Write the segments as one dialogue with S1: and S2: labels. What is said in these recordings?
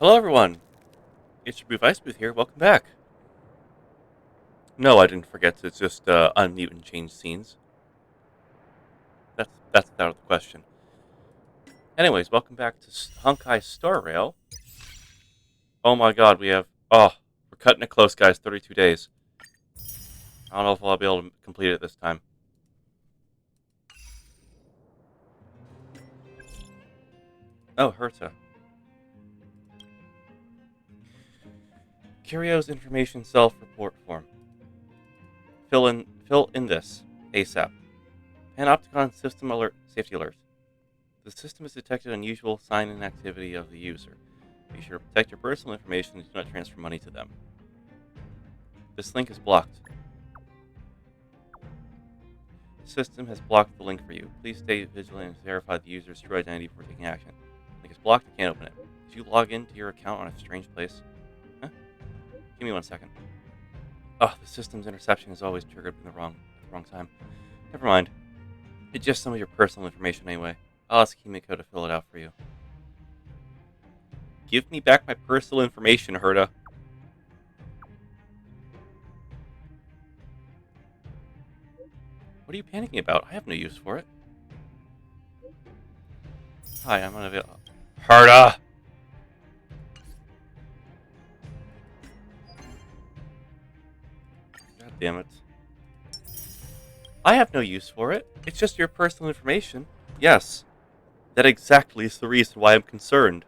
S1: Hello, everyone. It's your Booth Ice Booth here. Welcome back. No, I didn't forget to just unmute and change scenes. That's out of the question. Anyways, welcome back to Honkai Star Rail. Oh my God, we're cutting it close, guys. 32 days. I don't know if I'll be able to complete it this time. Oh, Herta. Curio's information self-report form. Fill in this ASAP. Panopticon system alert, safety alert. The system has detected unusual sign-in activity of the user. Be sure to protect your personal information and do not transfer money to them. This link is blocked. The system has blocked the link for you. Please stay vigilant and verify the user's true identity before taking action. The link is blocked, you can't open it. Did you log into your account on a strange place? Huh? Give me 1 second. Oh, the system's interception is always triggered in the wrong time. Never mind. It's just some of your personal information anyway. I'll ask Himiko to fill it out for you. Give me back my personal information, Herta. What are you panicking about? I have no use for it. Hi, I'm unavailable. Herta! God damn it. I have no use for it. It's just your personal information. Yes. That exactly is the reason why I'm concerned.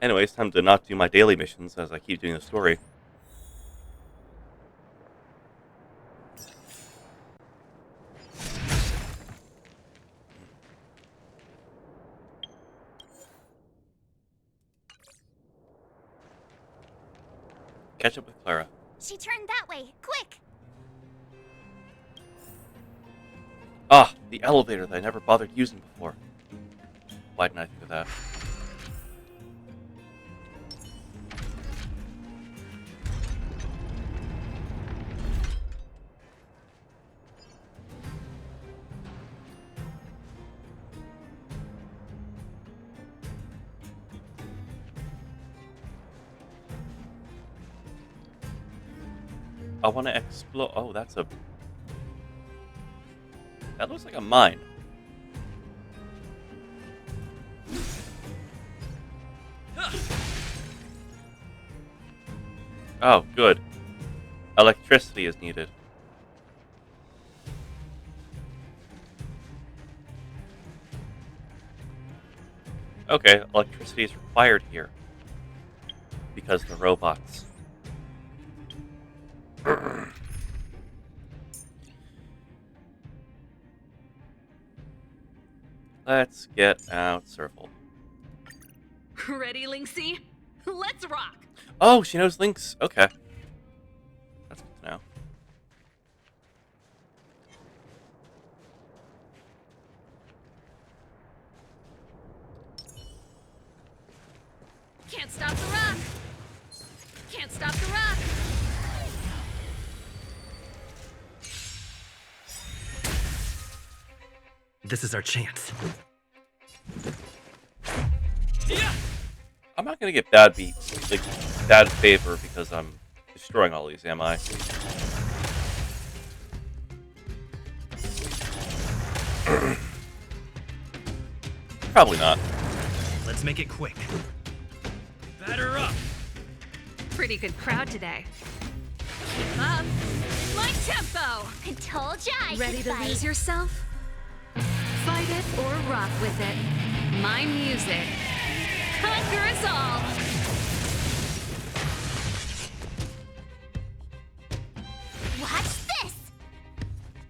S1: Anyway, it's time to not do my daily missions as I keep doing the story. Catch up with Clara.
S2: She turned that way. Quick!
S1: Ah, the elevator that I never bothered using before. Why didn't I think of that? I want to explore. Oh, that looks like a mine. Oh, good. Electricity is needed. Okay, electricity is required here. Because the robots. Let's get out Circle.
S3: Ready, Linksy? Let's rock!
S1: Oh, she knows Links. Okay. That's good to know.
S3: Can't stop the rock! Can't stop the rock!
S4: This is our chance.
S3: Yeah!
S1: I'm not gonna get bad bad favor because I'm destroying all these, am I? Probably not.
S4: Let's make it quick.
S3: Batter up! Pretty good crowd today. Keep up! My tempo!
S2: I told ya I
S3: Ready
S2: could
S3: to
S2: fight.
S3: lose yourself? Fight it or rock with it. My music. Conquer us all!
S2: Watch this!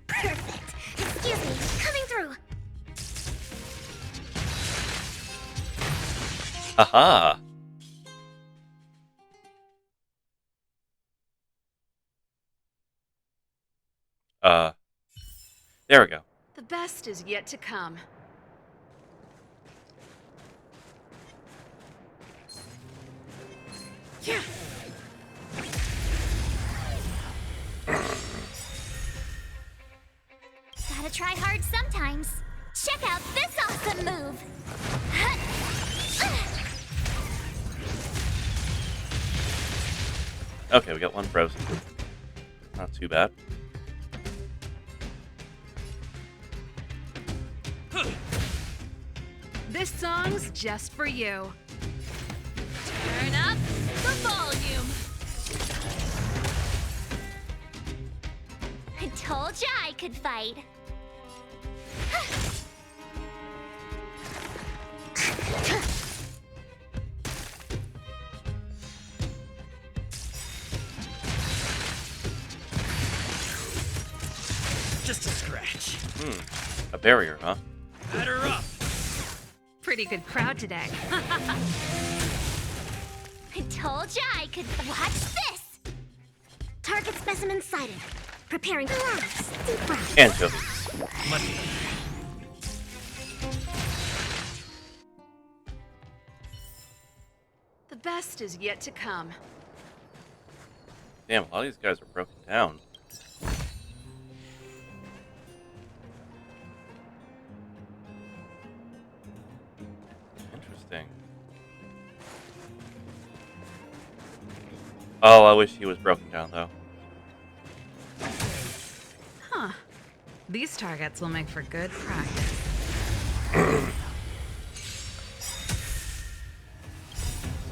S2: Perfect! Excuse me, coming through!
S1: Haha. There we go.
S3: The best is yet to come. Yeah.
S2: Gotta try hard sometimes. Check out this awesome move!
S1: Okay, we got one frozen. Not too bad.
S3: This song's just for you. Turn up the volume.
S2: I told ya I could fight.
S4: Just a scratch.
S1: A barrier, huh?
S4: Batter up.
S3: Pretty good crowd today.
S2: I told ya I could. Watch this! Target specimen sighted. Preparing. Relax. Deep breath.
S1: Anchovies.
S4: Lucky.
S3: The best is yet to come.
S1: Damn, a lot of these guys are broken down. Interesting. Oh, I wish he was broken down, though.
S3: Huh. These targets will make for good practice.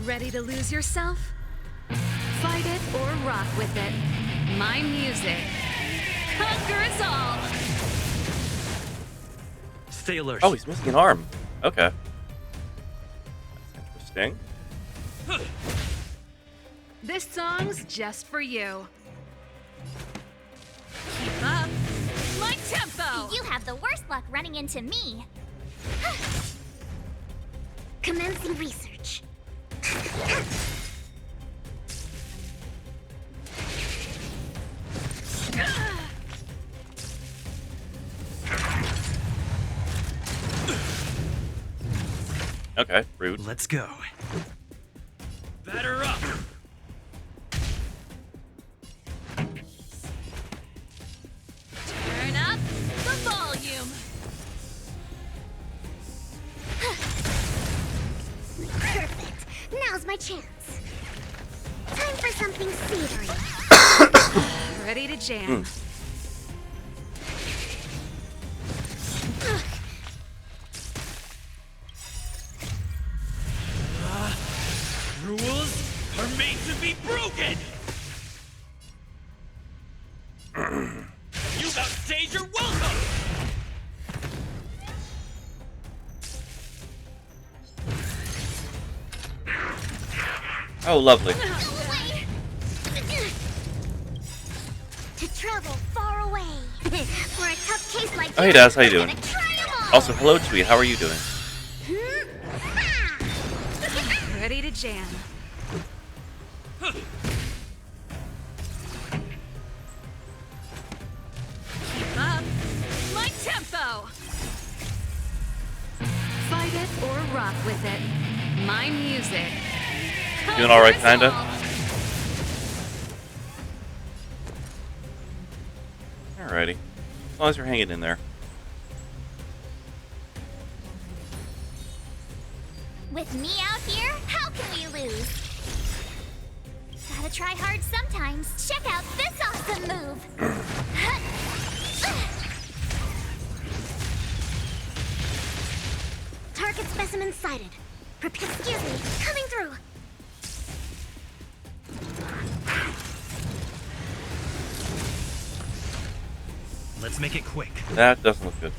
S3: Ready to lose yourself? Fight it or rock with it. My music conquers all.
S4: Stay alert.
S1: Oh, he's missing an arm. Okay. That's interesting.
S3: This song's just for you. Keep up my tempo.
S2: You have the worst luck running into me. Commencing research.
S1: Okay, rude.
S4: Let's go. Batter up.
S3: Turn up the volume.
S2: Perfect. Now's my chance. Time for something savory.
S3: Ready to jam.
S4: Rules are made to be broken. You've outstayed your welcome.
S1: Oh, lovely.
S2: No way. To travel far away. For a tough case like
S1: Oh, hey,
S2: you,
S1: Daz, how you
S2: I'm
S1: doing?
S2: gonna try 'em all.
S1: Also, hello, Tweet. How are you doing?
S3: Ready to jam. Keep up my tempo. Fight it or rock with it. My music.
S1: Doing all right,
S3: conquers
S1: kinda?
S3: all.
S1: Alrighty. As long as you're hanging in there.
S2: With me out here, how can we lose? Gotta try hard sometimes. Check out this awesome move. Target specimen sighted. Excuse me, coming through.
S4: Let's make it quick.
S1: That doesn't look good.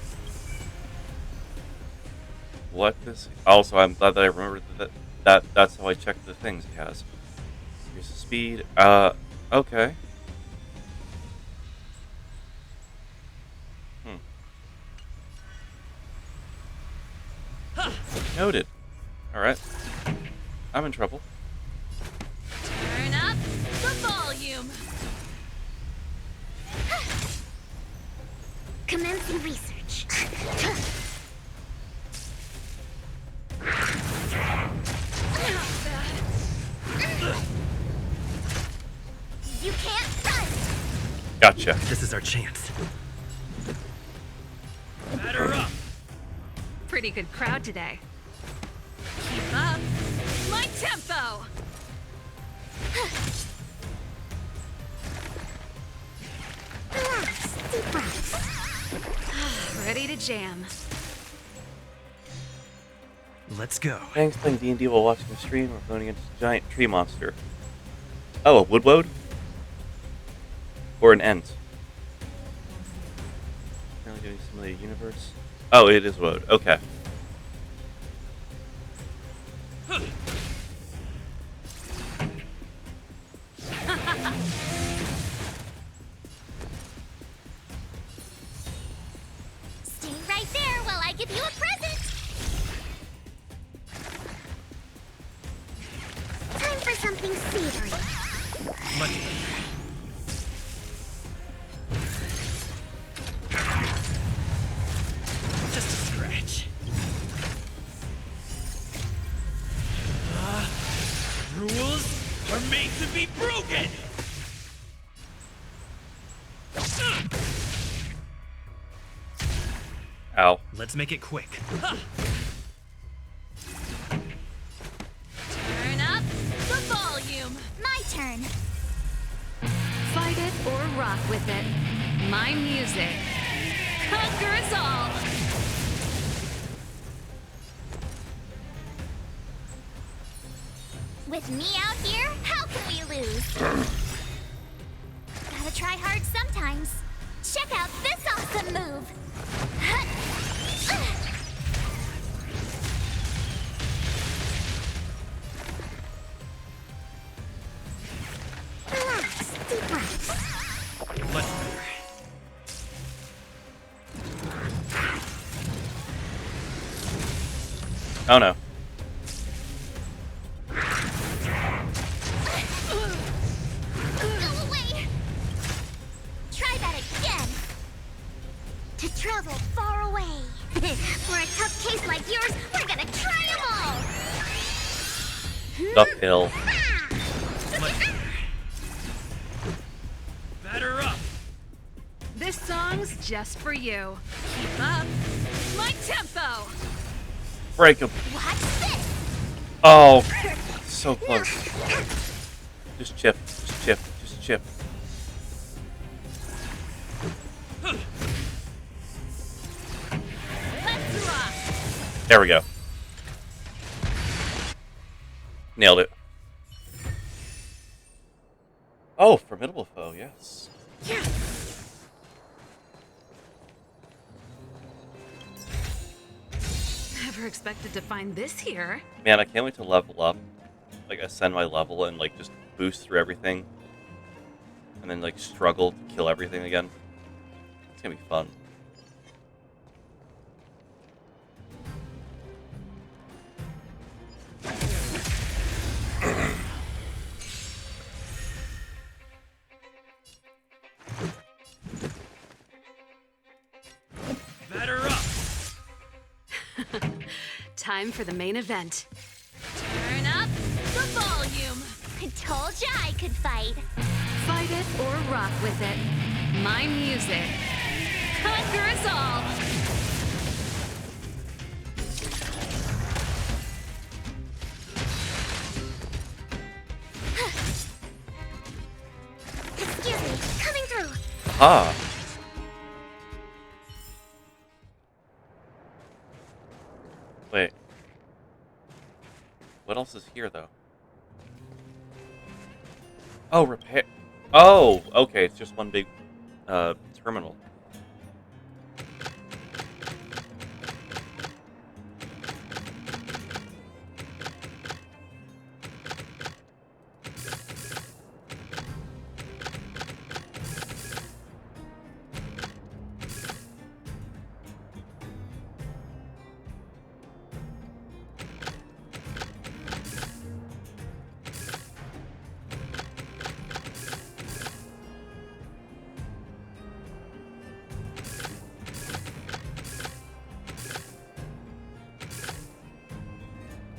S1: What is... Also, I'm glad that I remembered that's how I check the things he has. Here's the speed. Okay. Noted. Alright. I'm in trouble.
S3: Turn up the volume.
S2: Commencing research. You can't run!
S1: Gotcha.
S4: This is our chance. Batter up.
S3: Pretty good crowd today. Keep up my tempo.
S2: deep breaths.
S3: Ready to jam.
S4: Let's go.
S1: Thanks playing D&D while watching the stream. We're going against a giant tree monster. Oh, a woodwode? Or an ent? Currently doing simulated universe. Oh, it is wood. Okay.
S2: Stay right there while I give you a present. Time for something savory.
S4: Much better. Just a scratch. Rules are made to be broken!
S1: Ow.
S4: Let's make it quick.
S3: Turn up the volume.
S2: My turn.
S3: Fight it or rock with it. My music. Conquer us all.
S2: With me out here, how can we lose? Gotta try hard sometimes. Check out this awesome move. Relax, deep breaths.
S4: Much better.
S1: Oh no.
S2: Go away! Try that again! To travel far away. For a tough case like yours, we're gonna try them all!
S1: Uphill.
S4: Much better. Batter up!
S3: This song's just for you. Keep up my tempo.
S1: Break him.
S2: Watch this!
S1: Oh. So close. Just chip. Just chip. Just chip.
S3: Let's rock.
S1: There we go. Nailed it. Oh, formidable foe, yes.
S3: Never expected to find this here.
S1: Man, I can't wait to level up. Like, ascend my level and, like, just boost through everything. And then, like, struggle to kill everything again. It's gonna be fun.
S4: Batter up!
S3: Time for the main event. Turn up the volume.
S2: I told ya I could fight.
S3: Fight it or rock with it. My music. Conquer us all.
S2: Excuse me, coming through.
S1: Ah. Wait. What else is here, though? Oh, repair. Oh, okay. It's just one big terminal.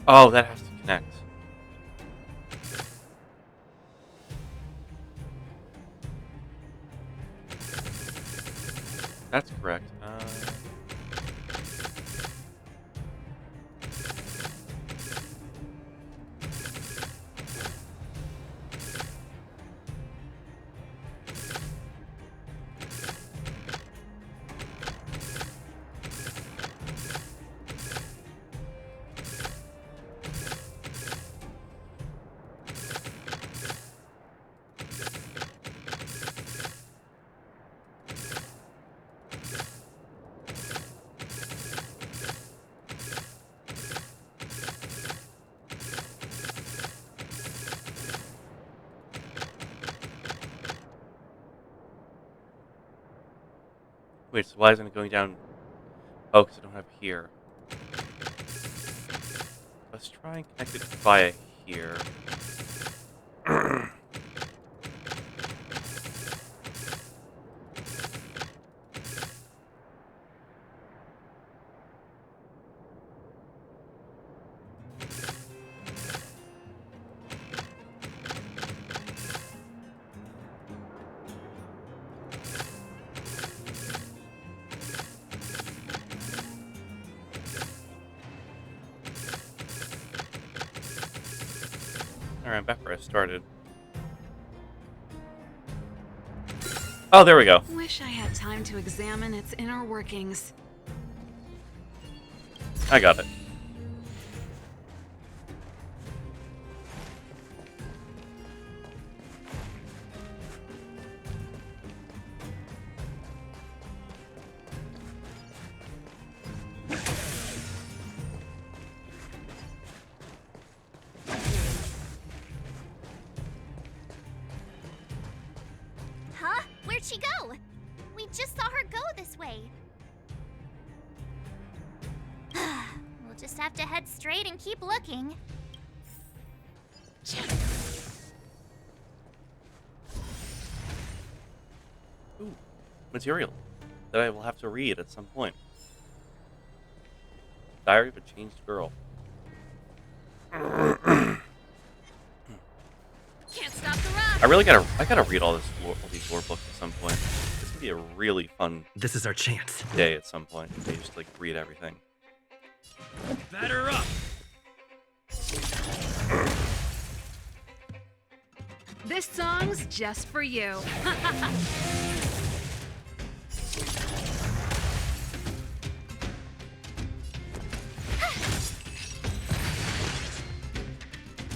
S1: Oh, that has to connect. That's correct. Wait, so why isn't it going down? Oh, because I don't have here. Let's try and connect it via here. Alright, I'm back where I started. Oh, there we go.
S3: Wish I had time to examine its inner workings.
S1: I got it.
S2: Huh? Where'd she go? We just saw her go this way. We'll just have to head straight and keep looking.
S1: Ooh, material that I will have to read at some point. Diary of a Changed Girl.
S3: Can't stop the rock.
S1: I gotta read all these lore books at some point. This would be a really fun
S4: This is our chance.
S1: day at some point. They just like read everything.
S4: Batter up.
S3: This song's just for you.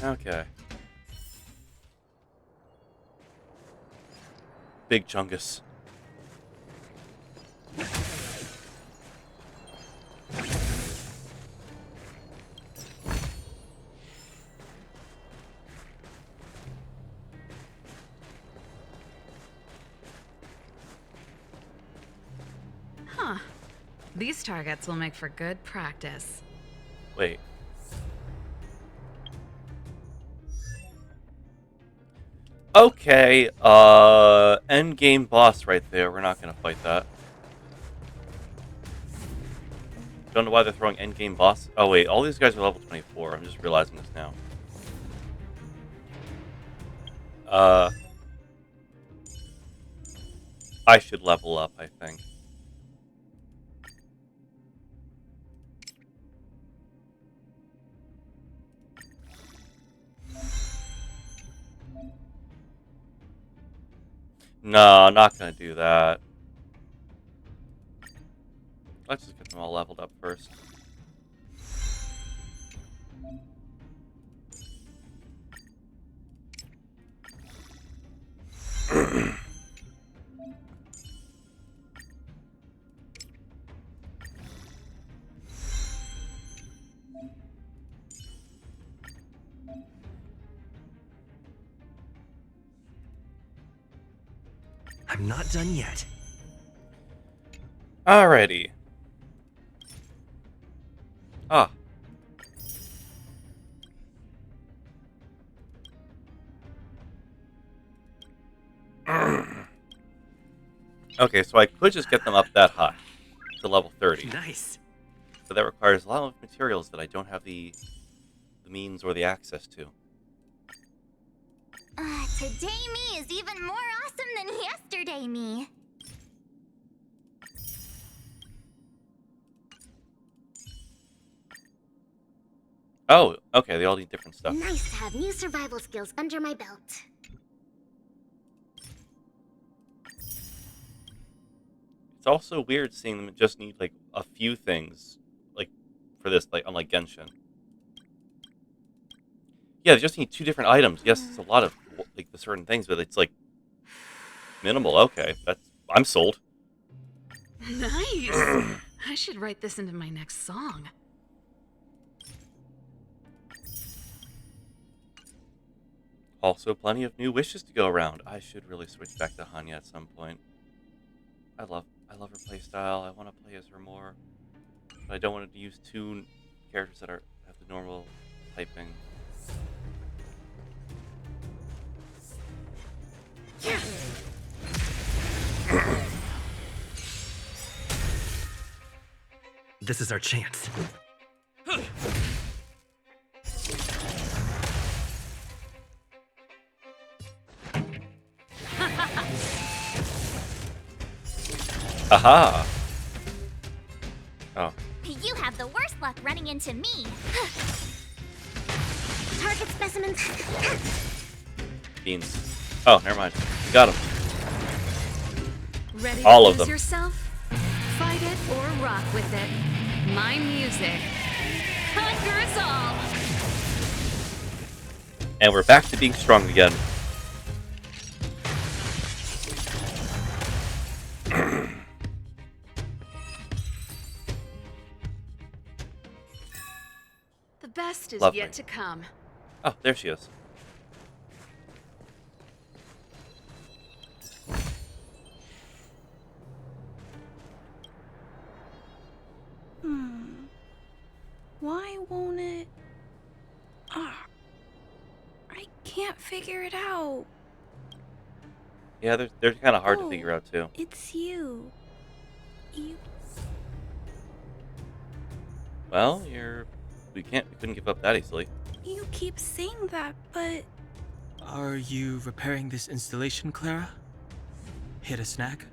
S1: Okay. Big Chungus.
S3: Huh. These targets will make for good practice.
S1: Wait. Okay, end game boss right there. We're not gonna fight that. Don't know why they're throwing end game boss. Oh wait, all these guys are level 24. I'm just realizing this now. I should level up, I think. No, I'm not gonna do that. Let's just get them all leveled up first.
S4: I'm not done yet.
S1: Alrighty. Ah. Okay, so I could just get them up that high, to level 30.
S4: Nice.
S1: But that requires a lot of materials that I don't have the means or the access to.
S2: Today me is even more awesome than yesterday me.
S1: Oh, okay, they all need different stuff.
S2: Nice to have new survival skills under my belt.
S1: It's also weird seeing them just need, like, a few things, like, for this, like, unlike Genshin. Yeah, they just need 2 different items. Yes, it's a lot of, like, the certain things, but it's, like, minimal. Okay, I'm sold.
S3: Nice. I should write this into my next song.
S1: Also, plenty of new wishes to go around. I should really switch back to Hanya at some point. I love her playstyle. I want to play as her more, but I don't want to use two characters that have the normal typing.
S5: This is our chance.
S1: Aha! Oh,
S2: You have the worst luck running into me. Target specimens.
S1: beans. Oh, never mind. We got him.
S3: Ready
S1: All
S3: to
S1: of
S3: lose
S1: them.
S3: yourself? Fight it or rock with it. My music conquers all.
S1: And we're back to being strong again.
S3: The best is
S1: Lovely.
S3: yet to come.
S1: Oh, there she is.
S6: Why won't it? Ah, I can't figure it out.
S1: Yeah, they're kind of hard to
S6: Oh.
S1: figure out too.
S6: It's you. You.
S1: Well, we couldn't give up that easily.
S6: You keep saying that, but
S5: Are you repairing this installation, Clara? Hit a snag?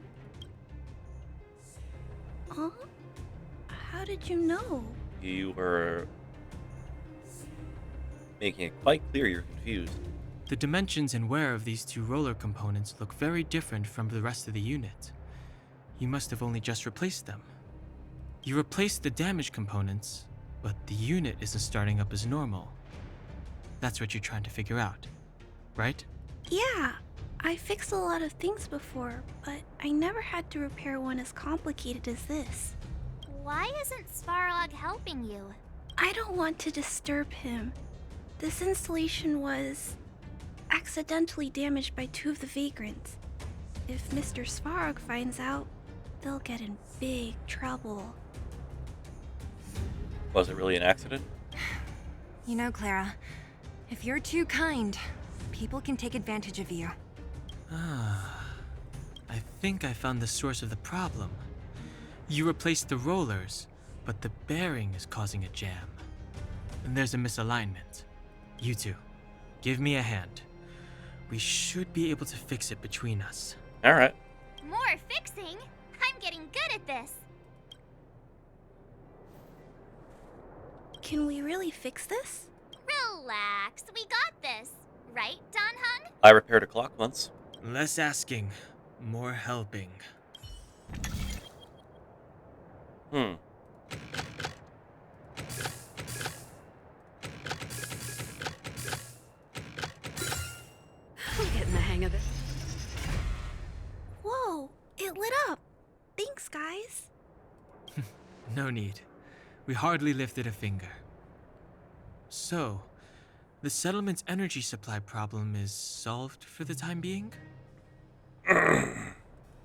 S6: huh? How did you know?
S1: You were making it quite clear you're confused.
S5: The dimensions and wear of these two roller components look very different from the rest of the unit. You must have only just replaced them. You replaced the damaged components, but the unit isn't starting up as normal. That's what you're trying to figure out, right?
S6: Yeah, I fixed a lot of things before, but I never had to repair one as complicated as this.
S2: Why isn't Svarog helping you?
S6: I don't want to disturb him. This installation was accidentally damaged by two of the vagrants. If Mr. Svarog finds out, they'll get in big trouble.
S1: Was it really an accident?
S7: You know, Clara, if you're too kind, people can take advantage of you.
S5: I think I found the source of the problem. You replaced the rollers, but the bearing is causing a jam. And there's a misalignment. You two, give me a hand. We should be able to fix it between us.
S1: All right.
S2: More fixing? I'm getting good at this.
S6: Can we really fix this?
S2: Relax, we got this. Right, Don Hung?
S1: I repaired a clock once.
S5: Less asking, more helping.
S1: Hmm.
S3: I'm getting the hang of it.
S6: Whoa, it lit up. Thanks, guys.
S5: No need. We hardly lifted a finger. So, the settlement's energy supply problem is solved for the time being?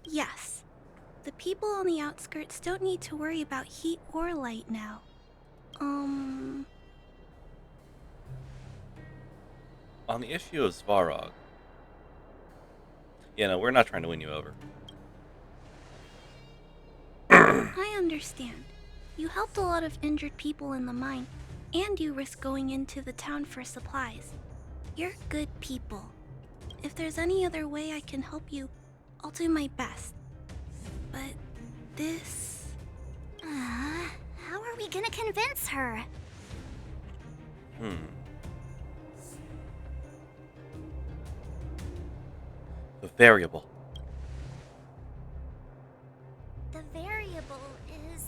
S6: Yes. The people on the outskirts don't need to worry about heat or light now.
S1: On the issue of Svarog. Yeah, no, we're not trying to win you over.
S6: I understand. You helped a lot of injured people in the mine, and you risked going into the town for supplies. You're good people. If there's any other way I can help you, I'll do my best. But this...
S2: How are we gonna convince her?
S1: The variable.
S2: The variable is...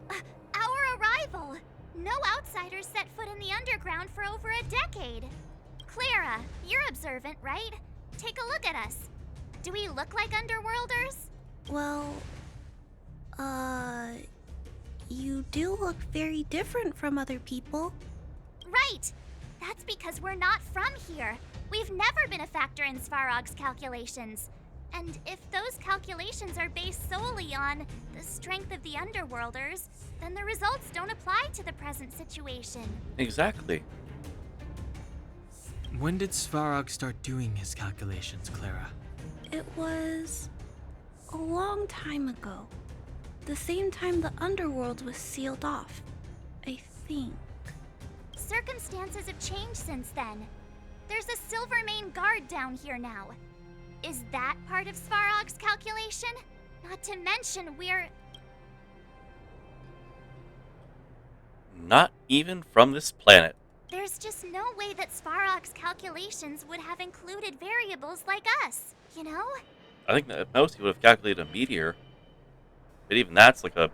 S2: our arrival! No outsiders set foot in the underground for over a decade. Clara, you're observant, right? Take a look at us. Do we look like underworlders?
S6: Well... You do look very different from other people.
S2: Right! That's because we're not from here. We've never been a factor in Svarog's calculations. And if those calculations are based solely on the strength of the Underworlders, then the results don't apply to the present situation.
S1: Exactly.
S5: When did Svarog start doing his calculations, Clara?
S6: It was a long time ago. The same time the underworld was sealed off, I think.
S2: Circumstances have changed since then. There's a Silvermane guard down here now. Is that part of Svarog's calculation? Not to mention we're...
S1: Not even from this planet.
S2: There's just no way that Svarog's calculations would have included variables like us, you know?
S1: I think that at most he would have calculated a meteor. But even that's like a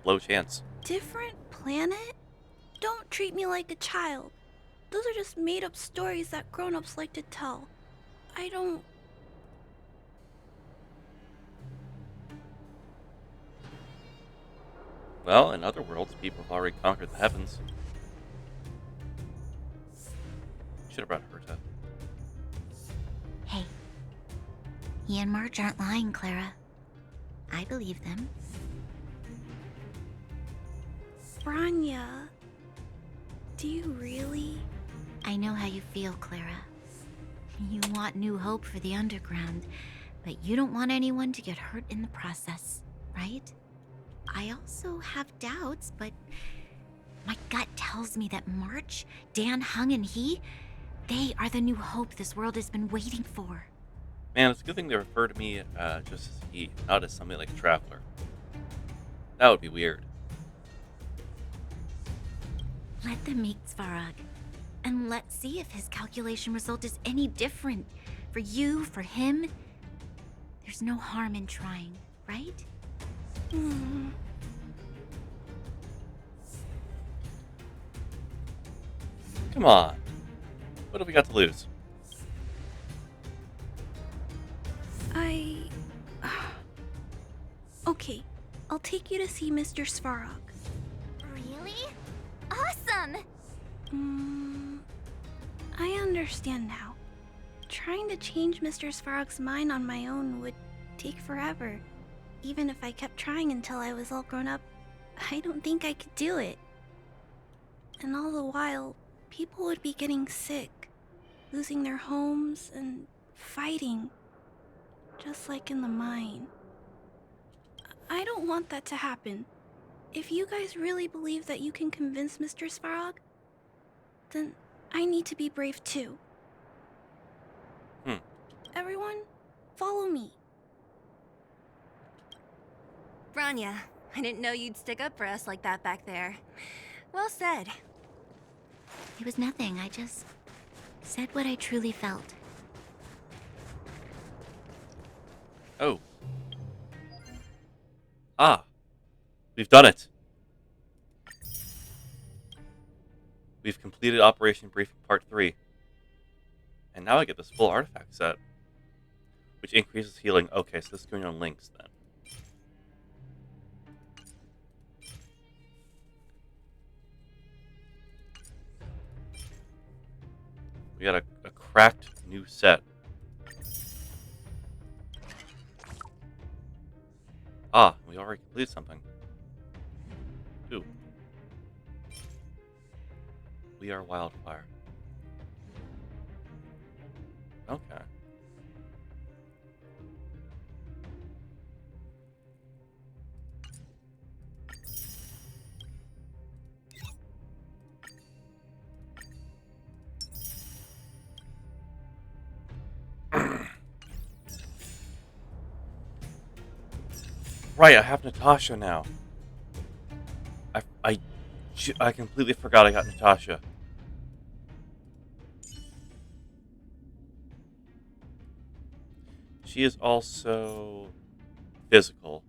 S1: low chance.
S6: Different planet? Don't treat me like a child. Those are just made-up stories that grown-ups like to tell. I don't...
S1: Well, in other worlds, people have already conquered the heavens. Should have brought her to.
S2: Hey, he and Marge aren't lying, Clara. I believe them.
S6: Branya... Do you really?
S2: I know how you feel, Clara. You want new hope for the underground, but you don't want anyone to get hurt in the process, right? I also have doubts, but my gut tells me that March, Dan, Hung, and they are the new hope this world has been waiting for.
S1: Man, it's a good thing they refer to me just as he, not as somebody like a traveler. That would be weird.
S2: Let them meet Svarog, and let's see if his calculation result is any different. For you, for him, there's no harm in trying, right?
S1: Come on. What have we got to lose?
S6: Okay, I'll take you to see Mr. Svarog.
S2: Really? Awesome!
S6: I understand now. Trying to change Mr. Svarog's mind on my own would take forever. Even if I kept trying until I was all grown up, I don't think I could do it. And all the while, people would be getting sick, losing their homes, and fighting. Just like in the mine. I don't want that to happen. If you guys really believe that you can convince Mr. Svarog, then I need to be brave too. Everyone, follow me.
S7: Branya, I didn't know you'd stick up for us like that back there. Well said.
S2: It was nothing, I just said what I truly felt.
S1: Oh. Ah. We've done it. We've completed Operation Briefing Part 3. And now I get this full artifact set. Which increases healing. Okay, so this is going on links then. We got a cracked new set. Ah, we already completed something. Ooh. We are Wildfire. Okay. Right, I have Natasha now. I completely forgot I got Natasha. She is also physical.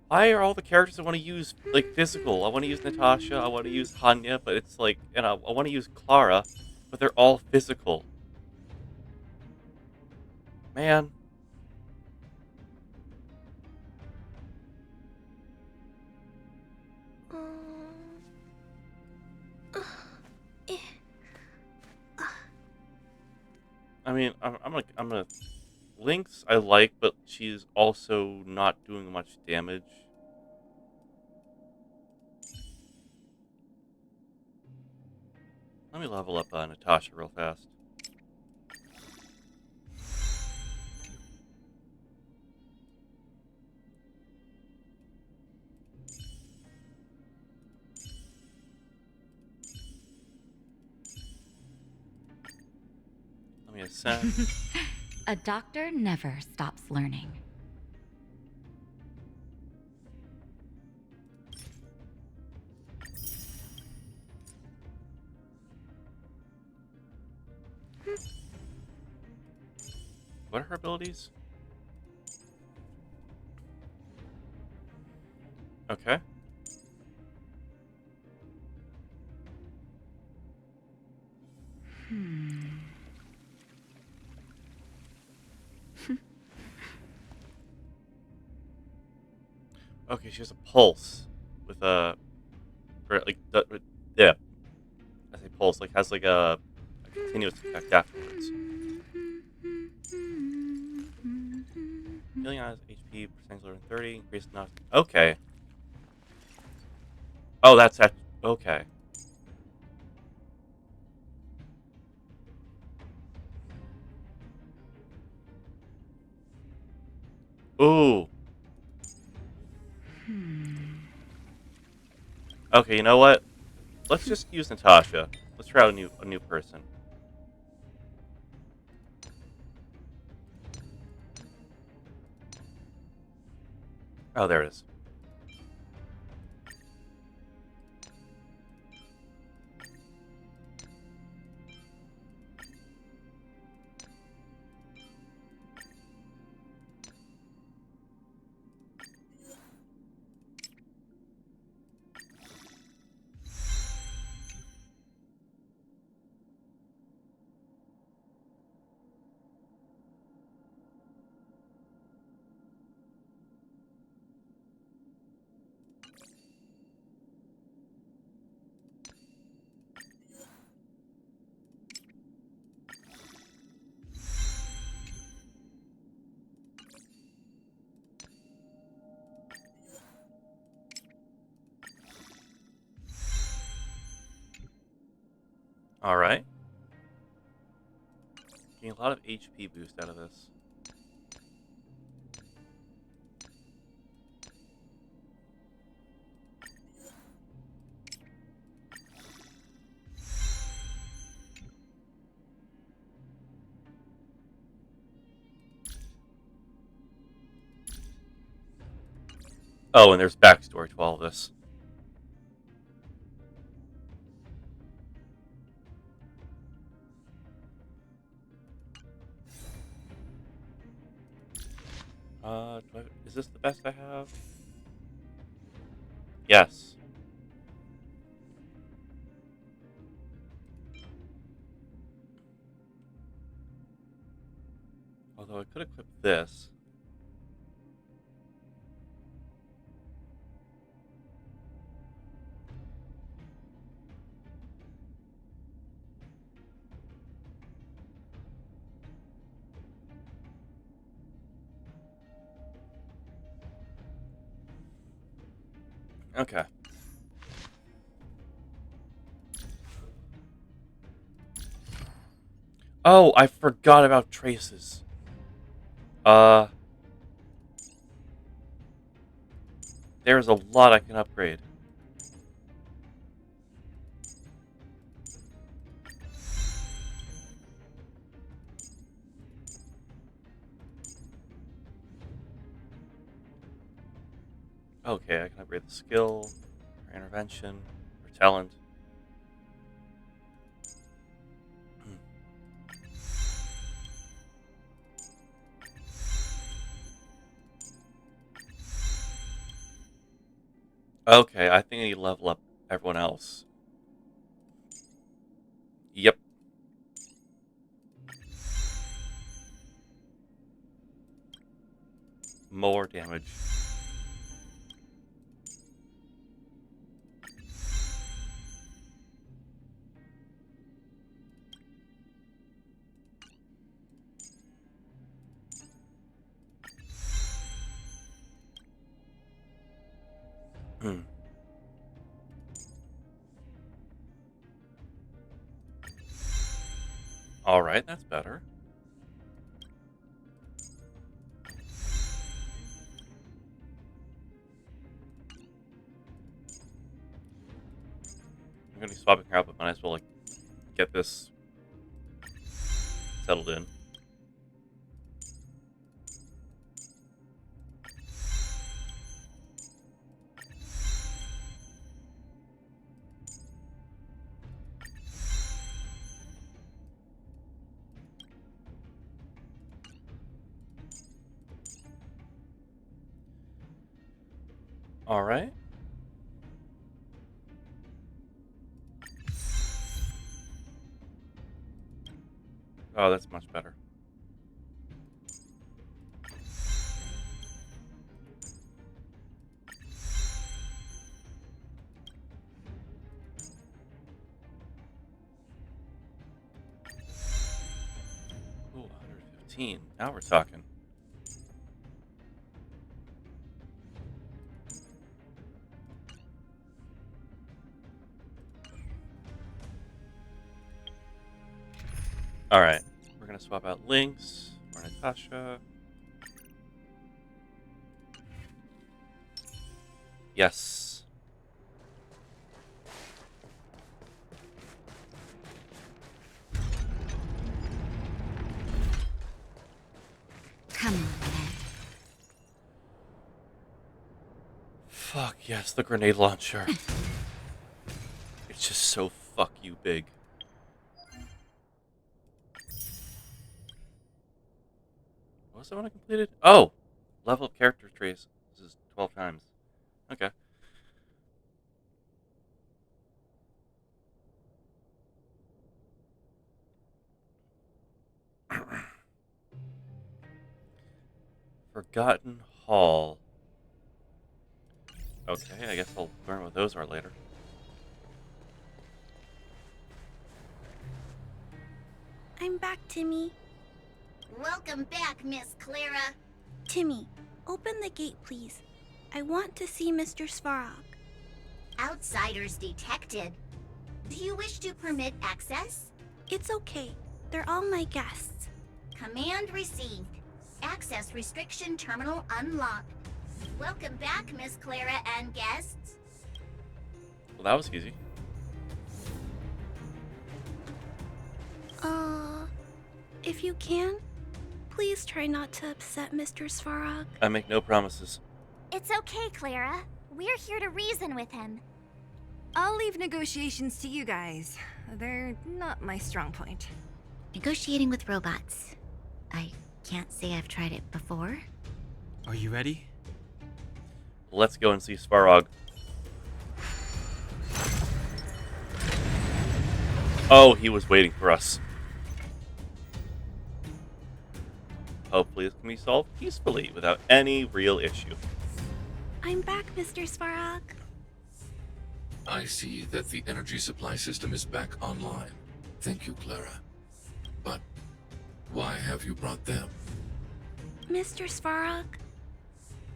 S1: Why are all the characters I want to use, like, physical? I want to use Natasha, I want to use Hanya, but it's like, and I want to use Clara, but they're all physical. Man. mean, I'm gonna. Lynx I like, but she's also not doing much damage. Let me level up Natasha real fast. Let me ascend.
S8: A doctor never stops learning.
S1: What are her abilities? Okay. Okay, she has a pulse with a, or like, yeah. I say pulse, like has like a continuous effect afterwards. Healing on HP percentage lower than 30, increased not. Okay. Oh, that's that. Okay. Ooh. Okay, you know what? Let's just use Natasha. Let's try out a new person. Oh, there it is. All right. Getting a lot of HP boost out of this. Oh, and there's backstory to all of this. Is this the best I have? Yes. Although I could equip this. Okay. Oh, I forgot about traces. Uh, there's a lot I can upgrade. Okay, I can upgrade the skill, or intervention, or talent. Okay, I think I need to level up everyone else. Yep. More damage. Alright, that's better. I'm gonna be swapping her out, but might as well like get this settled in. Alright. Oh, that's much better. Ooh, 115. Now we're talking. Alright. We're gonna swap out Lynx for Natasha. Yes.
S8: Come on, then.
S1: Fuck yes, the grenade launcher. It's just so fuck you big. What was the one I completed? Oh! Level of character trace. This is 12 times. Okay. Forgotten Hall. Okay, I guess I'll learn what those are later.
S6: I'm back, Timmy.
S2: Welcome back, Miss Clara.
S6: Timmy, open the gate, please. I want to see Mr. Svarog.
S2: Outsiders detected. Do you wish to permit access?
S6: It's okay. They're all my guests.
S2: Command received. Access restriction terminal unlocked. Welcome back, Miss Clara and guests.
S1: Well, that was easy.
S6: If you can, please try not to upset Mr. Svarog.
S1: I make no promises.
S2: It's okay, Clara. We're here to reason with him.
S7: I'll leave negotiations to you guys. They're not my strong point.
S8: Negotiating with robots. I can't say I've tried it before.
S5: Are you ready?
S1: Let's go and see Svarog. Oh, he was waiting for us. Hopefully this can be solved peacefully without any real issue.
S6: I'm back, Mr. Svarog.
S9: I see that the energy supply system is back online. Thank you, Clara. But why have you brought them?
S6: Mr. Svarog,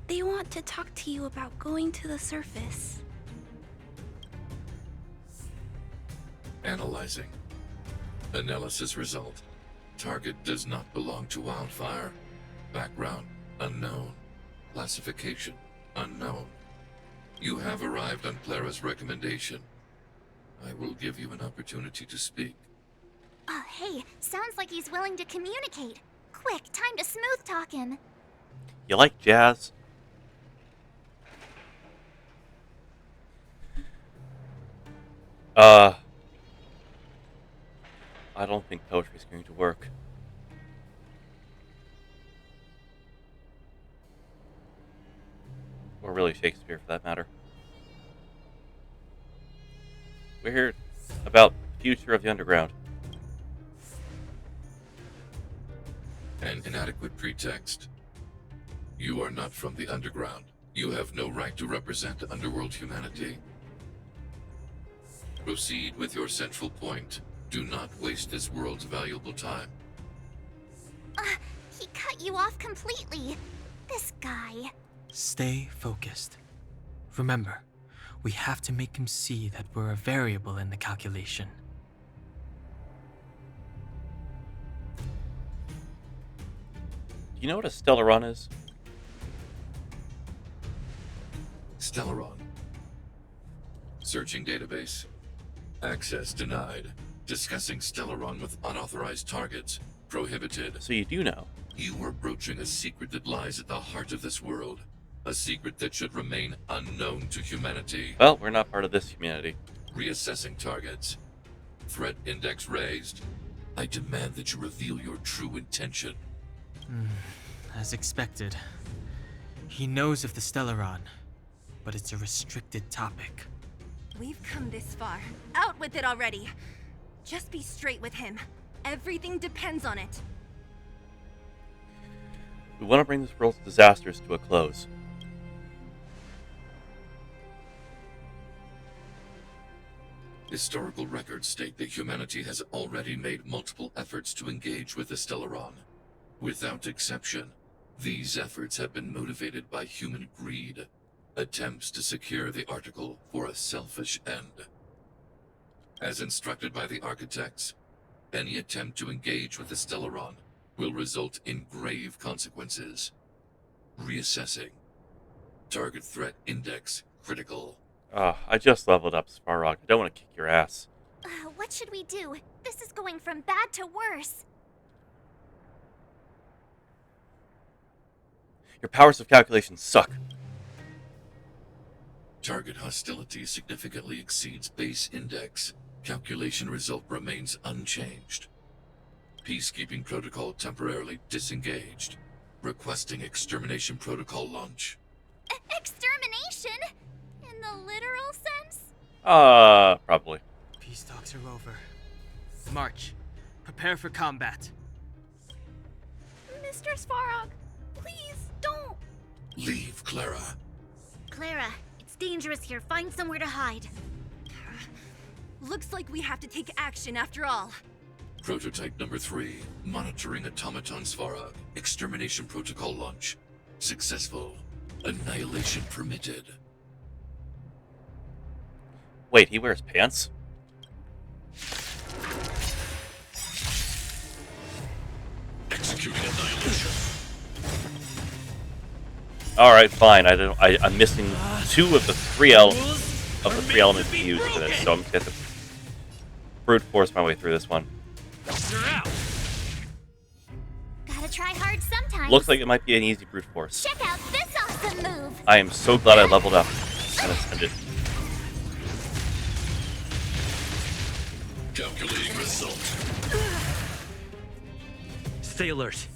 S6: they want to talk to you about going to the surface.
S9: Analyzing. Analysis result. Target does not belong to Wildfire. Background unknown. Classification unknown. You have arrived on Clara's recommendation. I will give you an opportunity to speak.
S2: Oh, hey, sounds like he's willing to communicate. Quick, time to smooth talk him.
S1: You like jazz? I don't think poetry is going to work. Or really Shakespeare, for that matter. We're here about the future of the underground.
S9: An inadequate pretext. You are not from the underground. You have no right to represent underworld humanity. Proceed with your central point. Do not waste this world's valuable time.
S2: He cut you off completely. This guy.
S5: Stay focused. Remember, We have to make him see that we're a variable in the calculation.
S1: Do you know what a Stellaron is?
S9: Stellaron. Searching database. Access denied. Discussing Stellaron with unauthorized targets. Prohibited.
S1: So you do know.
S9: You are broaching a secret that lies at the heart of this world. A secret that should remain unknown to humanity.
S1: Well, we're not part of this humanity.
S9: Reassessing targets. Threat index raised. I demand that you reveal your true intention.
S5: As expected. He knows of the Stellaron, but it's a restricted topic.
S7: We've come this far. Out with it already. Just be straight with him. Everything depends on it.
S1: We want to bring this world's disasters to a close.
S9: Historical records state that humanity has already made multiple efforts to engage with the Stellaron. Without exception, these efforts have been motivated by human greed, attempts to secure the article for a selfish end. As instructed by the architects, any attempt to engage with the Stellaron will result in grave consequences. Reassessing. Target threat index critical.
S1: I just leveled up, Svarog. I don't want to kick your ass.
S2: What should we do? This is going from bad to worse.
S1: Your powers of calculation suck.
S9: Target hostility significantly exceeds base index. Calculation result remains unchanged. Peacekeeping protocol temporarily disengaged. Requesting extermination protocol launch.
S2: Extermination? In the literal sense?
S1: Probably.
S5: Peace talks are over. March. Prepare for combat.
S6: Mr. Svarog, please don't.
S9: Leave, Clara.
S8: Clara, it's dangerous here. Find somewhere to hide.
S7: Looks like we have to take action after all.
S9: Prototype number 3. Monitoring automaton Svarog. Extermination protocol launch. Successful. Annihilation permitted.
S1: Wait, he wears pants?
S9: Executing annihilation.
S1: Alright, fine. I'm missing 2 of the 3 elements to use for this, so I'm just gonna have to brute force my way through this one.
S4: You're out.
S2: Gotta try hard sometimes.
S1: Looks like it might be an easy brute force.
S2: Check out this awesome move.
S1: I am so glad I leveled up and ascended.
S9: Calculating result.
S4: Stay alert.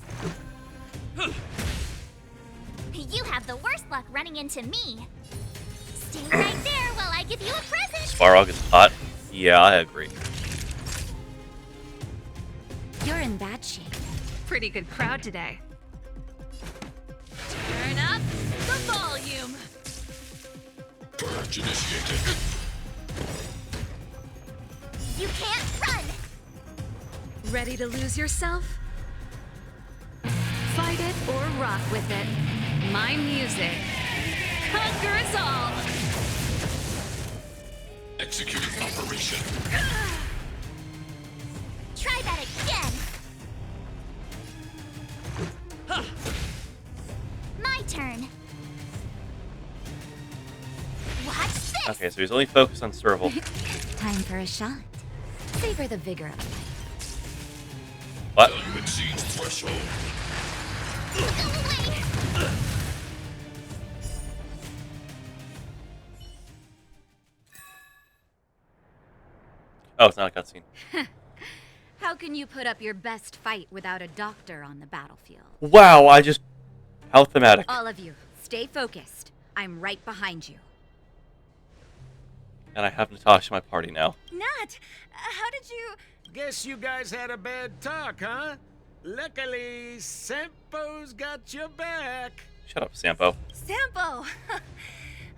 S2: You have the worst luck running into me. Stay right there while I give you a present.
S1: Svarog is hot. Yeah, I agree.
S8: You're in bad shape.
S3: Pretty good crowd today. Turn up the volume.
S9: Purge initiated.
S2: You can't run.
S3: Ready to lose yourself? Fight it or rock with it. My music conquers all.
S9: Executing operation.
S2: Try that again. My turn. Watch this.
S1: Okay, so he's only focused on Serval.
S8: Time for a shot. Savor the vigor of life.
S1: What?
S9: Value exceeds threshold.
S2: Go away.
S1: Oh, it's not a cutscene.
S8: How can you put up your best fight without a doctor on the battlefield?
S1: Wow, how thematic.
S8: All of you, stay focused. I'm right behind you.
S1: And I have Natasha in my party now.
S7: Nat, how did you...
S10: Guess you guys had a bad talk, huh? Luckily, Sampo's got your back.
S1: Shut up, Sampo.
S7: Sampo!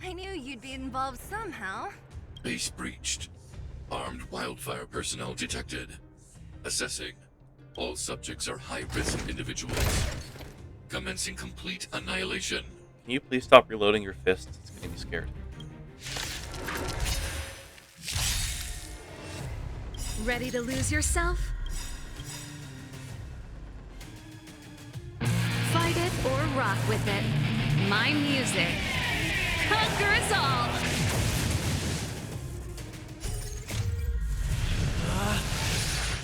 S7: I knew you'd be involved somehow.
S9: Base breached. Armed wildfire personnel detected. Assessing. All subjects are high-risk individuals. Commencing complete annihilation.
S1: Can you please stop reloading your fists? It's getting me scared.
S3: Ready to lose yourself? Fight it or rock with it. My music. Conquer us all!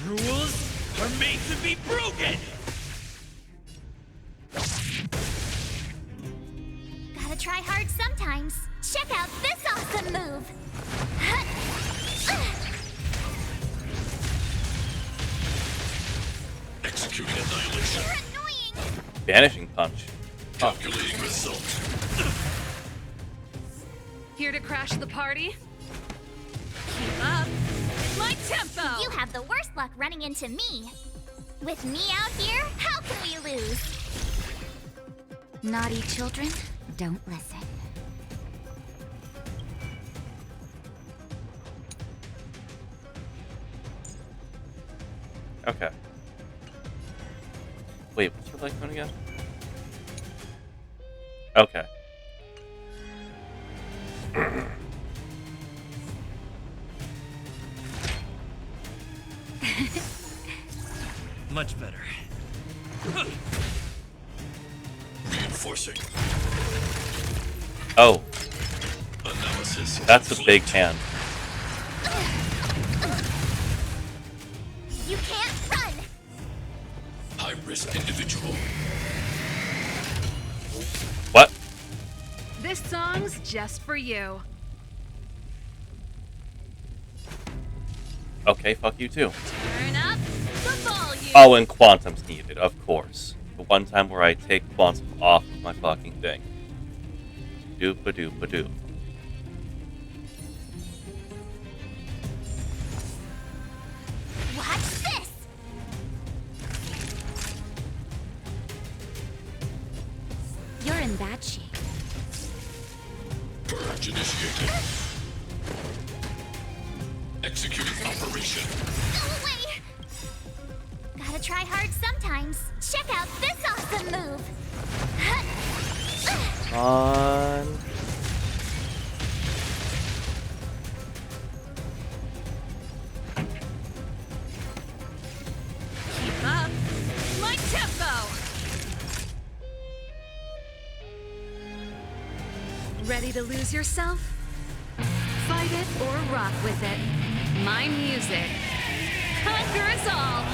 S4: Rules are made to be broken!
S2: Gotta try hard sometimes. Check out this awesome move.
S9: Executing annihilation.
S2: You're annoying.
S1: Vanishing punch.
S9: Calculating result.
S3: Here to crash the party? Keep up. My tempo!
S2: You have the worst luck running into me. With me out here, how can we lose?
S8: Naughty children, don't listen.
S1: Okay. Wait, what's her leg cone again? Okay.
S4: Much better.
S9: Reinforcing.
S1: Oh,
S9: Analysis.
S1: that's a big hand.
S2: You can't run.
S9: High-risk individual.
S1: What?
S3: This song's just for you.
S1: Okay, fuck you too.
S3: Turn up the volume.
S1: Oh, and Quantum's needed, of course. The one time where I take Quantum off of my fucking thing. Doop-a-doop-a-doop.
S2: Watch this.
S8: You're in bad shape.
S9: Purge initiated. Executing operation.
S2: Go away. Gotta try hard sometimes. Check out this awesome move.
S1: On.
S3: Keep up. My tempo. Ready to lose yourself? Fight it or rock with it. My music. Conquer us all.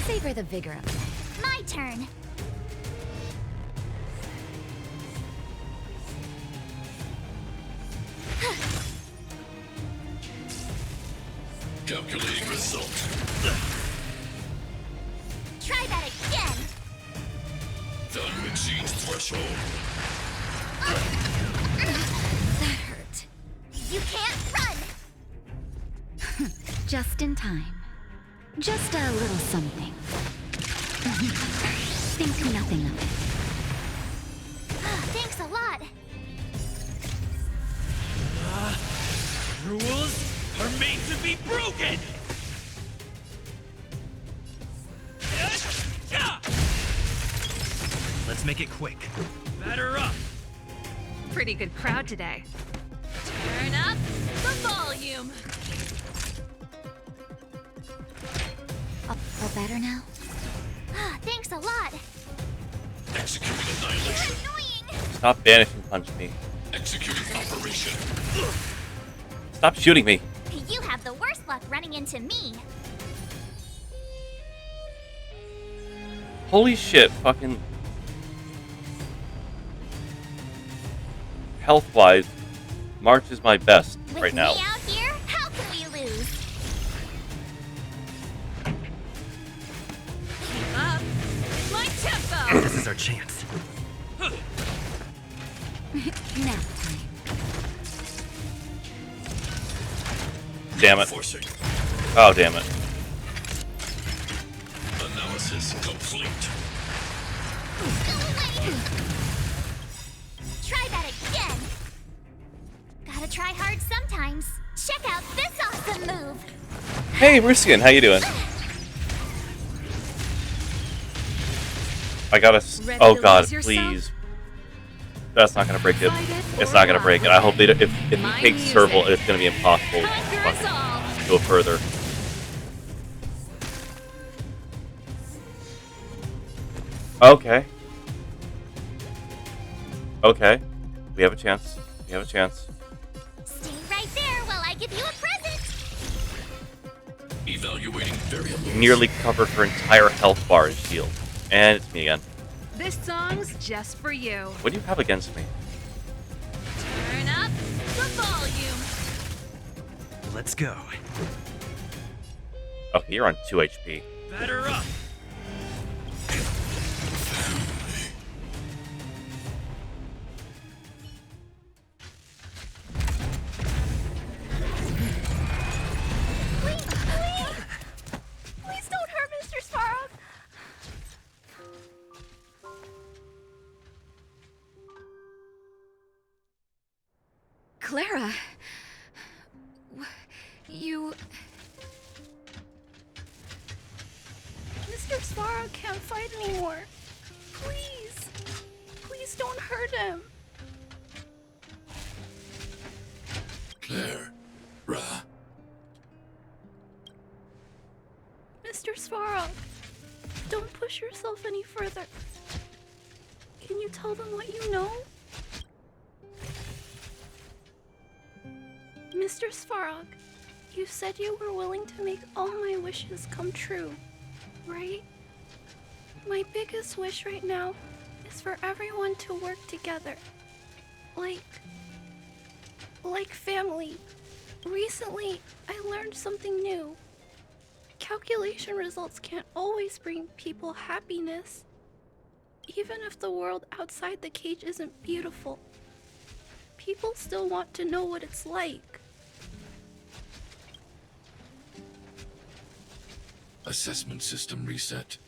S8: Savor the vigor of it.
S2: My turn.
S9: Calculating result.
S2: Try that again.
S9: Value exceeds threshold.
S8: That hurt.
S2: You can't run.
S8: Just in time. Just a little something. Think nothing of it.
S2: Thanks a lot.
S4: Rules are made to be broken! Let's make it quick. Batter up!
S3: Pretty good crowd today. Turn up the volume.
S8: All better now?
S2: Thanks a lot.
S9: Executing
S2: You're
S9: annihilation.
S2: annoying.
S1: Stop vanishing punch me.
S9: Executing operation.
S1: Stop shooting me.
S2: You have the worst luck running into me.
S1: Holy shit, fucking. Health-wise, March is my best
S2: With
S1: right now.
S2: me out here, how can we lose?
S3: Keep up. My tempo.
S4: This is our chance.
S8: Nap time.
S1: Damn it.
S9: Forcing.
S1: Oh, damn it.
S9: Analysis complete.
S2: Go away. Try that again. Gotta try hard sometimes. Check out this awesome move.
S1: Hey, Riskian, how you doing? I gotta.
S3: Ready
S1: Oh
S3: to
S1: god,
S3: lose yourself?
S1: please. That's not gonna break it.
S3: Fight it
S1: It's not gonna break it. I hope they if he
S3: My
S1: takes
S3: music.
S1: Serval, it's gonna be impossible to
S3: Conquer us all.
S1: fucking go further. Okay. Okay. We have a chance. We have a chance.
S2: Stay right there while I give you a present.
S9: Evaluating variables.
S1: Nearly covered her entire health bar and shield. And it's me again.
S3: This song's just for you.
S1: What do you have against me?
S3: Turn up the volume.
S4: Let's go.
S1: Okay, you're on 2 HP.
S4: Batter up.
S6: Please don't hurt Mr. Svarog.
S3: Clara. You.
S6: Mr. Svarog can't fight anymore. Please. Please don't hurt him.
S9: Claire. Ra.
S6: Mr. Svarog, don't push yourself any further. Can you tell them what you know? Mr. Svarog, you said you were willing to make all my wishes come true, right? My biggest wish right now is for everyone to work together. Like family. Recently, I learned something new. Calculation results can't always bring people happiness. Even if the world outside the cage isn't beautiful, people still want to know what it's like.
S9: Assessment system reset.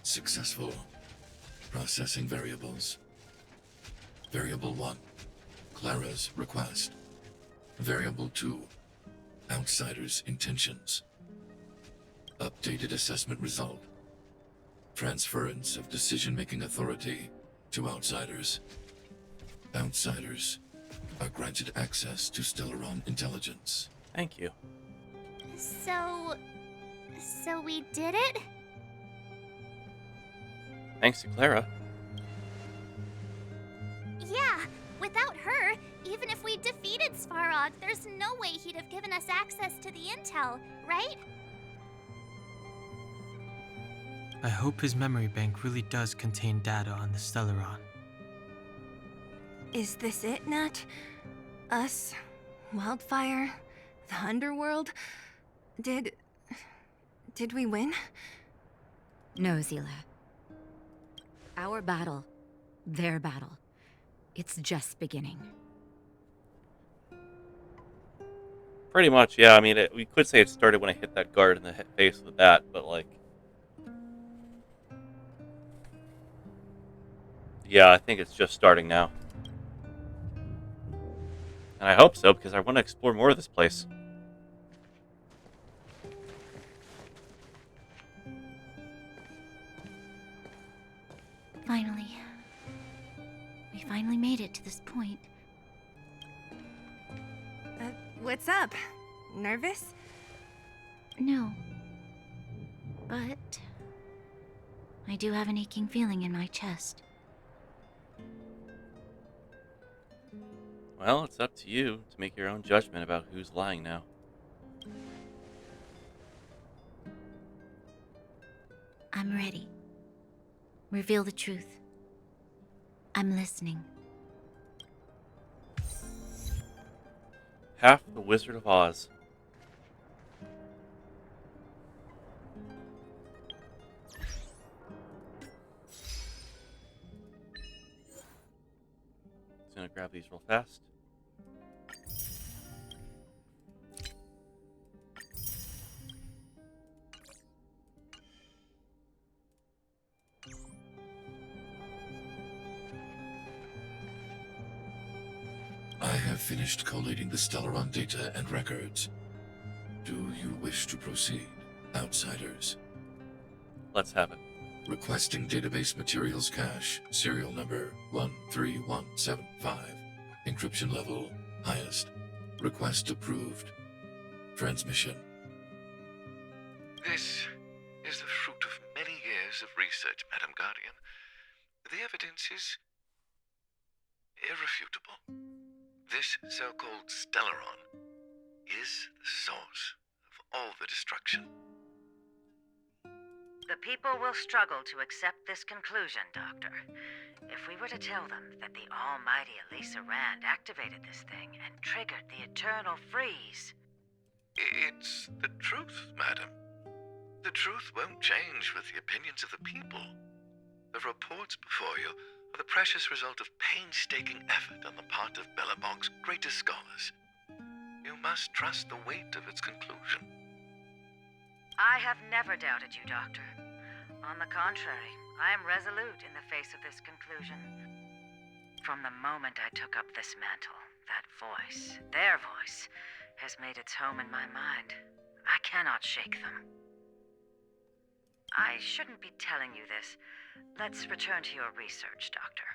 S9: Successful. Processing variables. Variable 1. Clara's request. Variable 2. Outsider's intentions. Updated assessment result. Transference of decision-making authority to outsiders. Outsiders are granted access to Stellaron intelligence.
S1: Thank you.
S2: So we did it?
S1: Thanks to Clara.
S2: Yeah, without her, even if we defeated Svarog, there's no way he'd have given us access to the intel, right?
S5: I hope his memory bank really does contain data on the Stellaron.
S7: Is this it, Nat? Us? Wildfire? The Underworld? Did we win?
S8: No, Zila. Our battle, their battle, it's just beginning.
S1: Pretty much, yeah. I mean, we could say it started when I hit that guard in the face with that, but like... Yeah, I think it's just starting now. And I hope so, because I want to explore more of this place.
S8: Finally. We finally made it to this point.
S7: What's up? Nervous?
S8: No. But I do have an aching feeling in my chest.
S1: Well, it's up to you to make your own judgment about who's lying now.
S8: I'm ready. Reveal the truth. I'm listening.
S1: Half the Wizard of Oz. Just gonna grab these real fast.
S9: I have finished collating the Stellaron data and records. Do you wish to proceed, outsiders?
S1: Let's have it.
S9: Requesting database materials cache, serial number 13175. Encryption level highest. Request approved. Transmission.
S11: This is the fruit of many years of research, Madam Guardian. The evidence is irrefutable. This so-called Stellaron is the source of all the destruction.
S12: The people will struggle to accept this conclusion, Doctor. If we were to tell them that the almighty Elisa Rand activated this thing and triggered the eternal freeze...
S11: It's the truth, madam. The truth won't change with the opinions of the people. The reports before you are the precious result of painstaking effort on the part of Belobog's greatest scholars. You must trust the weight of its conclusion.
S12: I have never doubted you, Doctor. On the contrary, I am resolute in the face of this conclusion. From the moment I took up this mantle, that voice, their voice, has made its home in my mind. I cannot shake them. I shouldn't be telling you this. Let's return to your research, Doctor.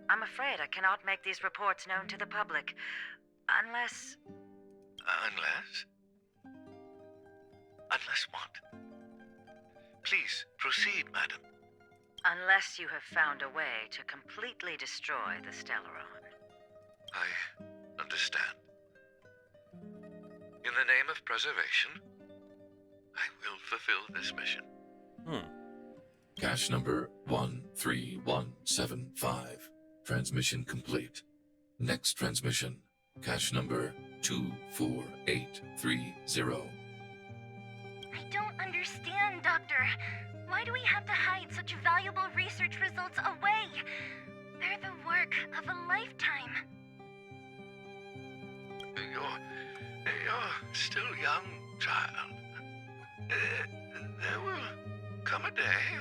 S12: I'm afraid I cannot make these reports known to the public, unless...
S11: Unless? Unless what? Please, proceed, madam.
S12: Unless you have found a way to completely destroy the Stellaron.
S11: I understand. In the name of preservation, I will fulfill this mission.
S9: Cache number 13175. Transmission complete. Next transmission. Cache number 24830.
S2: I don't understand, Doctor. Why do we have to hide such valuable research results away? They're the work of a lifetime.
S11: You're still young, child. There will come a day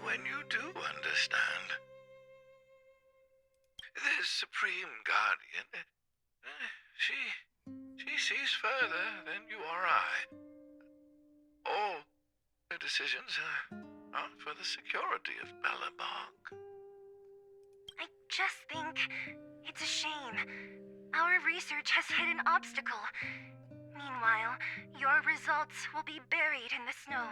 S11: when you do understand. The Supreme Guardian, she sees further than you or I. All her decisions are for the security of Belobog.
S2: I just think it's a shame. Our research has hit an obstacle. Meanwhile, your results will be buried in the snow.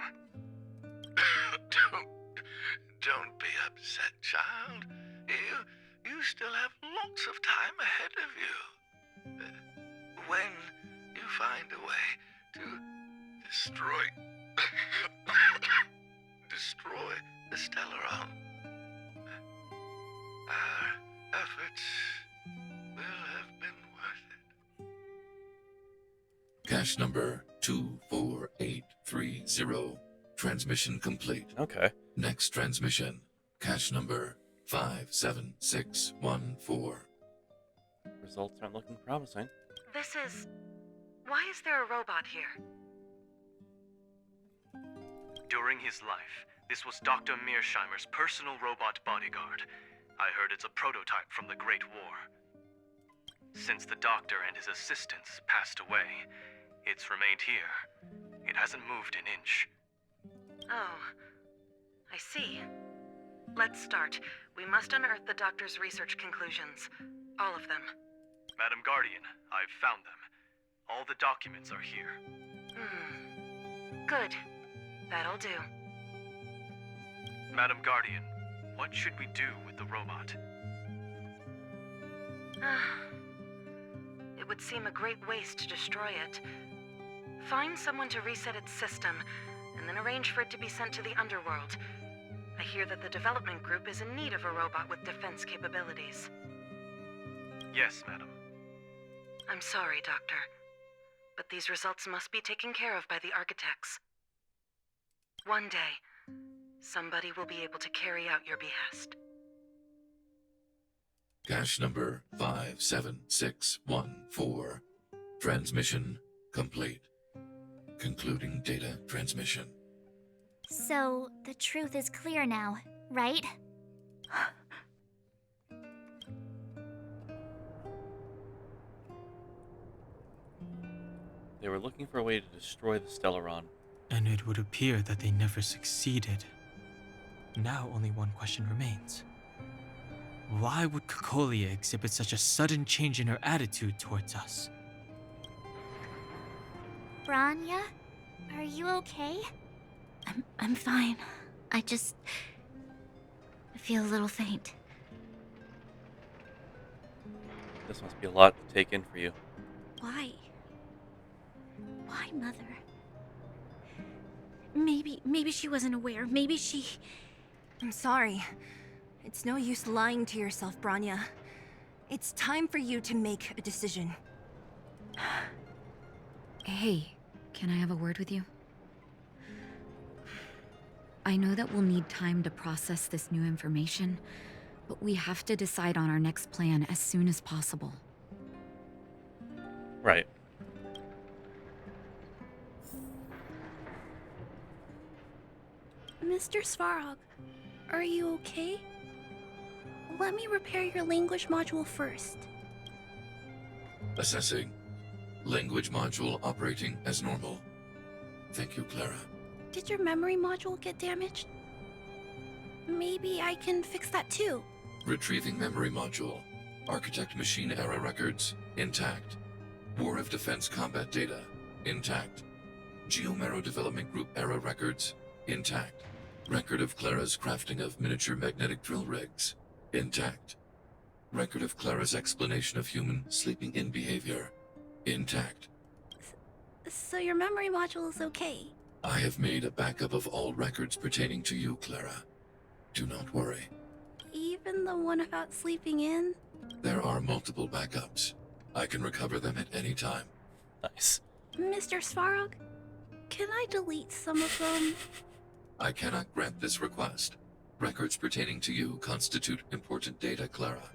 S11: Don't be upset, child. You still have lots of time ahead of you. When you find a way to destroy the Stellaron, our efforts will have been worth it.
S9: Cache number 24830. Transmission complete.
S1: Okay.
S9: Next transmission. Cache number 57614.
S1: Results aren't looking promising.
S12: This is... Why is there a robot here?
S13: During his life, this was Dr. Mearsheimer's personal robot bodyguard. I heard it's a prototype from the Great War. Since the doctor and his assistants passed away, it's remained here. It hasn't moved an inch.
S12: Oh, I see. Let's start. We must unearth the doctor's research conclusions. All of them.
S13: Madam Guardian, I've found them. All the documents are here.
S12: Good. That'll do.
S13: Madam Guardian, what should we do with the robot?
S12: It would seem a great waste to destroy it. Find someone to reset its system, and then arrange for it to be sent to the underworld. I hear that the development group is in need of a robot with defense capabilities.
S13: Yes, madam.
S12: I'm sorry, Doctor, but these results must be taken care of by the architects. One day, somebody will be able to carry out your behest.
S9: Cache number 57614. Transmission complete. Concluding data transmission.
S2: So, the truth is clear now, right?
S1: They were looking for a way to destroy the Stellaron.
S5: And it would appear that they never succeeded. Now only one question remains. Why would Cocolia exhibit such a sudden change in her attitude towards us?
S2: Branya, are you okay?
S8: I'm fine. I feel a little faint.
S1: This must be a lot to take in for you.
S6: Why? Why, Mother? Maybe she wasn't aware. Maybe she...
S7: I'm sorry. It's no use lying to yourself, Branya. It's time for you to make a decision.
S14: Hey, can I have a word with you? I know that we'll need time to process this new information, but we have to decide on our next plan as soon as possible.
S1: Right.
S6: Mr. Svarog, are you okay? Let me repair your language module first.
S9: Assessing. Language module operating as normal. Thank you, Clara.
S6: Did your memory module get damaged? Maybe I can fix that too.
S9: Retrieving memory module. Architect machine era records, intact. War of Defense combat data, intact. Geomero Development Group era records, intact. Record of Clara's crafting of miniature magnetic drill rigs, intact. Record of Clara's explanation of human sleeping in behavior, intact.
S6: So your memory module is okay?
S9: I have made a backup of all records pertaining to you, Clara. Do not worry.
S6: Even the one about sleeping in?
S9: There are multiple backups. I can recover them at any time.
S1: Nice.
S6: Mr. Svarog, can I delete some of them?
S9: I cannot grant this request. Records pertaining to you constitute important data, Clara.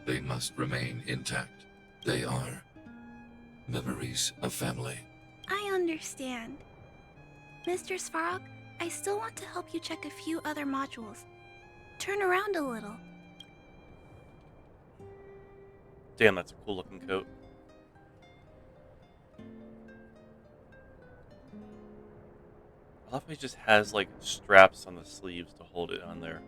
S9: They must remain intact. They are memories of family.
S6: I understand. Mr. Svarog, I still want to help you check a few other modules. Turn around a little.
S1: Damn, that's a cool looking coat. I love how he just has like straps on the sleeves to hold it on there.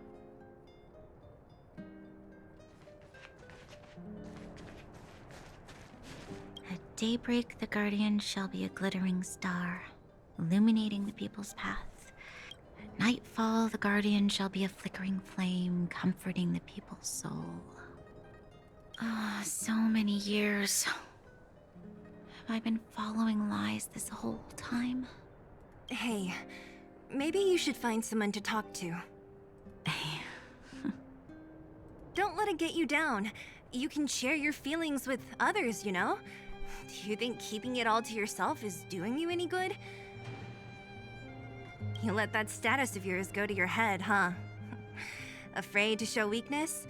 S8: At daybreak, the Guardian shall be a glittering star, illuminating the people's path. At nightfall, the Guardian shall be a flickering flame, comforting the people's soul. Ah, so many years. Have I been following lies this whole time?
S7: Hey, maybe you should find someone to talk to. Don't let it get you down. You can share your feelings with others, you know? Do you think keeping it all to yourself is doing you any good? You let that status of yours go to your head, huh? Afraid to show weakness?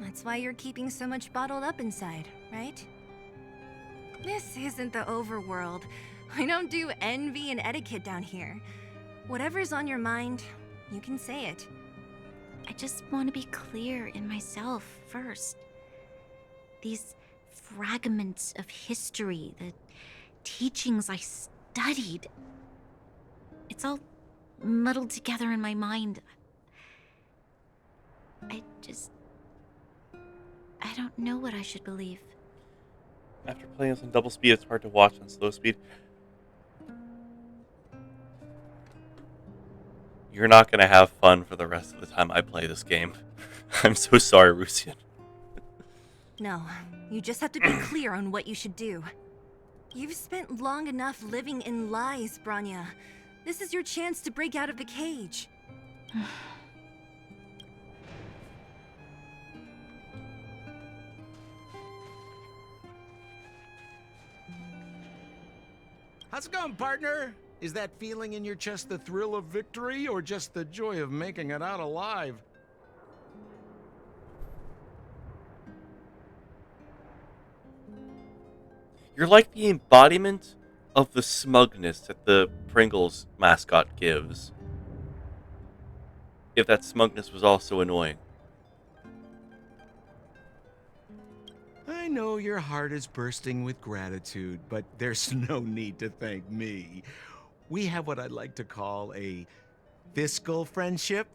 S7: That's why you're keeping so much bottled up inside, right? This isn't the overworld. I don't do envy and etiquette down here. Whatever's on your mind, you can say it.
S8: I just want to be clear in myself first. These fragments of history, the teachings I studied, it's all muddled together in my mind. I don't know what I should believe.
S1: After playing this on double speed, it's hard to watch on slow speed. You're not going to have fun for the rest of the time I play this game. I'm so sorry, Rusian.
S7: No, you just have to be clear on what you should do. You've spent long enough living in lies, Branya. This is your chance to break out of the cage.
S10: How's it going, partner? Is that feeling in your chest the thrill of victory, or just the joy of making it out alive?
S1: You're like the embodiment of the smugness that the Pringles mascot gives. If that smugness was also annoying.
S10: I know your heart is bursting with gratitude, but there's no need to thank me. We have what I'd like to call a fiscal friendship.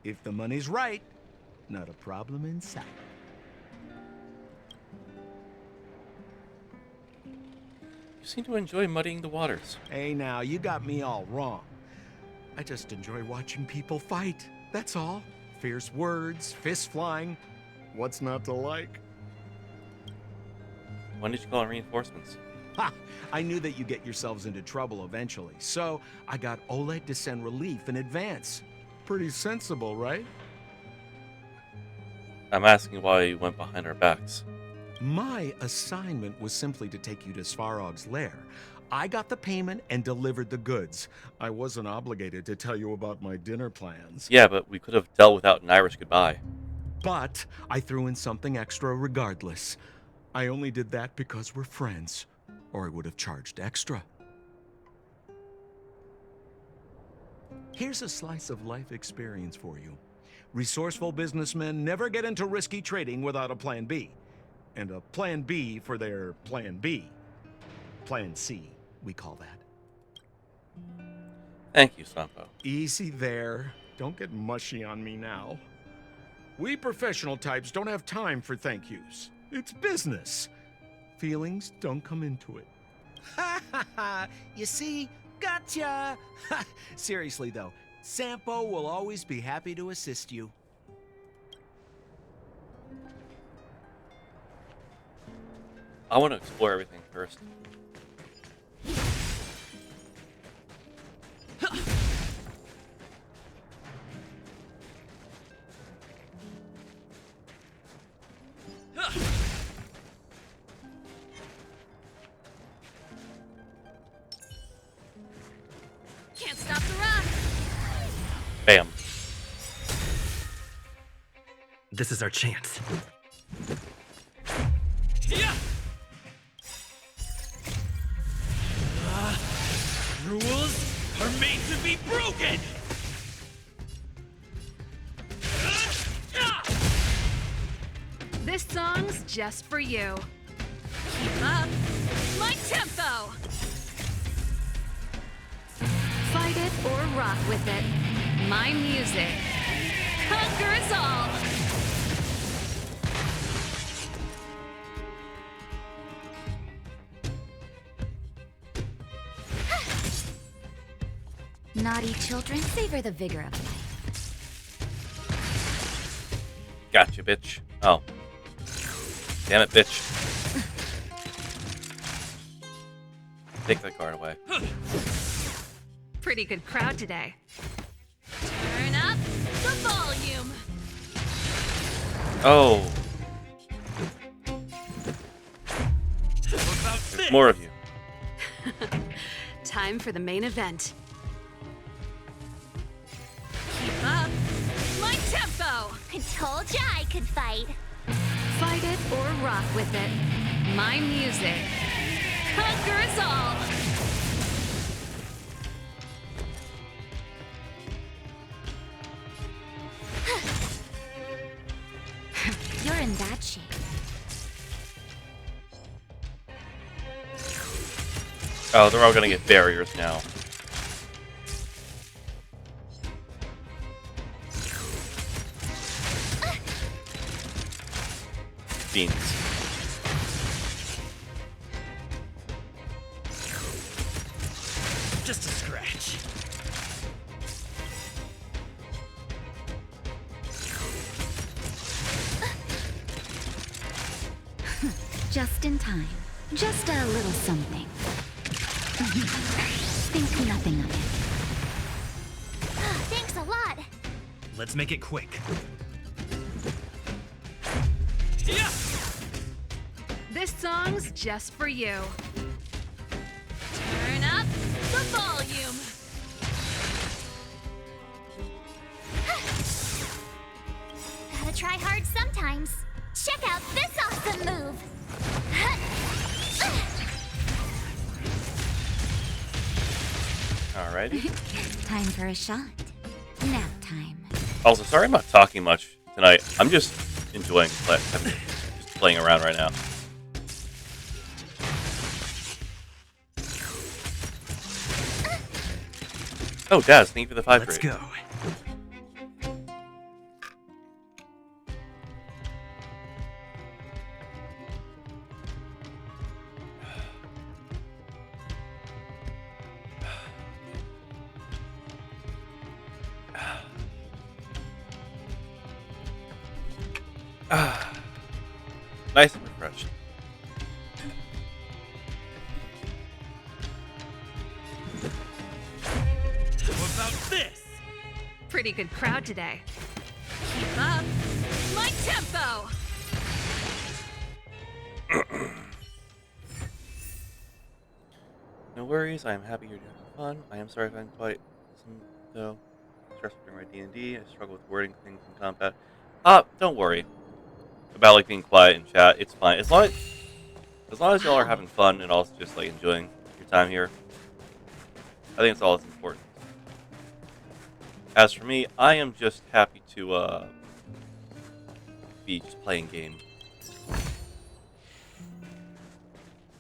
S10: If the money's right, not a problem in sight.
S1: seem to enjoy muddying the waters.
S10: Hey now, you got me all wrong. I just enjoy watching people fight. That's all. Fierce words, fists flying. What's not to like?
S1: When did you call in reinforcements?
S10: Ha! I knew that you'd get yourselves into trouble eventually, so I got Oleg to send relief in advance. Pretty sensible, right?
S1: I'm asking why you went behind our backs.
S10: My assignment was simply to take you to Svarog's lair. I got the payment and delivered the goods. I wasn't obligated to tell you about my dinner plans.
S1: Yeah, but we could have dealt without an Irish goodbye.
S10: But I threw in something extra regardless. I only did that because we're friends, or I would have charged extra. Here's a slice of life experience for you. Resourceful businessmen never get into risky trading without a plan B. And a plan B for their plan B. Plan C, we call that.
S1: Thank you, Sampo.
S10: Easy there. Don't get mushy on me now. We professional types don't have time for thank yous. It's business. Feelings don't come into it. Ha ha ha! You see? Gotcha! Seriously though, Sampo will always be happy to assist you.
S1: I want to explore everything first.
S3: Can't stop the rock.
S1: Bam.
S4: This is our chance. Rules are made to be broken!
S3: This song's just for you. Keep up my tempo. Fight it or rock with it. My music conquers all.
S8: Naughty children, savor the vigor of life.
S1: Gotcha, bitch. Oh. Damn it, bitch. Take that card away.
S3: Pretty good crowd today. Turn up the volume.
S1: Oh. There's more of you.
S3: Time for the main event. Keep up my tempo.
S2: I told ya I could fight.
S3: Fight it or rock with it. My music conquers all.
S8: You're in bad shape.
S1: Oh, they're all gonna get barriers now. Beans.
S4: Just a scratch.
S8: Just in time. Just a little something. Think nothing of it.
S2: Thanks a lot.
S4: Let's make it quick.
S3: This song's just for you. Turn up the volume.
S2: Gotta try hard sometimes. Check out this awesome move.
S1: Alrighty.
S8: Time for a shot. Nap time.
S1: Also, sorry I'm not talking much tonight. I'm just enjoying just playing around right now. Oh, Daz, thank you for the 5
S4: Let's
S1: grade.
S4: go.
S3: pretty good crowd today. Keep up my tempo!
S1: No worries, I am happy you're having fun. I am sorry if I'm quite some though stressful during my D&D. I struggle with wording things in combat. Don't worry about like being quiet in chat. It's fine as long as y'all are
S3: Wow.
S1: having fun and also just like enjoying your time here. I think that's all that's important. As for me, I am just happy to be just playing games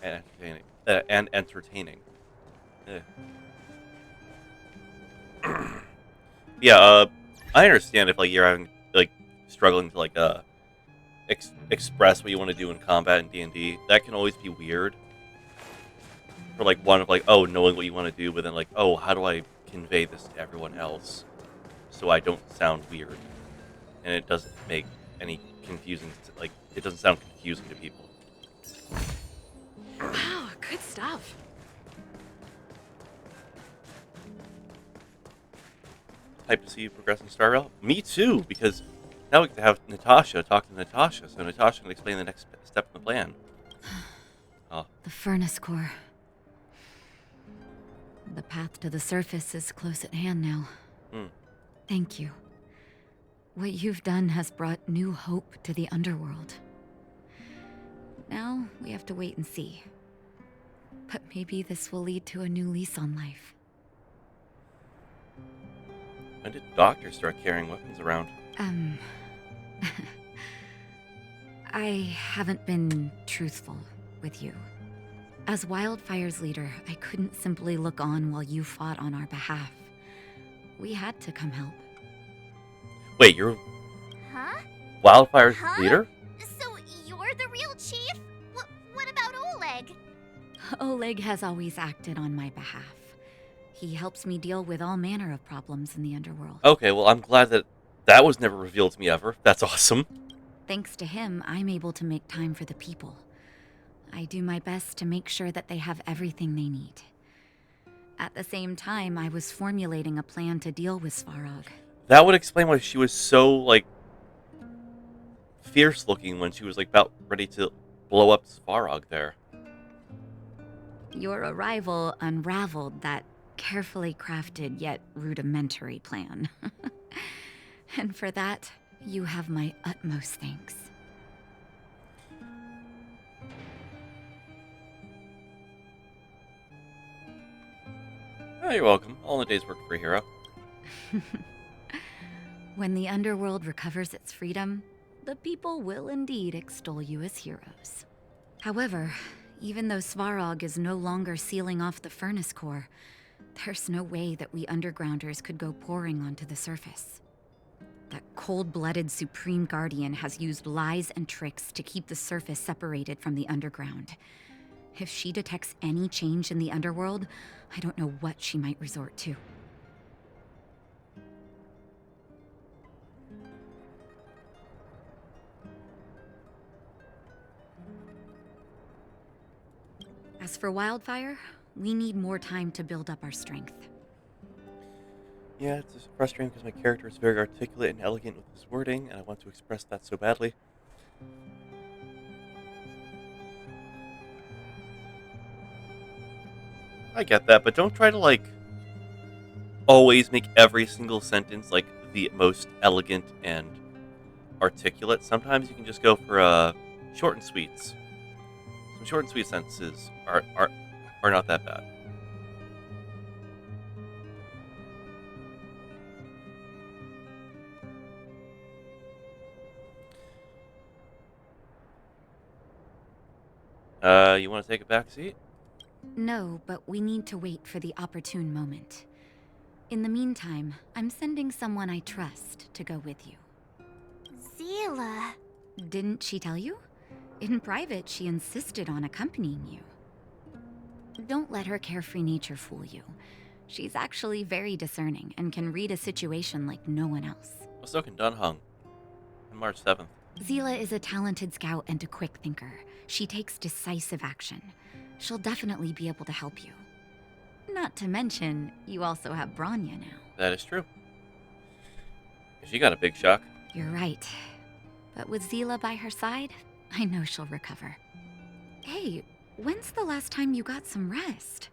S1: and entertaining. Eh. Yeah, I understand if like you're having like struggling to like express what you want to do in combat in D&D. That can always be weird. For like one of like, oh, knowing what you want to do, but then like, oh, how do I convey this to everyone else so I don't sound weird and it doesn't make any confusing like it doesn't sound confusing to people.
S3: Wow, good stuff.
S1: Hyped to see you progress in Star Rail. Me too, because now we get to have Natasha talk to Natasha, so Natasha can explain the next step in the plan. Oh.
S14: The furnace core. The path to the surface is close at hand now. Thank you. What you've done has brought new hope to the underworld. Now we have to wait and see. But maybe this will lead to a new lease on life.
S1: When did doctors start carrying weapons around?
S14: I haven't been truthful with you. As Wildfire's leader, I couldn't simply look on while you fought on our behalf. We had to come help.
S1: Wait, you're
S2: Huh?
S1: Wildfire's leader?
S2: So you're the real chief? What about Oleg?
S14: Oleg has always acted on my behalf. He helps me deal with all manner of problems in the underworld.
S1: Okay, well, I'm glad that was never revealed to me ever. That's awesome.
S14: Thanks to him, I'm able to make time for the people. I do my best to make sure that they have everything they need. At the same time, I was formulating a plan to deal with Svarog.
S1: That would explain why she was so, like, fierce looking when she was, like, about ready to blow up Svarog there.
S14: Your arrival unraveled that carefully crafted yet rudimentary plan. And for that, you have my utmost thanks.
S1: Oh, you're welcome. All in a day's work for a hero.
S14: When the underworld recovers its freedom, the people will indeed extol you as heroes. However, even though Svarog is no longer sealing off the furnace core, there's no way that we undergrounders could go pouring onto the surface. That cold-blooded Supreme Guardian has used lies and tricks to keep the surface separated from the underground. If she detects any change in the underworld, I don't know what she might resort to. As for Wildfire, we need more time to build up our strength.
S1: Yeah, it's just frustrating because my character is very articulate and elegant with his wording, and I want to express that so badly. I get that, but don't try to, like, always make every single sentence, like, the most elegant and articulate. Sometimes you can just go for, short and sweets. Some short and sweet sentences are not that bad. You want to take a back seat?
S14: No, but we need to wait for the opportune moment. In the meantime, I'm sending someone I trust to go with you.
S2: Zila.
S14: Didn't she tell you? In private, she insisted on accompanying you. Don't let her carefree nature fool you. She's actually very discerning and can read a situation like no one else.
S1: Well, so can Dunhung. On March 7th.
S14: Zila is a talented scout and a quick thinker. She takes decisive action. She'll definitely be able to help you. Not to mention, you also have Branya now.
S1: That is true. She got a big shock.
S14: You're right. But with Zila by her side, I know she'll recover. Hey, when's the last time you got some rest?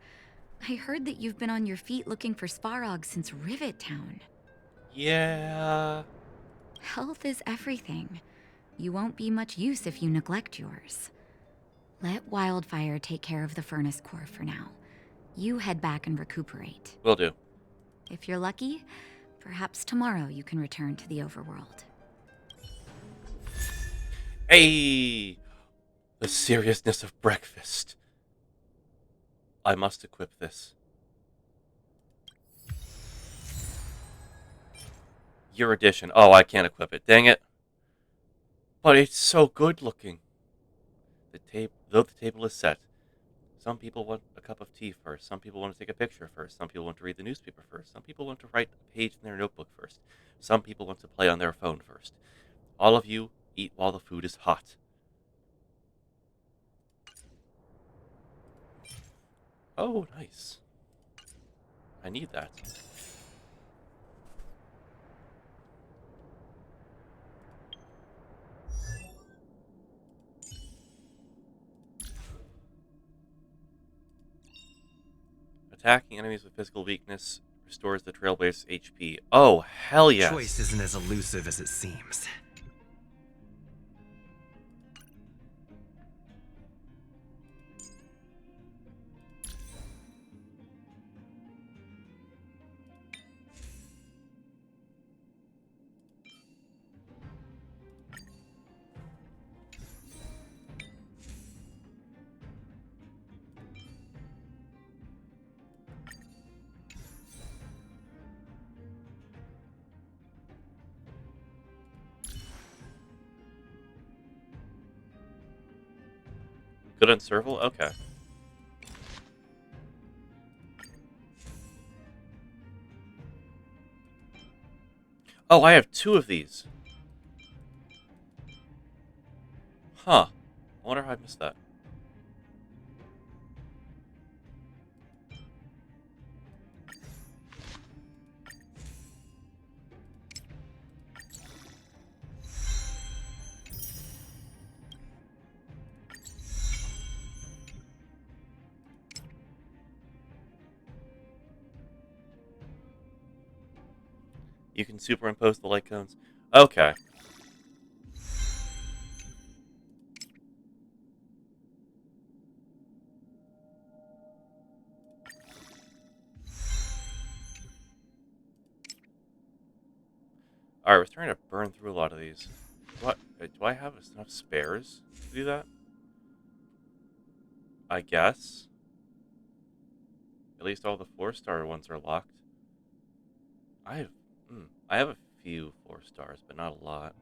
S14: I heard that you've been on your feet looking for Svarog since Rivet Town.
S1: Yeah.
S14: Health is everything. You won't be much use if you neglect yours. Let Wildfire take care of the furnace core for now. You head back and recuperate.
S1: Will do.
S14: If you're lucky, perhaps tomorrow you can return to the overworld.
S1: Hey! The seriousness of breakfast. I must equip this. Your edition. Oh, I can't equip it. Dang it. But it's so good looking. Though the table is set, some people want a cup of tea first. Some people want to take a picture first. Some people want to read the newspaper first. Some people want to write a page in their notebook first. Some people want to play on their phone first. All of you eat while the food is hot. Oh, nice. I need that. Attacking enemies with physical weakness restores the Trailblaze's HP. Oh, hell yes.
S15: Choice isn't as elusive as it seems.
S1: Good on Serval? Okay. Oh, I have 2 of these. Huh. I wonder how I missed that. You can superimpose the light cones. Okay. Alright, we're starting to burn through a lot of these. What? Do I have enough spares to do that? I guess. At least all the 4-star ones are locked. I have a few 4 stars, but not a lot.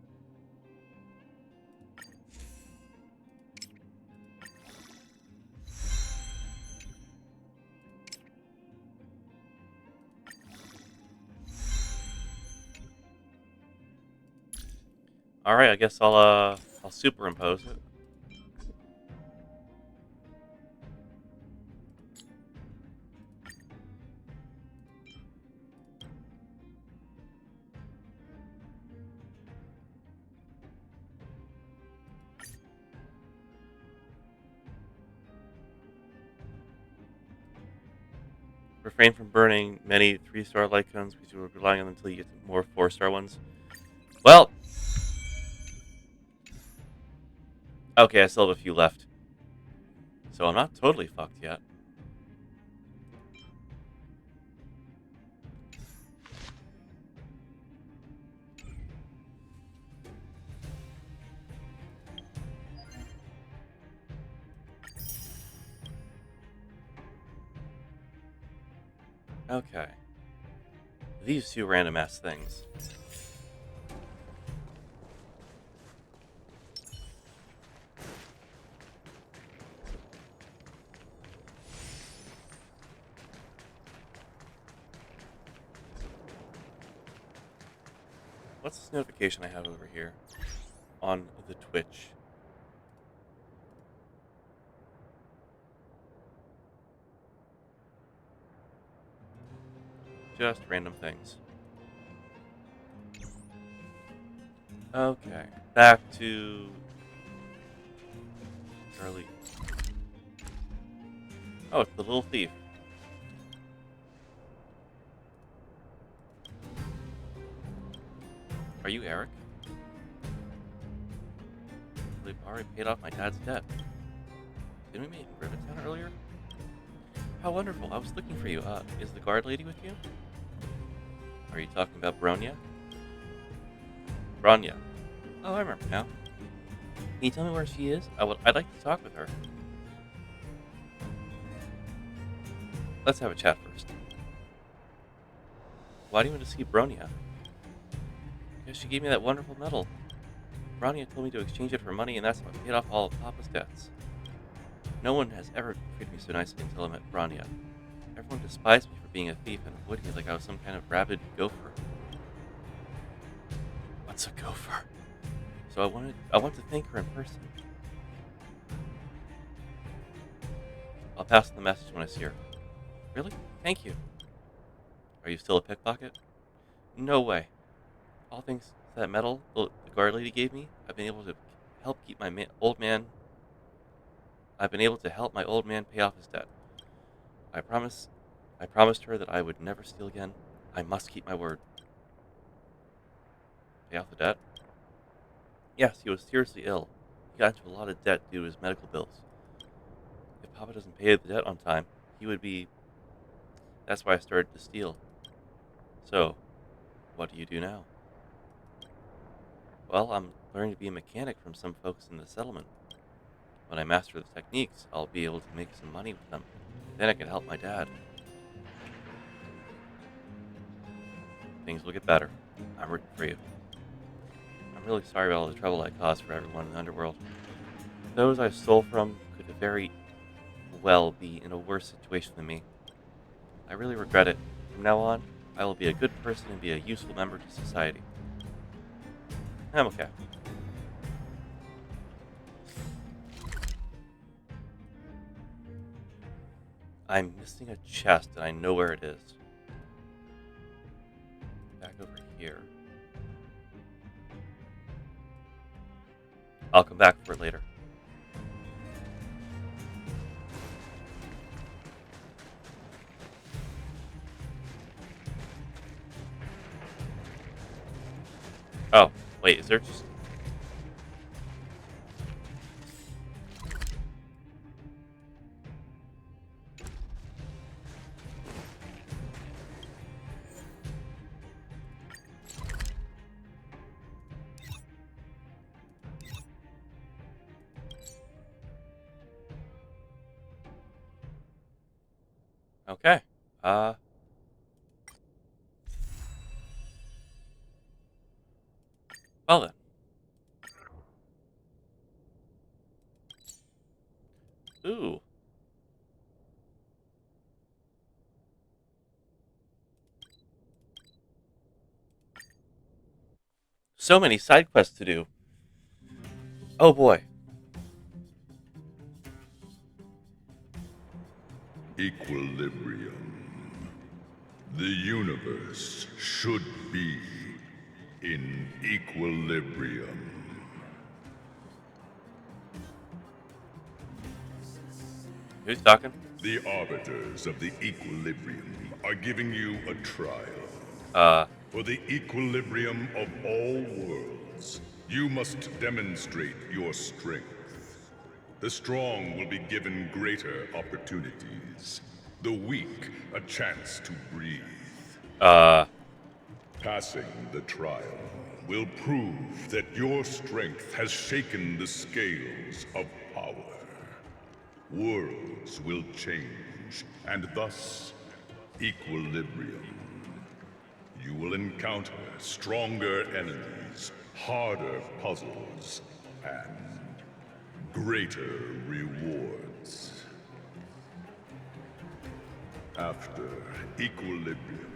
S1: Alright, I guess I'll superimpose it. Refrain from burning many 3-star light cones because you are relying on them until you get more 4-star ones. Well, okay, I still have a few left. So I'm not totally fucked yet. Okay. These 2 random ass things. What's this notification I have over here on the Twitch? Just random things. Okay, back to early. Oh, it's the little thief. Are you Eric? We've already paid off my dad's debt. Didn't we meet in Rivettown earlier? How wonderful! I was looking for you. Is the guard lady with you? Are you talking about Bronya? Bronya. Oh, I remember now. Can you tell me where she is? I'd like to talk with her. Let's have a chat first. Why do you want to see Bronya? Because she gave me that wonderful medal. Bronya told me to exchange it for money, and that's how I paid off all of Papa's debts. No one has ever treated me so nicely until I met Bronya. Everyone despised me for being a thief and avoided me like I was some kind of rabid gopher. What's a gopher? So I want to thank her in person. I'll pass on the message when I see her. Really? Thank you. Are you still a pickpocket? No way. All thanks to that medal the guard lady gave me, I've been able to help keep my old man. I've been able to help my old man pay off his debt. I promised her that I would never steal again. I must keep my word. Pay off the debt? Yes, he was seriously ill. He got into a lot of debt due to his medical bills. If Papa doesn't pay the debt on time, he would be... That's why I started to steal. So, what do you do now? Well, I'm learning to be a mechanic from some folks in the settlement. When I master the techniques, I'll be able to make some money with them. Then I can help my dad. Things will get better. I'm rooting for you. I'm really sorry about all the trouble I caused for everyone in the underworld. Those I stole from could very well be in a worse situation than me. I really regret it. From now on, I will be a good person and be a useful member to society. I'm okay. I'm missing a chest and I know where it is. Back over here. I'll come back for it later. Oh, wait, is there just... Okay. Well then. Ooh. So many side quests to do. Oh boy.
S16: Equilibrium. The universe should be in equilibrium.
S1: Who's talking?
S16: The arbiters of the equilibrium are giving you a trial. For the equilibrium of all worlds, you must demonstrate your strength. The strong will be given greater opportunities. The weak a chance to breathe. Passing the trial will prove that your strength has shaken the scales of power. Worlds will change, and thus, equilibrium. You will encounter stronger enemies, harder puzzles, and greater rewards. After equilibrium,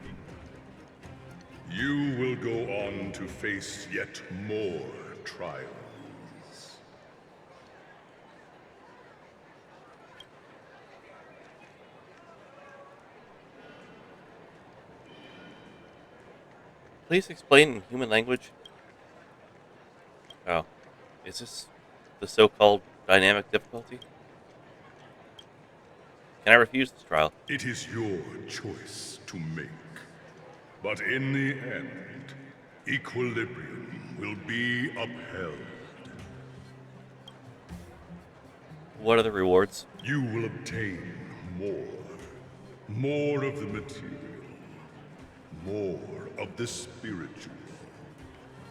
S16: you will go on to face yet more trials.
S1: Please explain in human language. Is this the so-called dynamic difficulty? Can I refuse this trial?
S16: It is your choice to make. But in the end, equilibrium will be upheld.
S1: What are the rewards?
S16: You will obtain more. More of the material. More of the spiritual.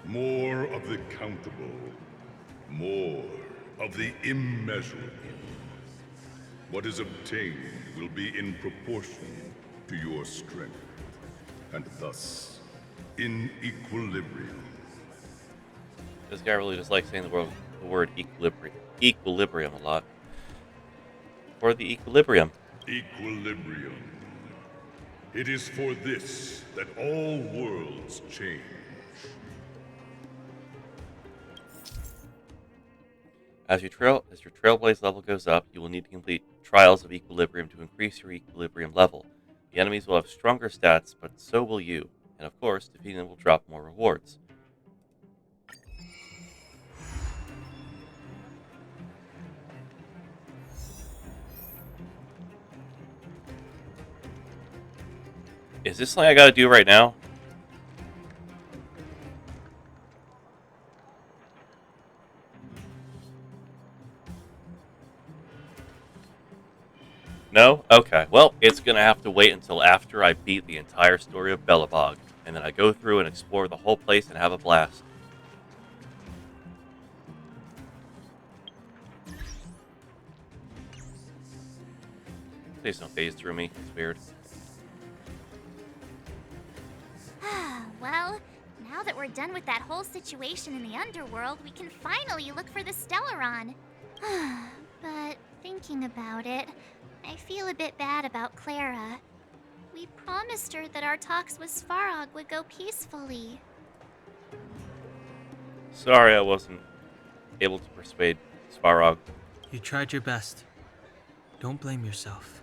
S16: More of the countable. More of the immeasurable. What is obtained will be in proportion to your strength, and thus, in equilibrium.
S1: This guy really just likes saying the word equilibrium a lot. For the equilibrium.
S16: Equilibrium. It is for this that all worlds change.
S1: As your Trailblaze level goes up, you will need to complete Trials of Equilibrium to increase your equilibrium level. The enemies will have stronger stats, but so will you. And of course, defeating them will drop more rewards. Is this something I gotta do right now? No? Okay. Well, it's gonna have to wait until after I beat the entire story of Belobog. And then I go through and explore the whole place and have a blast. Please don't phase through me. It's weird.
S2: Well, now that we're done with that whole situation in the underworld, we can finally look for the Stellaron. But thinking about it, I feel a bit bad about Clara. We promised her that our talks with Svarog would go peacefully.
S1: Sorry I wasn't able to persuade Svarog.
S5: You tried your best. Don't blame yourself.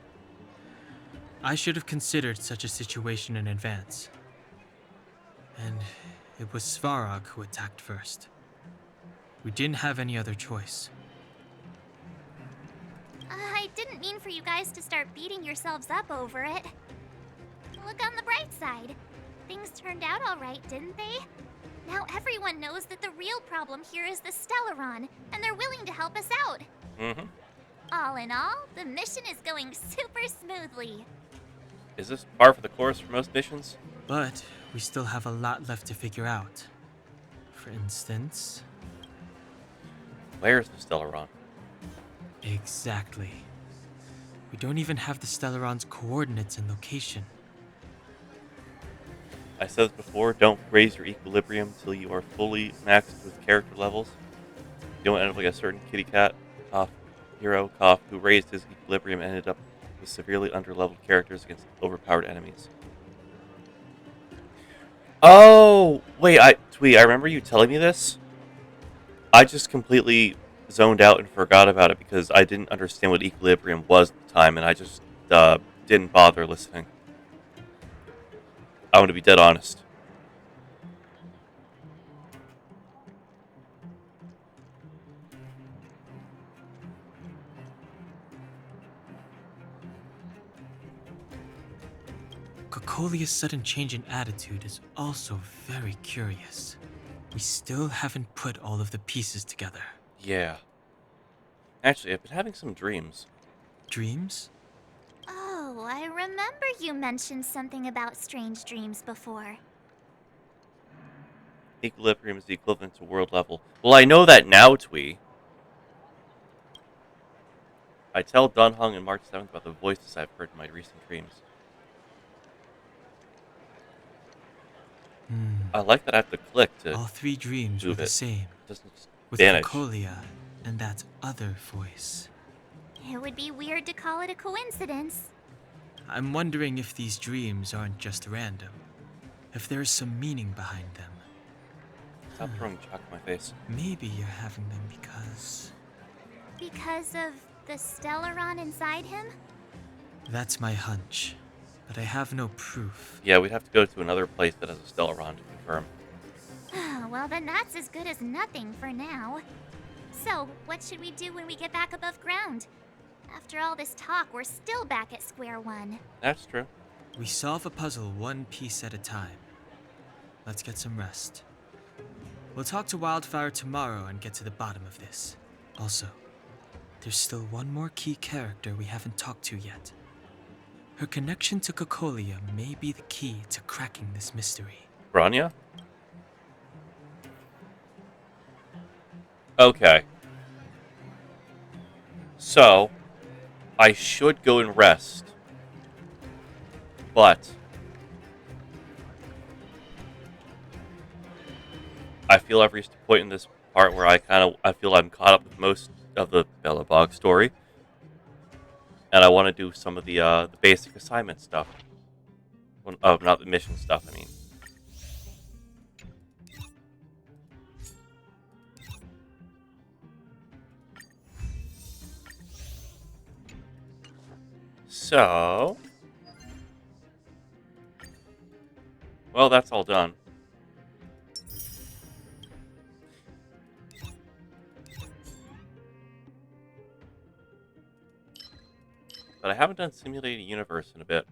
S5: I should have considered such a situation in advance. And it was Svarog who attacked first. We didn't have any other choice.
S2: I didn't mean for you guys to start beating yourselves up over it. Look on the bright side. Things turned out all right, didn't they? Now everyone knows that the real problem here is the Stellaron, and they're willing to help us out.
S1: Mm-hmm.
S2: All in all, the mission is going super smoothly.
S1: Is this par for the course for most missions?
S5: But we still have a lot left to figure out. For instance...
S1: Where's the Stellaron?
S5: Exactly. We don't even have the Stellaron's coordinates and location.
S1: I said this before, don't raise your equilibrium until you are fully maxed with character levels. You don't end up like a certain kitty cat, hero, who raised his equilibrium and ended up with severely underleveled characters against overpowered enemies. Oh, wait, Twee, I remember you telling me this. I just completely zoned out and forgot about it because I didn't understand what equilibrium was at the time, and I just didn't bother listening. I want to be dead honest.
S5: Cocolia's sudden change in attitude is also very curious. We still haven't put all of the pieces together.
S1: Yeah. Actually, I've been having some dreams.
S5: Dreams?
S2: Oh, I remember you mentioned something about strange dreams before.
S1: Equilibrium is the equivalent to world level. Well, I know that now, Twee. I tell Dunhung and March 7th about the voices I've heard in my recent dreams. I like that I have to click to
S5: all three dreams were the same. With
S1: vanish.
S5: Cocolia and that other voice.
S2: It would be weird to call it a coincidence.
S5: I'm wondering if these dreams aren't just random. If there's some meaning behind them.
S1: Stop throwing chalk in my face.
S5: Maybe you're having them because...
S2: Because of the Stellaron inside him?
S5: That's my hunch. But I have no proof.
S1: Yeah, we'd have to go to another place that has a Stellaron to confirm.
S2: Well, then that's as good as nothing for now. So, what should we do when we get back above ground? After all this talk, we're still back at square one.
S1: That's true.
S5: We solve a puzzle one piece at a time. Let's get some rest. We'll talk to Wildfire tomorrow and get to the bottom of this. Also, there's still one more key character we haven't talked to yet. Her connection to Cocolia may be the key to cracking this mystery.
S1: Branya? Okay. So, I should go and rest. But I feel I've reached a point in this part where I feel I'm caught up with most of the Belobog story. And I want to do some of the basic assignment stuff. Well, oh, not the mission stuff, I mean. So, well, that's all done. But I haven't done Simulated Universe in a bit.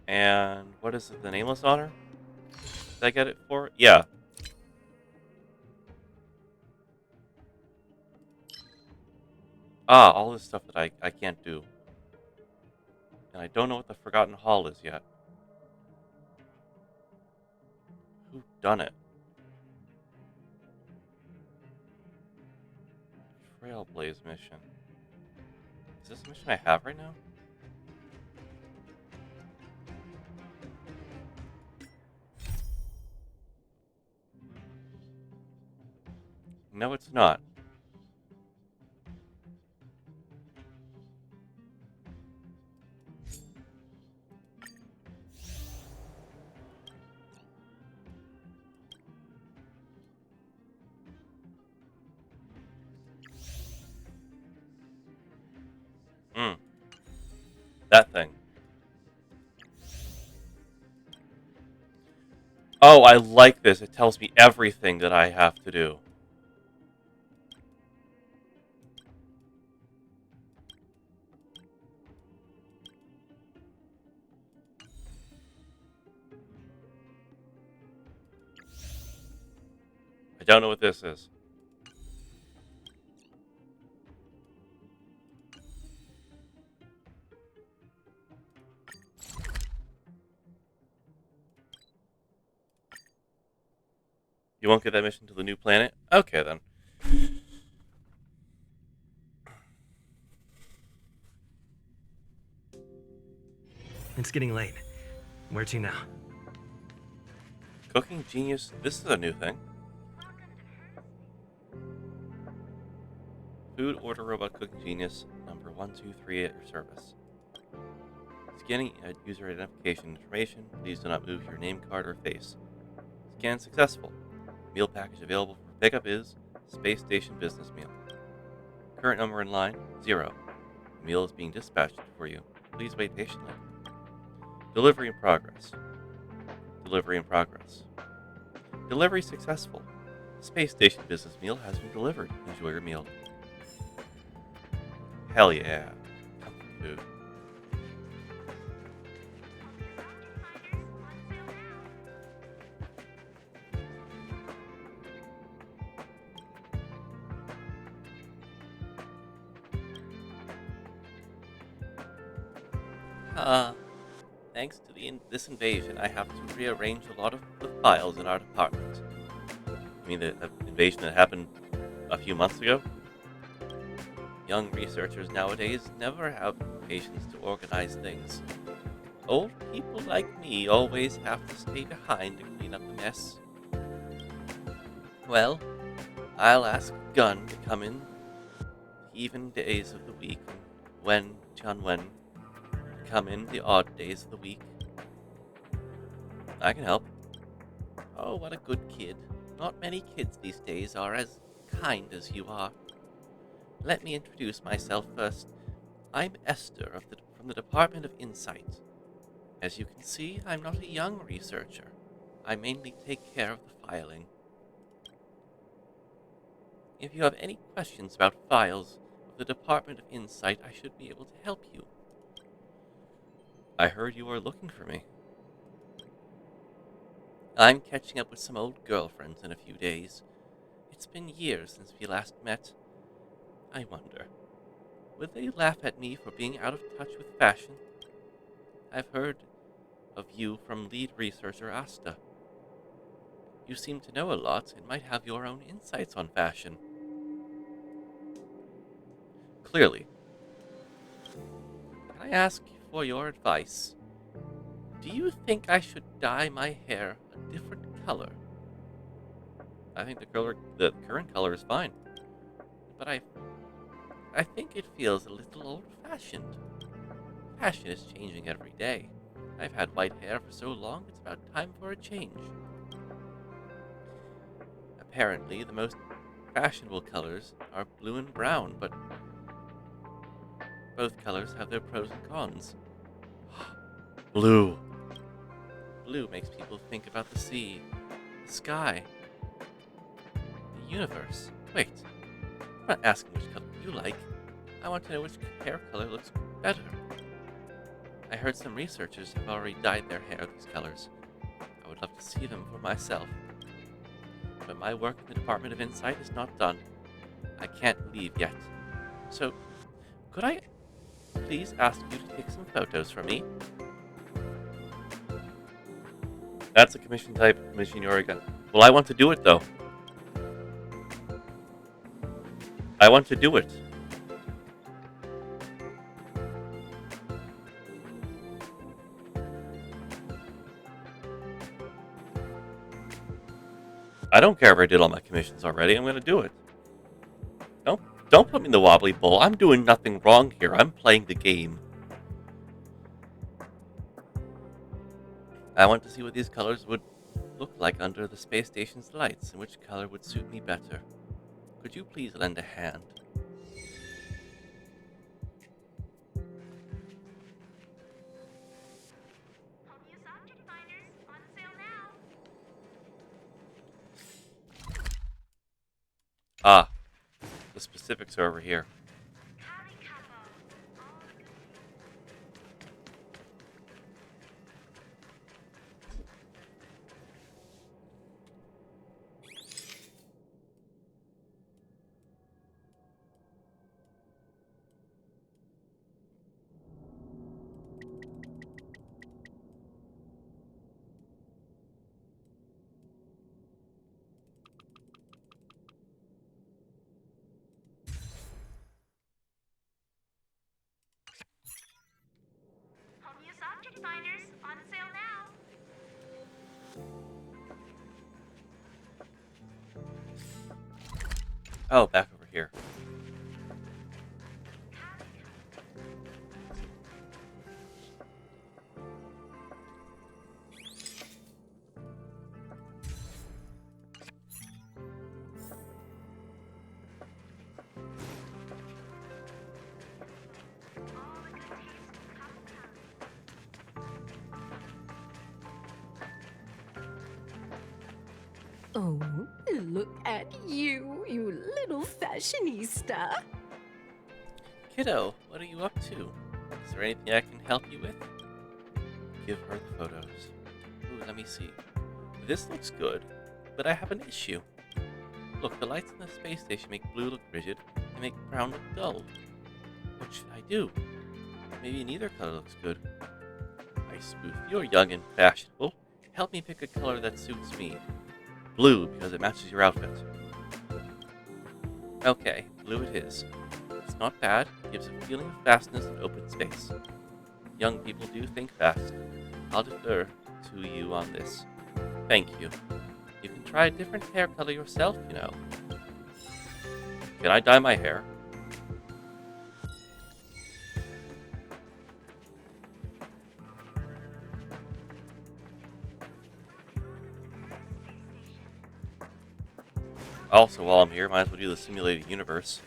S1: And what is it, the Nameless Honor? Did I get it for? Yeah. Ah, all this stuff that I can't do. And I don't know what the Forgotten Hall is yet. Who done it? Trailblaze mission. Is this the mission I have right now? No, it's not. That thing. Oh, I like this. It tells me everything that I have to do. I don't know what this is. You won't get that mission to the new planet? Okay, then.
S15: It's getting late. Where to now?
S1: Cooking Genius. This is a new thing. Food order robot Cooking Genius number 1238 at your service. Scanning user identification information. Please do not move your name card or face. Scan successful. Meal package available for pickup is Space Station Business Meal. Current number in line, 0. The meal is being dispatched for you. Please wait patiently. Delivery in progress. Delivery in progress. Delivery successful. Space Station Business Meal has been delivered. Enjoy your meal. Hell yeah. Comfort food. Thanks to this invasion, I have to rearrange a lot of the files in our department. You mean the invasion that happened a few months ago? Young researchers nowadays never have patience to organize things. Old people like me always have to stay behind to clean up the mess. Well, I'll ask Gunn to come in even days of the week, and Wen Tianwen to come in the odd days of the week. I can help. Oh, what a good kid. Not many kids these days are as kind as you are. Let me introduce myself first. I'm Esther from the Department of Insight. As you can see, I'm not a young researcher. I mainly take care of the filing. If you have any questions about files of the Department of Insight, I should be able to help you. I heard you are looking for me. I'm catching up with some old girlfriends in a few days. It's been years since we last met. I wonder, would they laugh at me for being out of touch with fashion? I've heard of you from lead researcher Asta. You seem to know a lot and might have your own insights on fashion. Clearly. Can I ask for your advice? Do you think I should dye my hair a different color? I think the current color is fine. But I think it feels a little old-fashioned. Fashion is changing every day. I've had white hair for so long, it's about time for a change. Apparently, the most fashionable colors are blue and brown, but both colors have their pros and cons. Blue. Blue makes people think about the sea, the sky, the universe. Wait, I'm not asking which color you like. I want to know which hair color looks better. I heard some researchers have already dyed their hair these colors. I would love to see them for myself. But my work in the Department of Insight is not done. I can't leave yet. So, could I please ask you to take some photos for me? That's a commission type, Commission Yoriga. Well, I want to do it, though. I want to do it. I don't care if I did all my commissions already. I'm going to do it. Don't put me in the wobbly bowl. I'm doing nothing wrong here. I'm playing the game. I want to see what these colors would look like under the space station's lights and which color would suit me better. Could you please lend a hand? Ah, the specifics are over here. Oh, back over here.
S17: Oh, look at you, you little fashionista.
S1: Kiddo, what are you up to? Is there anything I can help you with? Give her the photos. Ooh, let me see. This looks good, but I have an issue. Look, the lights in the space station make blue look rigid and make brown look dull. What should I do? Maybe neither color looks good. I spoof, you're young and fashionable. Help me pick a color that suits me. Blue, because it matches your outfit. Okay, blue it is. It's not bad, it gives a feeling of vastness and open space. Young people do think fast. I'll defer to you on this. Thank you. You can try a different hair color yourself, you know. Can I dye my hair? Also, while I'm here, might as well do the simulated universe.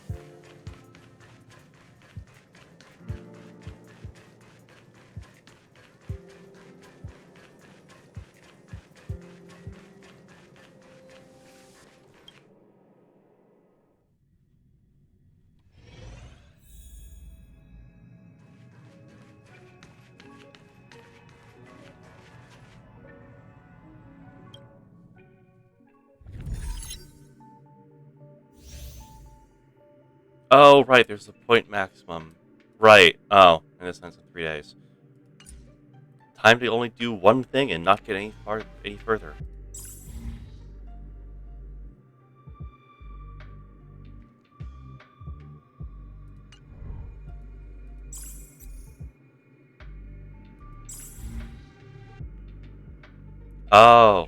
S1: Oh, right, there's a point maximum. Right. Oh, in a sense of 3 days. Time to only do one thing and not get any further. Oh.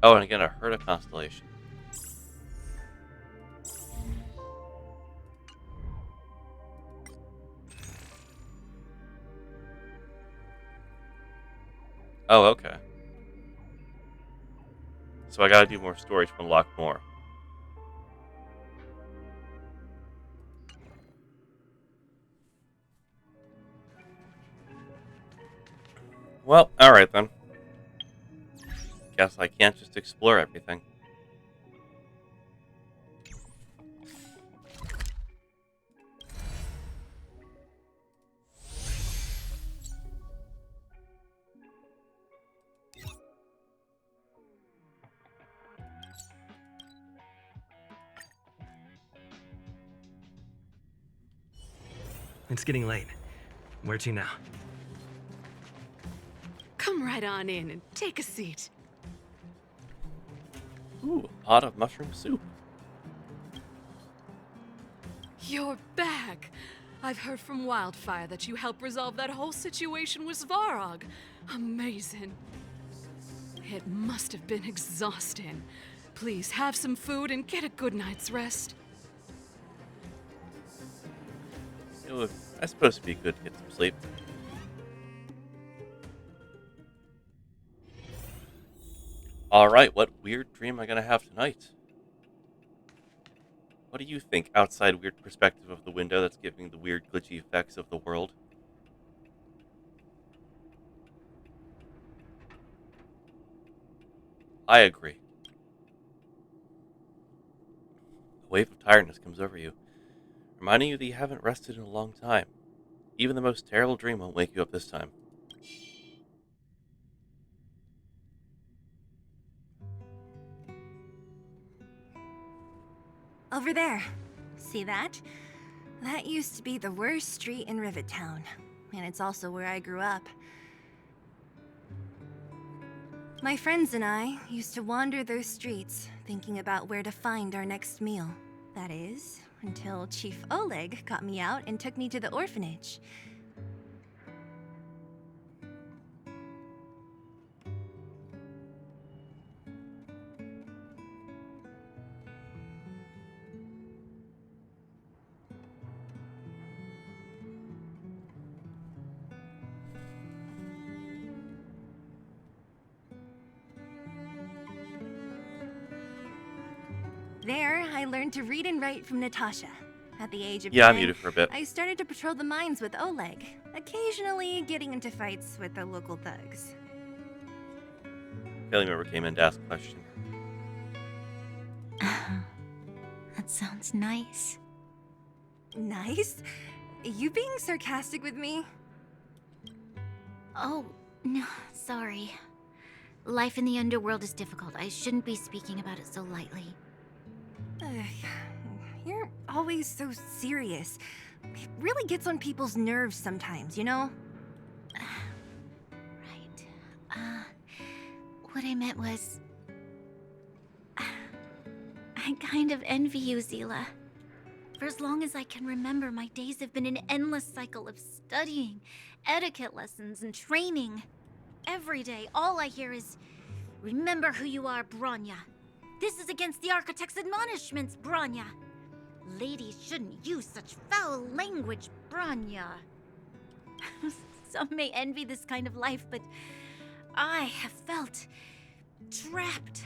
S1: Oh, and again, I heard a constellation. Oh, okay. So I gotta do more stories to unlock more. Well, alright then. Guess I can't just explore everything.
S15: It's getting late. Where to now?
S3: Come right on in and take a seat.
S1: Ooh, a pot of mushroom soup.
S3: You're back. I've heard from Wildfire that you helped resolve that whole situation with Svarog. Amazing. It must have been exhausting. Please have some food and get a good night's rest.
S1: That's supposed to be good to get some sleep. Alright, what weird dream am I gonna have tonight? What do you think, outside weird perspective of the window that's giving the weird glitchy effects of the world? I agree. A wave of tiredness comes over you, reminding you that you haven't rested in a long time. Even the most terrible dream won't wake you up this time.
S7: Over there. See that? That used to be the worst street in Rivet Town. And it's also where I grew up. My friends and I used to wander those streets, thinking about where to find our next meal. That is, until Chief Oleg got me out and took me to the orphanage. There, I learned to read and write from Natasha. At the age of 10,
S1: Yeah, I'm muted for a bit.
S7: I started to patrol the mines with Oleg, occasionally getting into fights with the local thugs.
S1: Family member came in to ask a question.
S8: That sounds nice.
S7: Nice? You being sarcastic with me?
S8: Oh, no, sorry. Life in the underworld is difficult. I shouldn't be speaking about it so lightly.
S7: You're always so serious. It really gets on people's nerves sometimes, you know?
S8: Right. What I meant was... I kind of envy you, Zila. For as long as I can remember, my days have been an endless cycle of studying, etiquette lessons, and training. Every day, all I hear is, "Remember who you are, Bronya. This is against the Architect's admonishments, Bronya. Ladies shouldn't use such foul language, Bronya." Some may envy this kind of life, but I have felt trapped.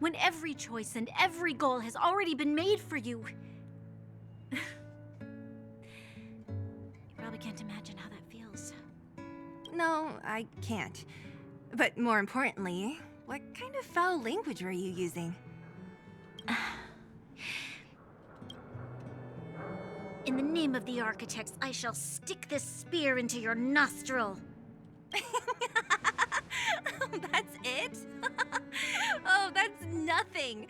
S8: When every choice and every goal has already been made for you. You probably can't imagine how that feels.
S7: No, I can't. But more importantly, what kind of foul language were you using?
S8: In the name of the Architects, I shall stick this spear into your nostril.
S7: amazing!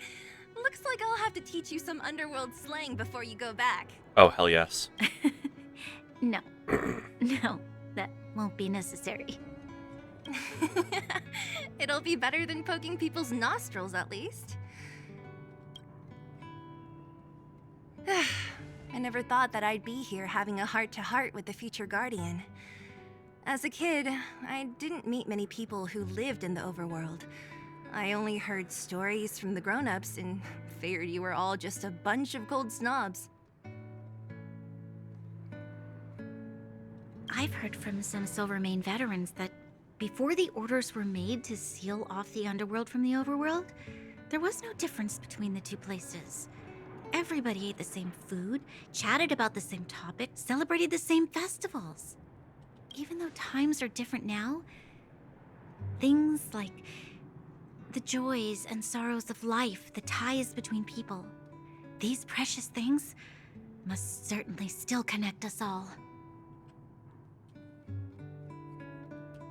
S7: Looks like I'll have to teach you some underworld slang before you go back.
S1: Oh, hell yes.
S8: No. No, that won't be necessary.
S7: It'll be better than poking people's nostrils, at least. I never thought that I'd be here having a heart-to-heart with the future Guardian. As a kid, I didn't meet many people who lived in the overworld. I only heard stories from the grown-ups and figured you were all just a bunch of cold snobs.
S8: I've heard from some Silvermane veterans that before the orders were made to seal off the underworld from the overworld, there was no difference between the two places. Everybody ate the same food, chatted about the same topics, celebrated the same festivals. Even though times are different now, things like the joys and sorrows of life, the ties between people, these precious things must certainly still connect us all.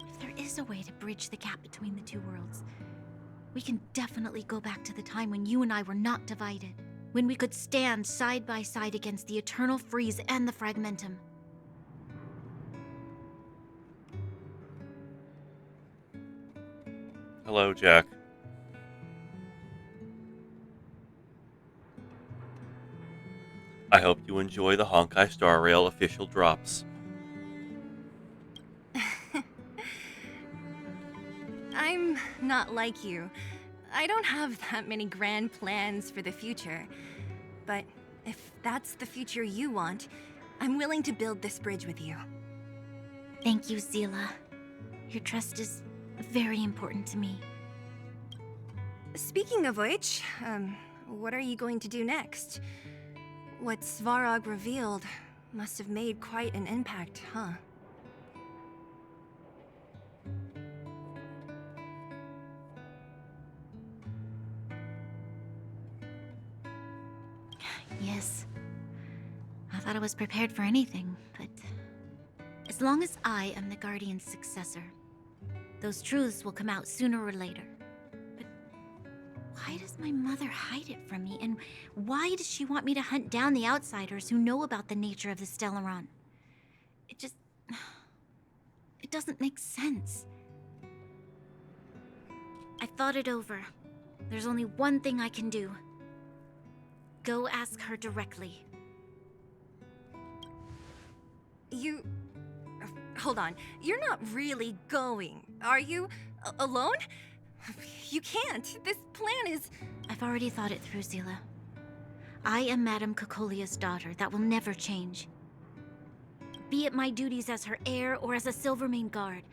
S8: If there is a way to bridge the gap between the two worlds, we can definitely go back to the time when you and I were not divided, when we could stand side by side against the Eternal Freeze and the Fragmentum.
S1: Hello, Jack. I hope you enjoy the Honkai Star Rail official drops.
S7: I'm not like you. I don't have that many grand plans for the future. But if that's the future you want, I'm willing to build this bridge with you.
S8: Thank you, Zila. Your trust is very important to me.
S7: Speaking of which, what are you going to do next? What Svarog revealed must have made quite an impact, huh?
S8: Yes. I thought I was prepared for anything, but as long as I am the Guardian's successor, those truths will come out sooner or later. But why does my mother hide it from me? And why does she want me to hunt down the outsiders who know about the nature of the Stellaron? It doesn't make sense. I thought it over. There's only one thing I can do. Go ask her directly.
S7: You... hold on. You're not really going, are you? Alone? You can't. This plan is...
S8: I've already thought it through, Zila. I am Madame Cocolia's daughter. That will never change. Be it my duties as her heir or as a Silvermane guard,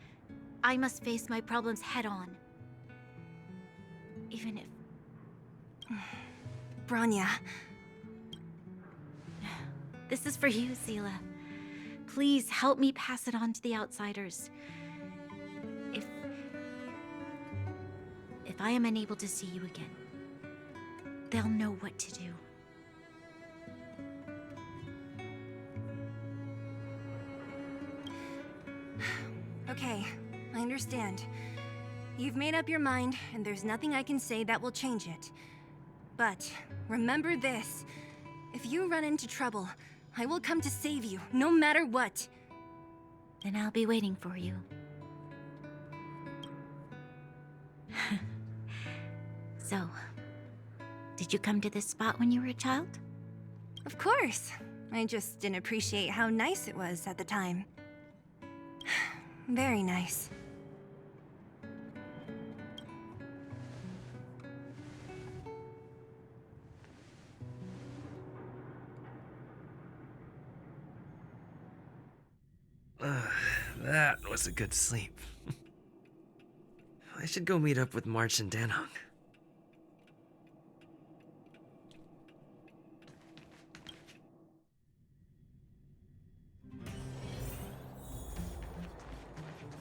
S8: I must face my problems head-on. Even if...
S7: Branya.
S8: This is for you, Zila. Please help me pass it on to the outsiders. If I am unable to see you again, they'll know what to do.
S7: Okay, I understand. You've made up your mind, and there's nothing I can say that will change it. But remember this. If you run into trouble, I will come to save you, no matter what.
S8: Then I'll be waiting for you. So, did you come to this spot when you were a child?
S7: Of course. I just didn't appreciate how nice it was at the time. Very nice.
S15: That was a good sleep. I should go meet up with March and Danhong.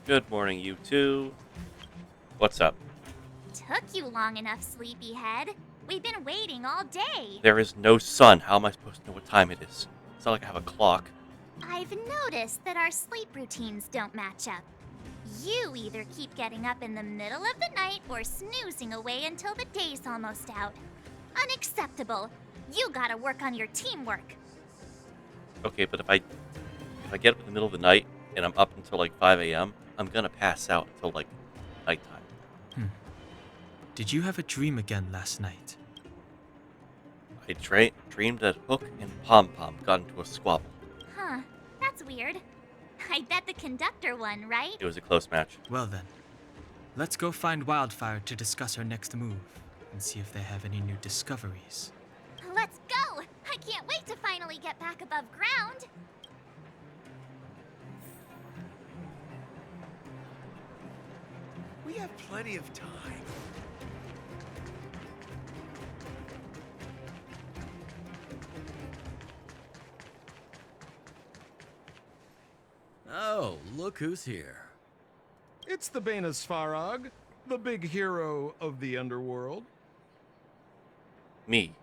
S1: Good morning, you two. What's up?
S2: Took you long enough, sleepyhead. We've been waiting all day.
S1: There is no sun. How am I supposed to know what time it is? It's not like I have a clock.
S2: I've noticed that our sleep routines don't match up. You either keep getting up in the middle of the night or snoozing away until the day's almost out. Unacceptable. You gotta work on your teamwork.
S1: Okay, but if I get up in the middle of the night and I'm up until like 5 a.m., I'm gonna pass out until like nighttime.
S5: Did you have a dream again last night?
S1: I dreamed that Hook and Pom Pom got into a squabble.
S2: Huh, that's weird. I bet the conductor won, right?
S1: It was a close match.
S5: Well then, let's go find Wildfire to discuss our next move and see if they have any new discoveries.
S2: Let's go! I can't wait to finally get back above ground.
S4: We have plenty of time.
S18: Oh, look who's here.
S10: It's the Bane of Svarog, the big hero of the underworld.
S1: Me.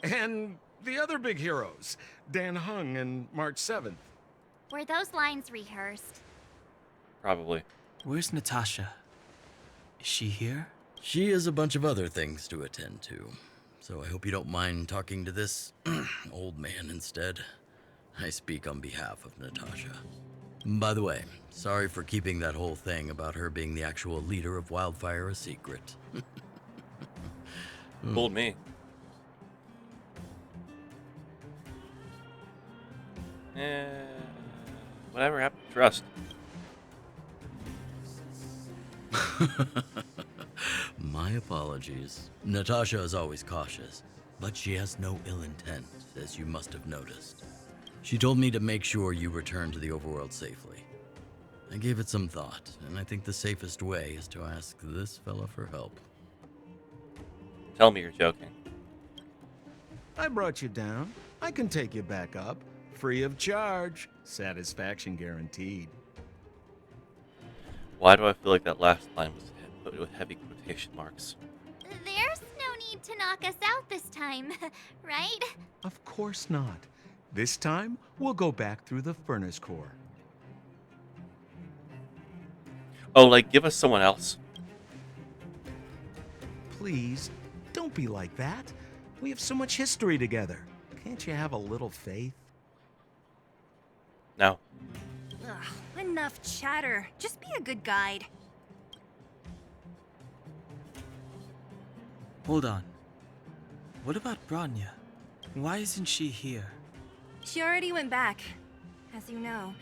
S10: And the other big heroes, Dan Hung and March 7th.
S2: Were those lines rehearsed?
S1: Probably.
S5: Where's Natasha? Is she here?
S18: She has a bunch of other things to attend to, so I hope you don't mind talking to this old man instead. I speak on behalf of Natasha. By the way, sorry for keeping that whole thing about her being the actual leader of Wildfire a secret.
S1: Fooled me. Whatever happened to trust?
S18: My apologies. Natasha is always cautious, but she has no ill intent, as you must have noticed. She told me to make sure you return to the overworld safely. I gave it some thought, and I think the safest way is to ask this fella for help.
S1: Tell me you're joking.
S10: I brought you down. I can take you back up. Free of charge. Satisfaction guaranteed.
S1: Why do I feel like that last line was put with heavy quotation marks?
S2: There's no need to knock us out this time, right?
S10: Of course not. This time, we'll go back through the furnace core.
S1: Oh, like, give us someone else.
S10: Please, don't be like that. We have so much history together. Can't you have a little faith?
S1: No.
S7: Ugh, enough chatter. Just be a good guide.
S5: Hold on. What about Branya? Why isn't she here?
S7: She already went back. As you know,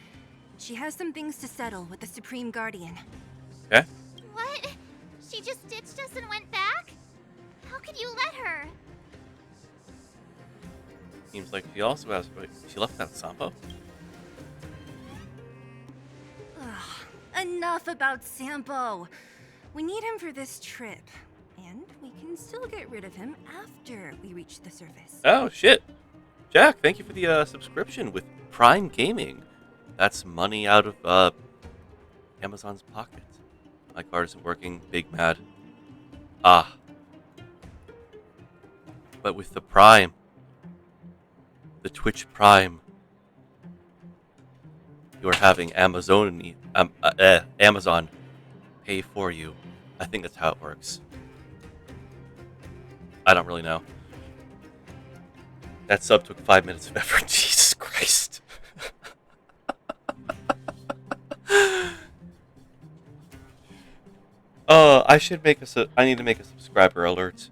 S7: she has some things to settle with the Supreme Guardian.
S1: Okay.
S2: What? She just ditched us and went back? How could you let her?
S1: Seems like she also has. Wait, she left that Sampo?
S7: Ugh, enough about Sampo. We need him for this trip. And we can still get rid of him after we reach the surface.
S1: Oh, shit. Jack, thank you for the subscription with Prime Gaming. That's money out of Amazon's pocket. My card isn't working. Big mad. Ah. But with the Prime, the Twitch Prime, you are having Amazon pay for you. I think that's how it works. I don't really know. That sub took 5 minutes of effort. Jesus Christ. I need to make a subscriber alert.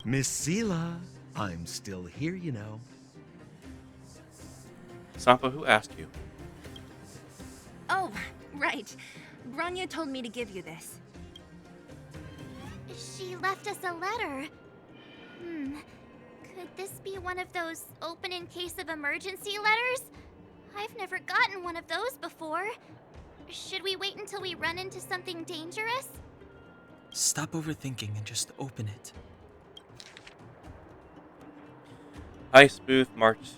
S10: Miss Sela, I'm still here, you know.
S1: Sampo, who asked you?
S7: Oh, right. Branya told me to give you this.
S2: She left us a letter. Could this be one of those open in case of emergency letters? I've never gotten one of those before. Should we wait until we run into something dangerous?
S5: Stop overthinking and just open it.
S1: Hi, Spooth, March,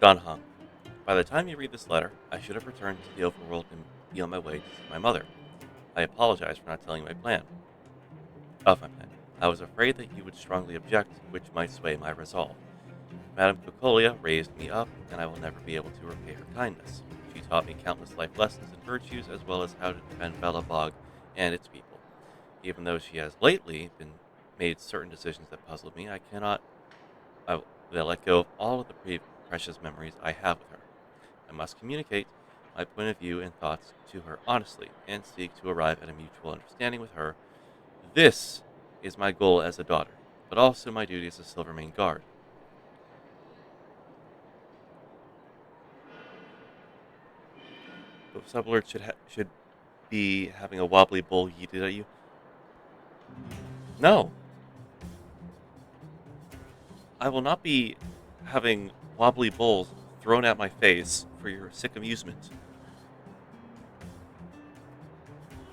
S1: Dunhung. By the time you read this letter, I should have returned to the overworld and be on my way to see my mother. I apologize for not telling you my plan. I was afraid that you would strongly object, which might sway my resolve. Madame Cocolia raised me up, and I will never be able to repay her kindness. She taught me countless life lessons and virtues, as well as how to defend Belobog and its people. Even though she has lately made certain decisions that puzzled me, I will let go of all of the precious memories I have with her. I must communicate my point of view and thoughts to her honestly, and seek to arrive at a mutual understanding with her. This is my goal as a daughter, but also my duty as a Silvermane guard. So Subalert should be having a wobbly bowl yeeted at you. No, I will not be having wobbly bowls thrown at my face for your sick amusement.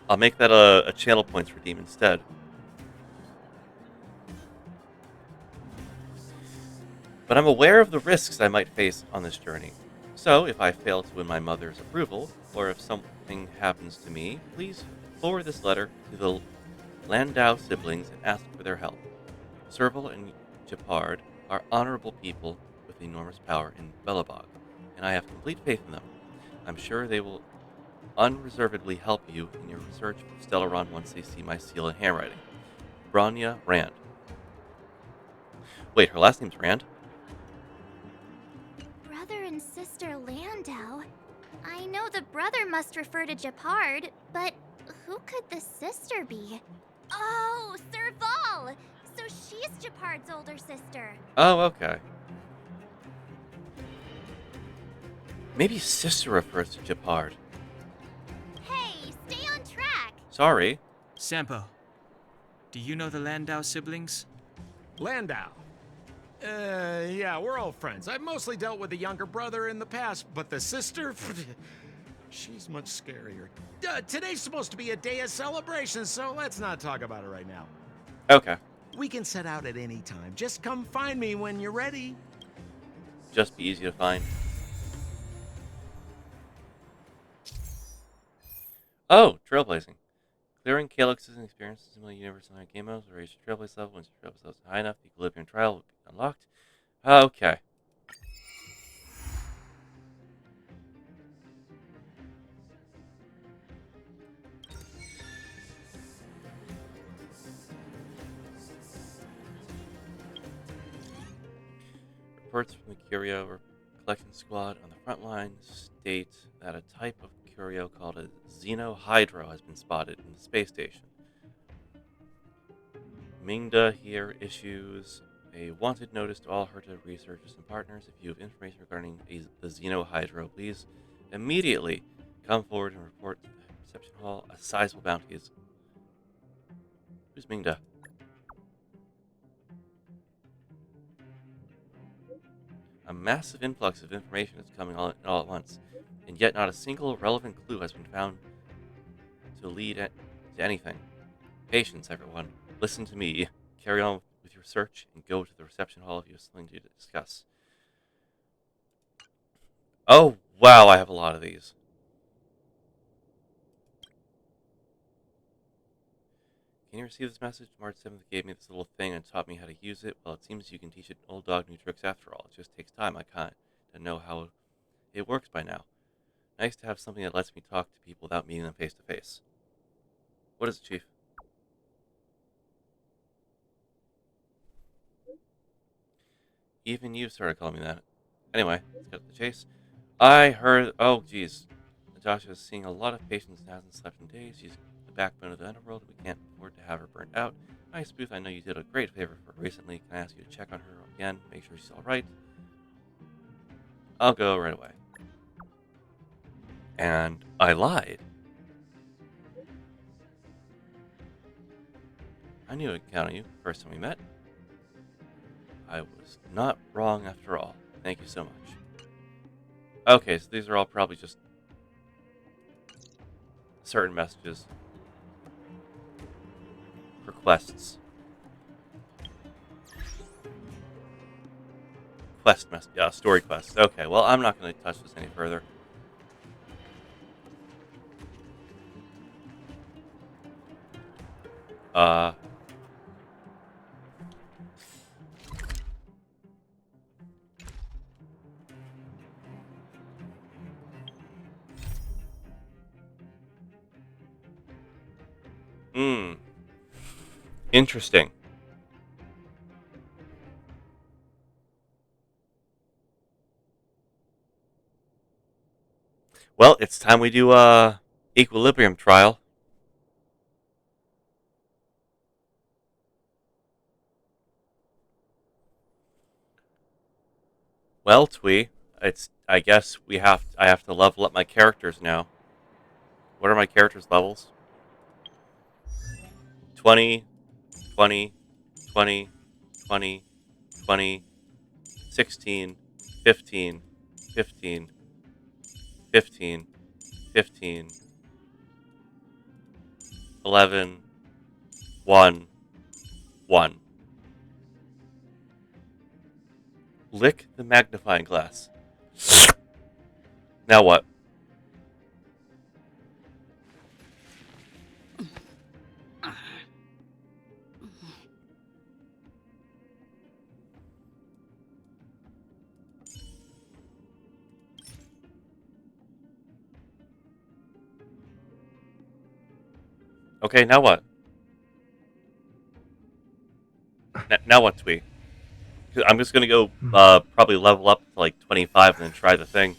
S1: I'll make that a channel points redeem instead. But I'm aware of the risks I might face on this journey. So, if I fail to win my mother's approval, or if something happens to me, please forward this letter to the Landau siblings and ask for their help. Serval and Japard are honorable people with enormous power in Belobog, and I have complete faith in them. I'm sure they will unreservedly help you in your research for Stellaron once they see my seal and handwriting. Branya Rand. Wait, her last name's Rand?
S2: Brother and sister Landau? I know the brother must refer to Japard, but who could the sister be? Oh, Serval! So she's Japard's older sister.
S1: Oh, okay. Maybe sister refers to Japard.
S2: Hey, stay on track!
S1: Sorry.
S5: Sampo, do you know the Landau siblings?
S10: Landau? Yeah, we're all friends. I've mostly dealt with the younger brother in the past, but the sister? She's much scarier. Today's supposed to be a day of celebration, so let's not talk about it right now.
S1: Okay.
S10: We can set out at any time. Just come find me when you're ready.
S1: Just be easy to find. Oh, trailblazing. Clearing Calyx's and experiences in similar universe and game modes will raise your trailblaze level. Once your trailblaze level is high enough, the equilibrium trial will be unlocked. Okay. Reports from the Curio collection squad on the front line state that a type of curio called a xenohydro has been spotted in the space station. Mingda here issues a wanted notice to all Herta researchers and partners. If you have information regarding the xenohydro, please immediately come forward and report to the reception hall. A sizable bounty is... Who's Mingda? A massive influx of information is coming all at once, and yet not a single relevant clue has been found to lead to anything. Patience, everyone. Listen to me. Carry on with your search and go to the reception hall if you have something to discuss. Oh, wow, I have a lot of these. Can you receive this message? March 7th gave me this little thing and taught me how to use it. Well, it seems you can teach an old dog new tricks after all. It just takes time. I can't know how it works by now. Nice to have something that lets me talk to people without meeting them face to face. What is it, Chief? Even you started calling me that. Anyway, let's get to the chase. I heard... Oh, geez. Natasha is seeing a lot of patients and hasn't slept in days. She's the backbone of the underworld. We can't afford to have her burnt out. Nice, Booth. I know you did a great favor for her recently. Can I ask you to check on her again? Make sure she's alright. I'll go right away. And I lied. I knew I'd count on you first time we met. I was not wrong after all. Thank you so much. Okay, so these are all probably just certain messages. Requests. Story quests. Okay, well, I'm not going to touch this any further. Hmm. Interesting. Well, it's time we do equilibrium trial. Well, Twee, I guess I have to level up my characters now. What are my characters' levels? 20, 20, 20, 20, 20, 16, 15, 15, 15, 15, 11, 1, 1. Lick the magnifying glass. Now what? Okay, now what? Now what, Twee? 'Cause I'm just gonna go probably level up to like 25 and then try the thing.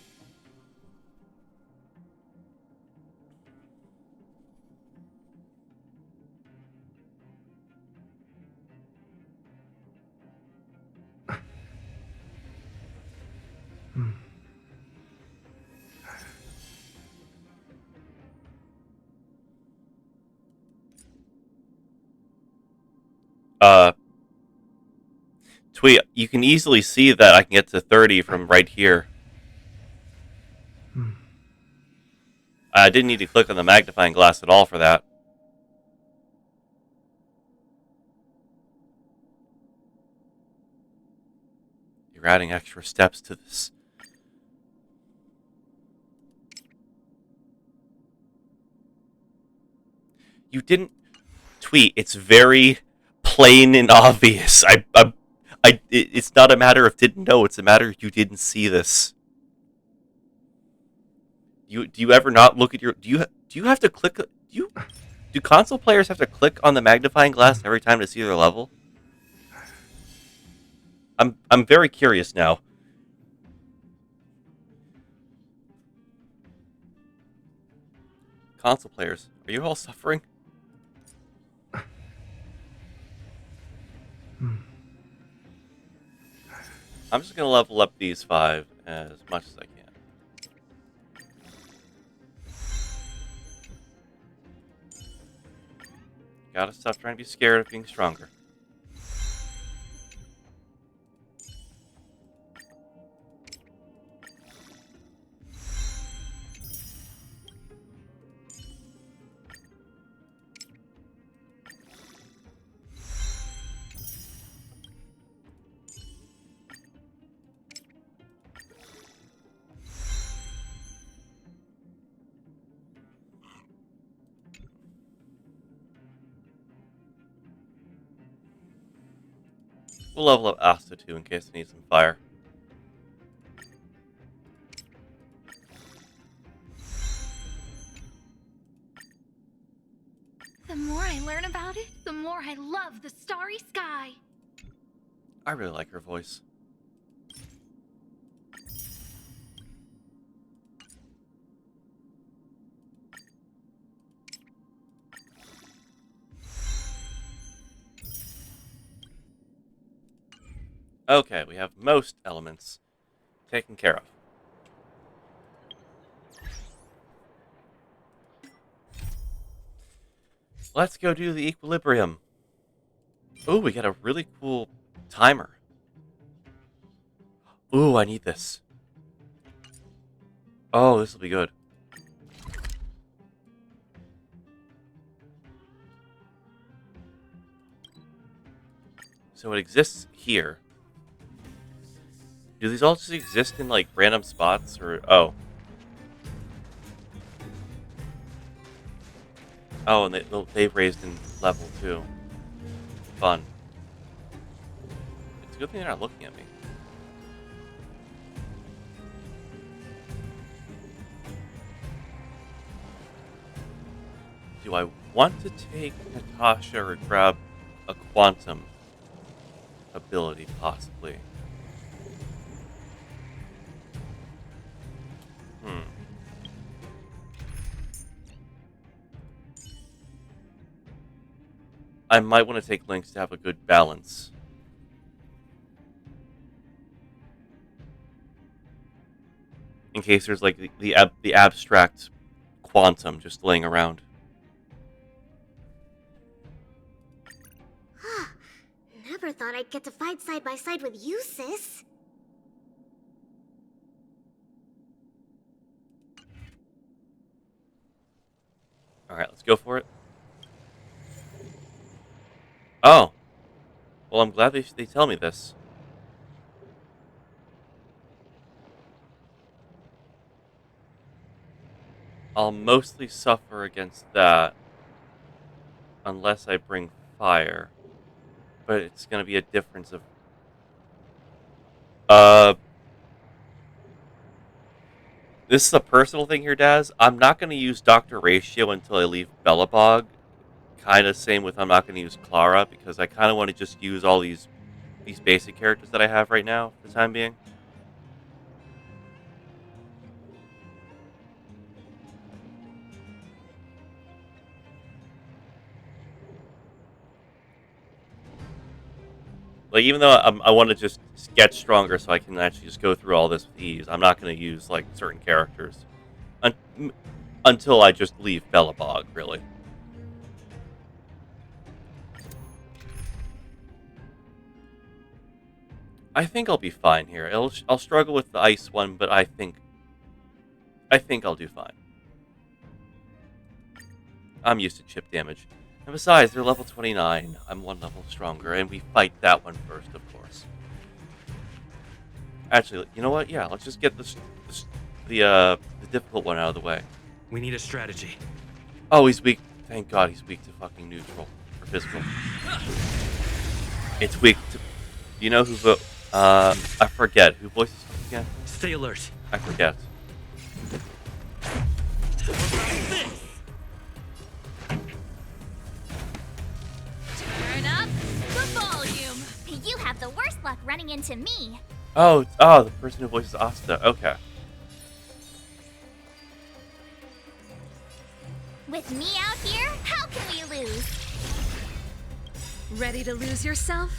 S1: Twee, you can easily see that I can get to 30 from right here. I didn't need to click on the magnifying glass at all for that. You're adding extra steps to this. You didn't tweet. It's very plain and obvious. It's not a matter of didn't know. It's a matter you didn't see this. Do you ever not look at your? Do you have to click? Do console players have to click on the magnifying glass every time to see their level? I'm very curious now. Console players, are you all suffering? I'm just gonna level up these 5 as much as I can. Gotta stop trying to be scared of being stronger. We'll level up Asta too in case I need some fire.
S2: The more I learn about it, the more I love the starry sky.
S1: I really like her voice. Okay, we have most elements taken care of. Let's go do the equilibrium. Ooh, we got a really cool timer. Ooh, I need this. Oh, this will be good. So it exists here. Do these all just exist in like random spots or oh? Oh, and they've raised in level too. Fun. It's a good thing they're not looking at me. Do I want to take Natasha or grab a quantum ability, possibly. I might want to take Lynx to have a good balance. In case there's like the abstract quantum just laying around.
S2: Never thought I'd get to fight side by side with you, sis.
S1: Alright, let's go for it. Oh. Well, I'm glad they tell me this. I'll mostly suffer against that. Unless I bring fire. But it's gonna be a difference of... This is a personal thing here, Daz. I'm not gonna use Dr. Ratio until I leave Belobog. Kinda same with I'm not gonna use Clara, because I kinda want to just use all these basic characters that I have right now, for the time being. Like, even though I want to just get stronger so I can actually just go through all this with ease, I'm not going to use, like, certain characters. Until I just leave Belobog, really. I think I'll be fine here. I'll struggle with the ice one, but I think I'll do fine. I'm used to chip damage. And besides, they're level 29. I'm one level stronger, and we fight that one first, of course. Actually, you know what? Yeah, let's just get the difficult one out of the way.
S15: We need a strategy.
S1: Oh, he's weak. Thank God he's weak to fucking neutral. Or physical. It's weak to... You know who I forget. Who voices him again?
S15: Stay alert.
S1: I forget.
S2: Turn up the volume. You have the worst luck running into me.
S1: Oh, the person who voices Asta. Okay.
S2: With me out here, how can we lose?
S3: Ready to lose yourself?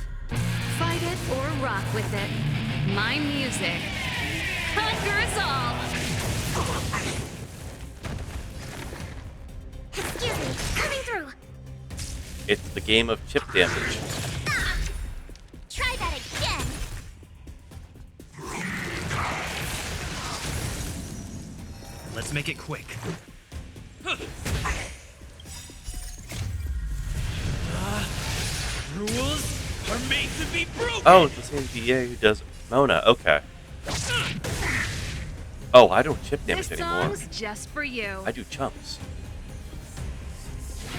S3: Fight it or rock with it. My music conquers all.
S2: Excuse me, coming through.
S1: It's the game of chip damage.
S2: Try that again.
S15: Let's make it quick.
S4: Rules are made to be broken.
S1: Oh, it's the same DA who does Mona. Okay. Oh, I don't chip damage
S3: This
S1: anymore.
S3: song's just for you.
S1: I do chumps.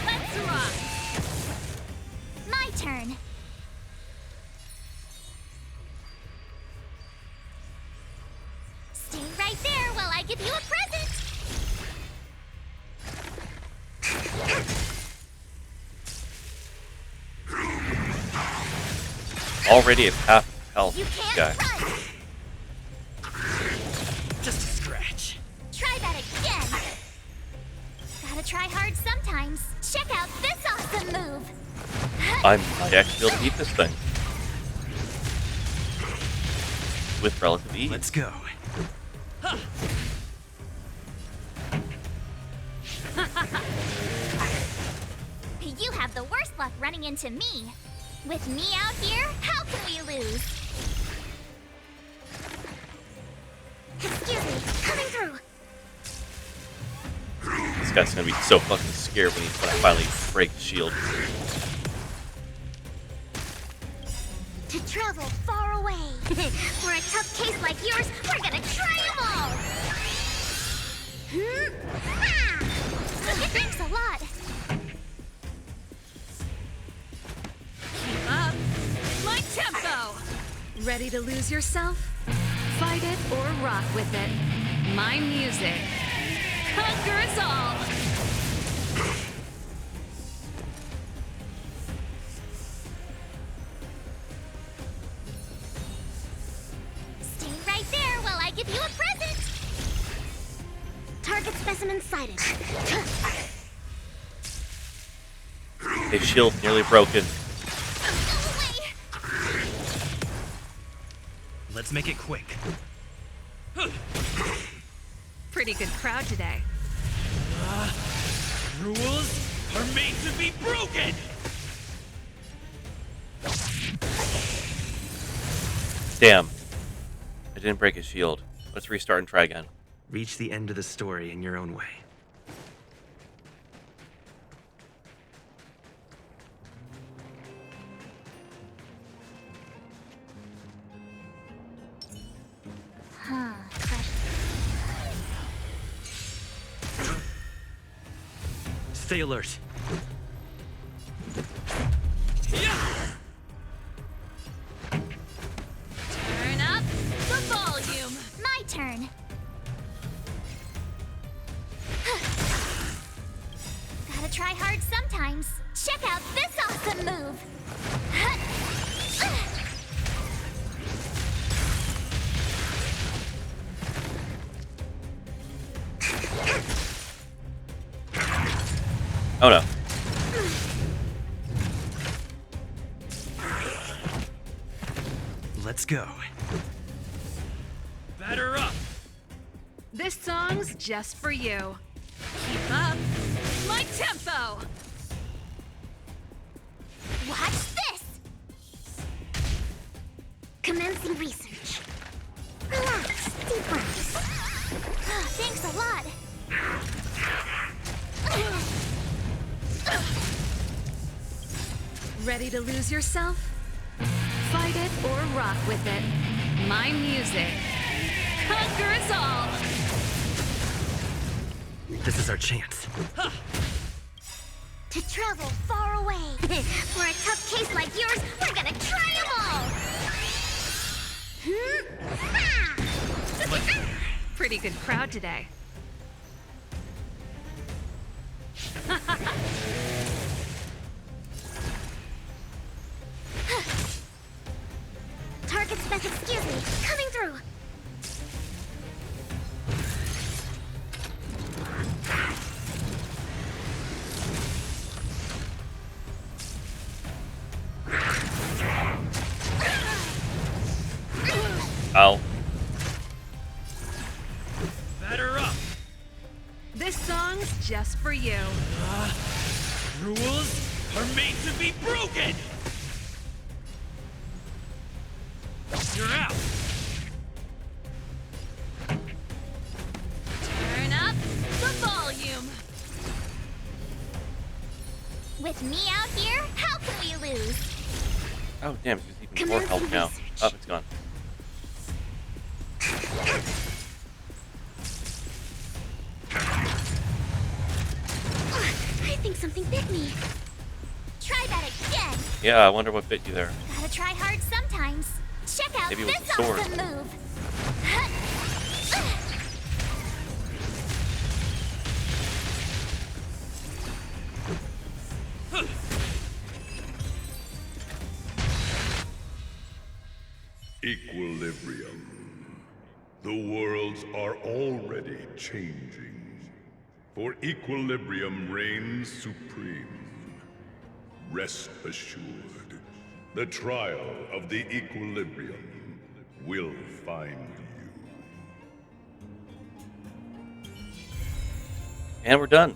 S2: Let's rock. My turn. Stay right there while I give you a present.
S1: Already at half health,
S2: You
S1: this
S2: can't
S1: guy.
S2: run.
S15: Just a scratch.
S2: Try that again. Gotta try hard sometimes. Check out this awesome move.
S1: I might actually be able to beat this thing. With relative ease.
S15: Let's go.
S2: You have the worst luck running into me. With me out here, how can we lose? Excuse me, coming through.
S1: This guy's gonna be so fucking scared when I finally break his shield.
S2: To travel far away. For a tough case like yours, we're gonna try them all. Thanks a lot.
S3: Keep up. My tempo. Ready to lose yourself? Fight it or rock with it. My music conquers all.
S2: inside it.
S1: His shield nearly broken.
S4: Let's make it quick.
S3: Pretty good crowd today.
S4: Rules are made to be broken!
S1: Damn. I didn't break his shield. Let's restart and try again.
S15: Reach the end of the story in your own way. Stay alert.
S3: Turn up the volume.
S2: My turn. Gotta try hard sometimes. Check out this awesome move.
S1: Oh no.
S15: Let's go.
S4: Batter up!
S3: This song's just for you. Keep up my tempo.
S2: Watch this. Commencing research. Relax, deep breaths. Thanks a lot.
S3: Ready to lose yourself? Fight it or rock with it. My music conquers all.
S15: This is our chance.
S2: To travel far away. For a tough case like yours, we're gonna try them all.
S3: Pretty good crowd today.
S2: Target spec, excuse me. Coming through.
S1: Ow.
S4: Batter up!
S3: This song's just for you.
S4: Rules are made to be broken! You're out!
S3: Turn up the volume.
S2: With me out here, how can we lose?
S1: Oh damn, she's even more health now. Oh, it's gone.
S2: I think something bit me. Try that again.
S1: Yeah, I wonder what bit you there.
S2: Gotta try hard sometimes. Check out
S1: Maybe it was
S2: this
S1: the sword.
S2: awesome move.
S16: Equilibrium. The worlds are already changing. For equilibrium reigns supreme. Rest assured, the trial of the equilibrium will find you.
S1: And we're done.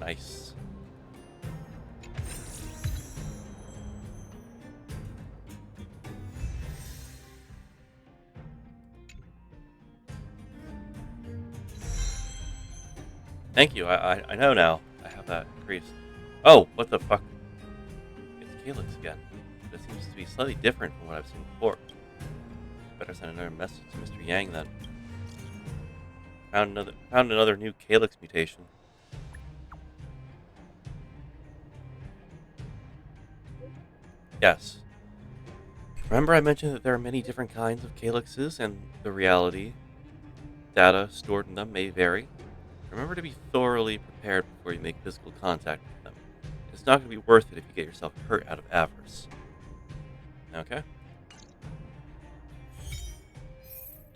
S1: Nice. Thank you. I know now. I have that increased. Oh, what the fuck? It's Calyx again. But it seems to be slightly different from what I've seen before. Better send another message to Mr. Yang then. Found another new Calyx mutation. Yes. Remember I mentioned that there are many different kinds of Calyxes and the reality data stored in them may vary? Remember to be thoroughly prepared before you make physical contact with them. It's not going to be worth it if you get yourself hurt out of avarice. Okay?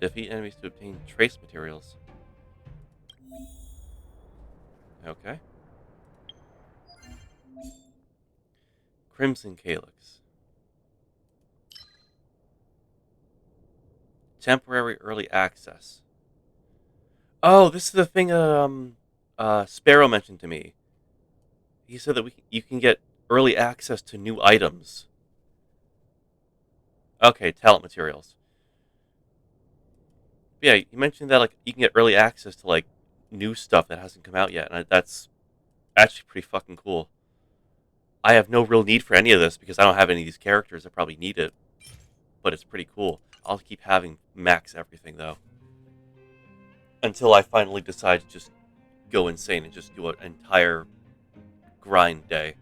S1: Defeat enemies to obtain trace materials. Okay. Crimson Calyx. Temporary early access. Oh, this is the thing Sparrow mentioned to me. He said that you can get early access to new items. Okay, talent materials. Yeah, you mentioned that like you can get early access to like new stuff that hasn't come out yet, and that's actually pretty fucking cool. I have no real need for any of this because I don't have any of these characters that probably need it, but it's pretty cool. I'll keep having max everything though, until I finally decide to just go insane and just do an entire grind day.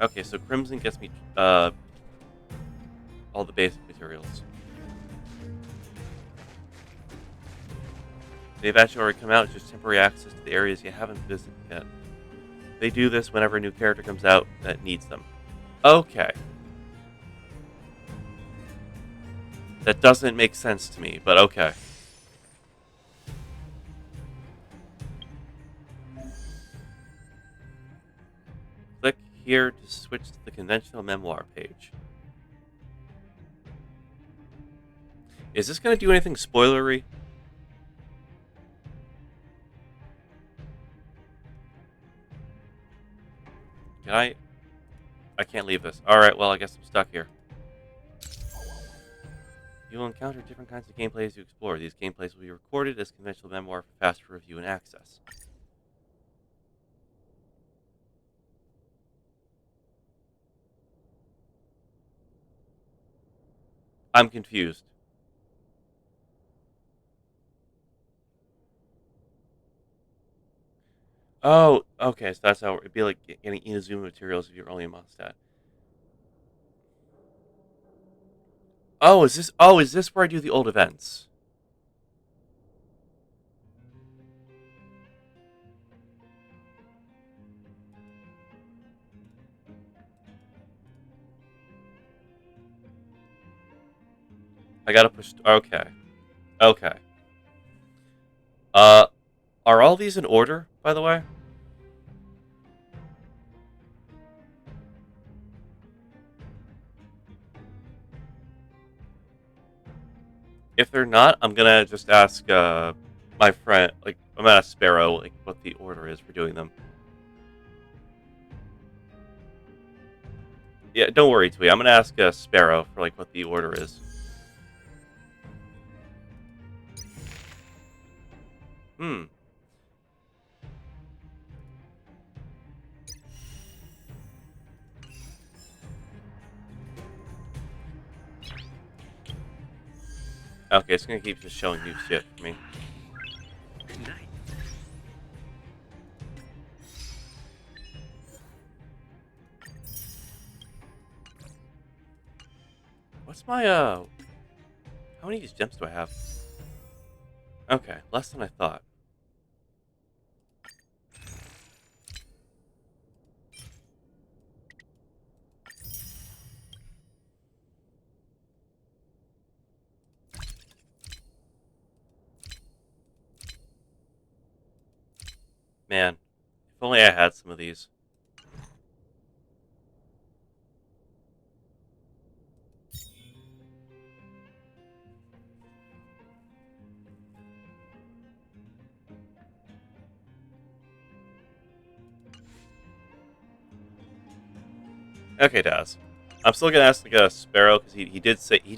S1: Okay, so Crimson gets me all the basic materials. They've actually already come out, just temporary access to the areas you haven't visited yet. They do this whenever a new character comes out that needs them. Okay. That doesn't make sense to me, but okay. Click here to switch to the conventional memoir page. Is this going to do anything spoilery? Can I can't leave this. Alright, well, I guess I'm stuck here. You will encounter different kinds of gameplays to explore. These gameplays will be recorded as conventional memoir for faster review and access. I'm confused. Oh, okay, so that's how it'd be like getting Inazuma materials if you're only a Mondstadt. Is this where I do the old events? I gotta push, okay. Okay. Are all these in order, by the way? If they're not, I'm gonna just ask my friend, like I'm gonna ask Sparrow, like what the order is for doing them. Yeah, don't worry, Twee. I'm gonna ask Sparrow for like what the order is. Hmm. Okay, it's gonna keep just showing new shit for me.
S15: Good night.
S1: What's my how many of these gems do I have? Okay, less than I thought. Man, if only I had some of these. Okay, Daz. I'm still gonna ask like a Sparrow because he did say he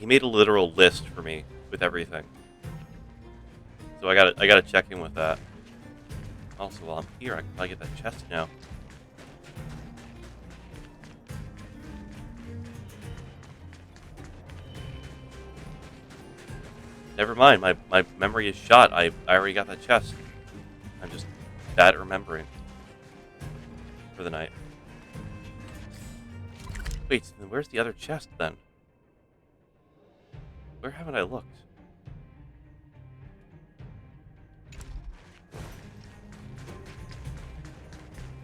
S1: made a literal list for me with everything. So I gotta check in with that. Also, while I'm here, I can probably get that chest now. Never mind, my memory is shot. I already got that chest. I'm just bad at remembering for the night. Wait, then where's the other chest then? Where haven't I looked?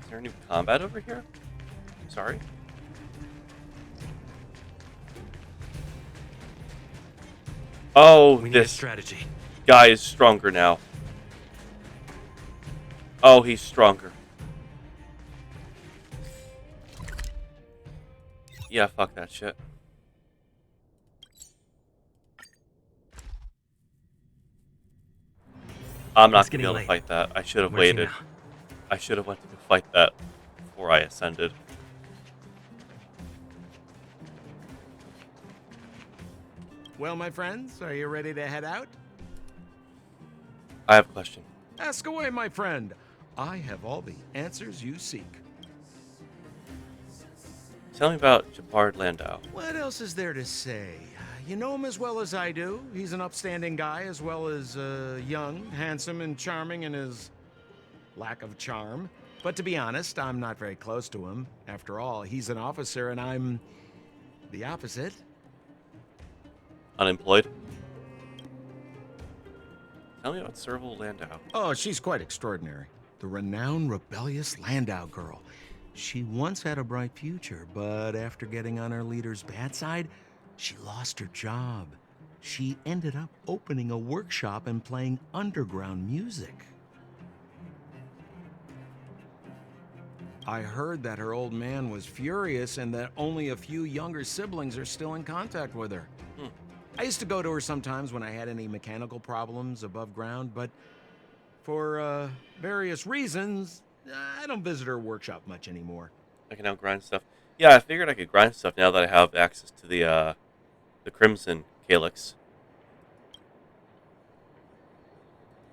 S1: Is there any combat over here? Sorry? Oh,
S15: We need a
S1: this
S15: strategy.
S1: guy is stronger now. Oh, he's stronger. Yeah, fuck that shit. I'm not
S15: It's
S1: gonna be
S15: getting
S1: able to
S15: late.
S1: fight that. I should have
S15: Where's he
S1: waited.
S15: now?
S1: I should have went to go fight that before I ascended.
S10: Well, my friends, are you ready to head out?
S1: I have a question.
S10: Ask away, my friend. I have all the answers you seek.
S1: Tell me about Jabard Landau.
S10: What else is there to say? You know him as well as I do. He's an upstanding guy, as well as young, handsome, and charming in his lack of charm. But to be honest, I'm not very close to him. After all, he's an officer, and I'm the opposite.
S1: Unemployed? Tell me about Serval Landau.
S10: Oh, she's quite extraordinary. The renowned rebellious Landau girl. She once had a bright future, but after getting on her leader's bad side, she lost her job. She ended up opening a workshop and playing underground music. I heard that her old man was furious and that only a few younger siblings are still in contact with her. I used to go to her sometimes when I had any mechanical problems above ground, but for various reasons, I don't visit her workshop much anymore.
S1: I can now grind stuff. Yeah, I figured I could grind stuff now that I have access to the Crimson Calyx.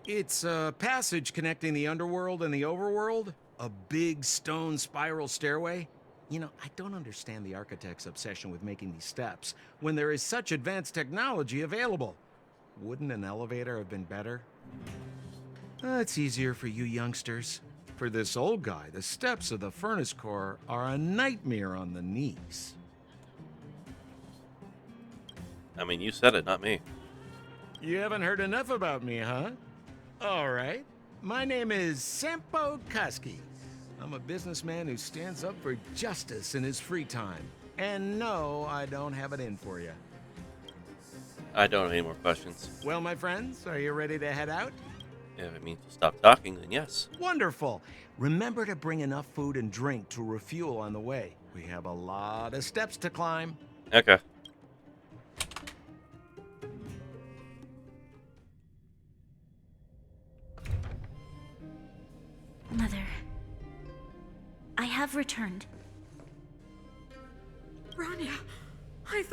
S10: It's a passage connecting the underworld and the overworld. A big stone spiral stairway. You know, I don't understand the architect's obsession with making these steps when there is such advanced technology available. Wouldn't an elevator have been better? It's easier for you youngsters. For this old guy, the steps of the furnace core are a nightmare on the knees.
S1: I mean, you said it, not me.
S10: You haven't heard enough about me, huh? All right. My name is Sampo Koski. I'm a businessman who stands up for justice in his free time. And no, I don't have it in for you.
S1: I don't have any more questions.
S10: Well, my friends, are you ready to head out?
S1: If it means to stop talking, then yes.
S10: Wonderful. Remember to bring enough food and drink to refuel on the way. We have a lot of steps to climb.
S1: Okay.
S8: Mother, I have returned.
S3: Rania, I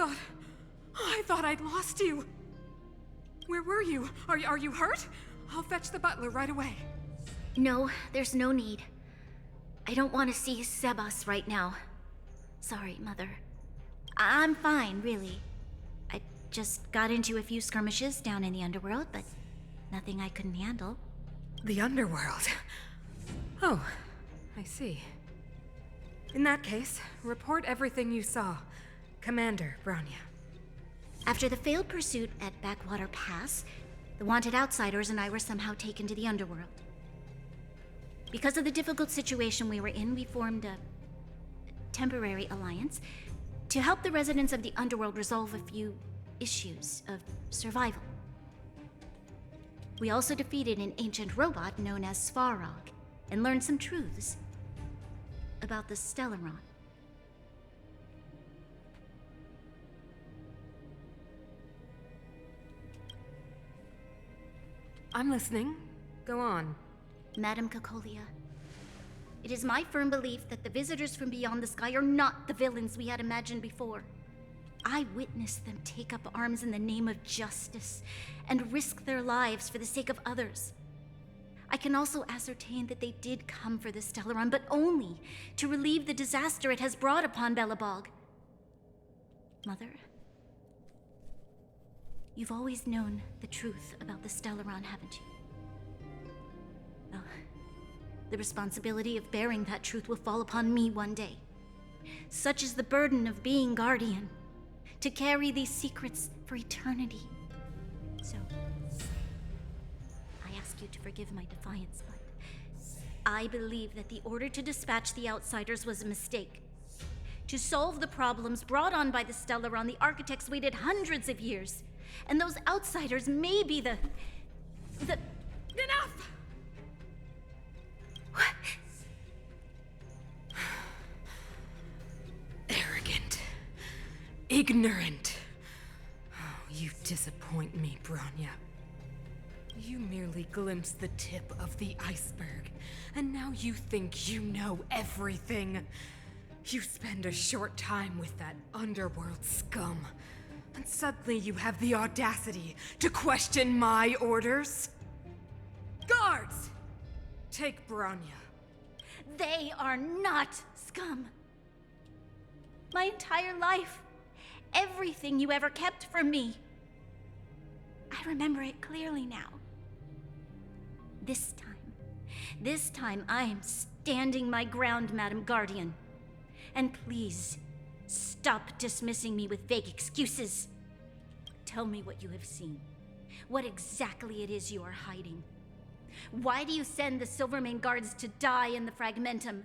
S3: thought I'd lost you. Where were you? Are you hurt? I'll fetch the butler right away.
S8: No, there's no need. I don't want to see Sebas right now. Sorry, Mother. I'm fine, really. I just got into a few skirmishes down in the underworld, but nothing I couldn't handle.
S3: The underworld? Oh, I see. In that case, report everything you saw. Commander Branya.
S8: After the failed pursuit at Backwater Pass, the wanted outsiders and I were somehow taken to the underworld. Because of the difficult situation we were in, we formed a temporary alliance to help the residents of the underworld resolve a few issues of survival. We also defeated an ancient robot known as Svarog and learned some truths about the Stellaron.
S3: I'm listening. Go on.
S8: Madam Cacolia, it is my firm belief that the visitors from beyond the sky are not the villains we had imagined before. I witnessed them take up arms in the name of justice and risk their lives for the sake of others. I can also ascertain that they did come for the Stellaron, but only to relieve the disaster it has brought upon Belobog. Mother, you've always known the truth about the Stellaron, haven't you? Well, the responsibility of bearing that truth will fall upon me one day. Such is the burden of being Guardian.
S6: to carry these secrets for eternity. So, I ask you to forgive my defiance, but I believe that the order to dispatch the outsiders was a mistake. To solve the problems brought on by the Stellaron, the architects waited hundreds of years. And those outsiders may be the...
S3: Enough!
S6: What?
S3: Arrogant. Ignorant. Oh, you disappoint me, Bronya. You merely glimpsed the tip of the iceberg, and now you think you know everything. You spend a short time with that underworld scum, and suddenly you have the audacity to question my orders? Guards! Take Bronya.
S6: They are not scum. My entire life, everything you ever kept from me, I remember it clearly now. This time I am standing my ground, Madam Guardian. And please, stop dismissing me with vague excuses. Tell me what you have seen. What exactly it is you are hiding. Why do you send the Silvermane guards to die in the Fragmentum?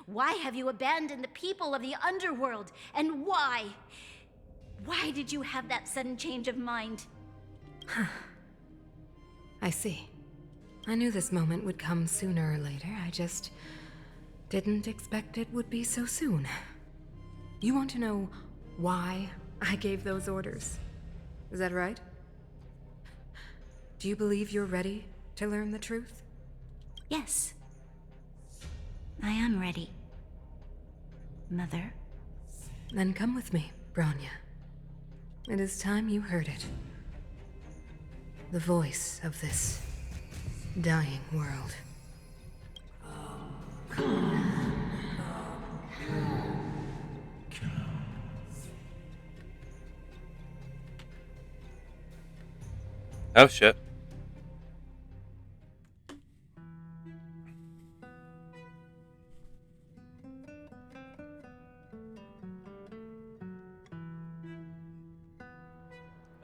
S6: Why have you abandoned the people of the underworld? And why? Why did you have that sudden change of mind?
S3: I see. I knew this moment would come sooner or later. I just didn't expect it would be so soon. You want to know why I gave those orders? Is that right? Do you believe you're ready to learn the truth?
S6: Yes. I am ready, Mother.
S3: Then come with me, Bronya. It is time you heard it. The voice of this dying world.
S1: Oh shit.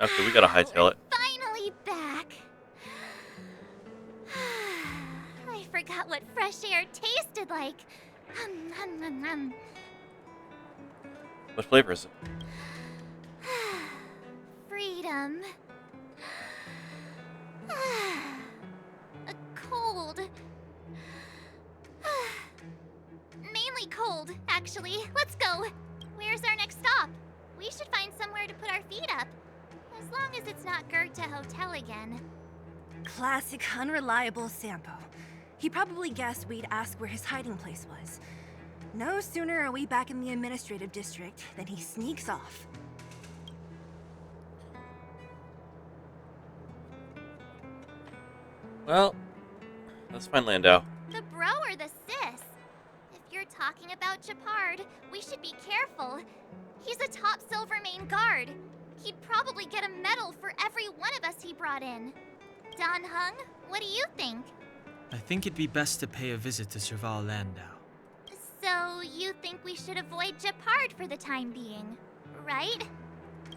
S1: Okay, we gotta hightail it.
S2: Finally back. I forgot what fresh air tasted like.
S1: What flavor is it?
S2: Freedom. Cold. Mainly cold, actually. Let's go. Where's our next stop? We should find somewhere to put our feet up. As long as it's not Goethe Hotel again.
S7: Classic unreliable Sampo. He probably guessed we'd ask where his hiding place was. No sooner are we back in the administrative district than he sneaks off.
S1: Well, let's find Landau.
S2: The bro or the sis? If you're talking about Japard, we should be careful. He's a top Silvermane guard. He'd probably get a medal for every one of us he brought in. Dan Hung, what do you think?
S5: I think it'd be best to pay a visit to Serval Landau.
S2: So, you think we should avoid Japard for the time being, right?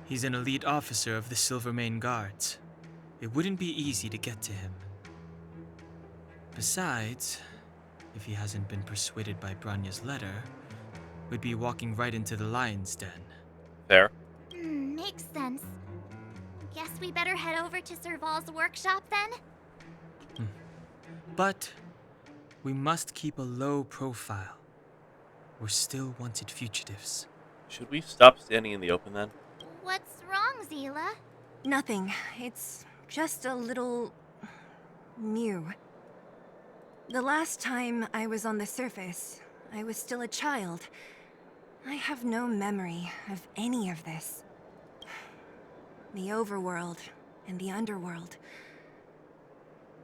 S5: He's an elite officer of the Silvermane Guards. It wouldn't be easy to get to him. Besides, if he hasn't been persuaded by Branya's letter, we'd be walking right into the lion's den.
S1: Fair.
S2: Makes sense. Guess we better head over to Serval's workshop then?
S5: But we must keep a low profile. We're still wanted fugitives.
S1: Should we stop standing in the open then?
S2: What's wrong, Zila?
S7: Nothing. It's just a little... new. The last time I was on the surface, I was still a child. I have no memory of any of this. The overworld and the underworld.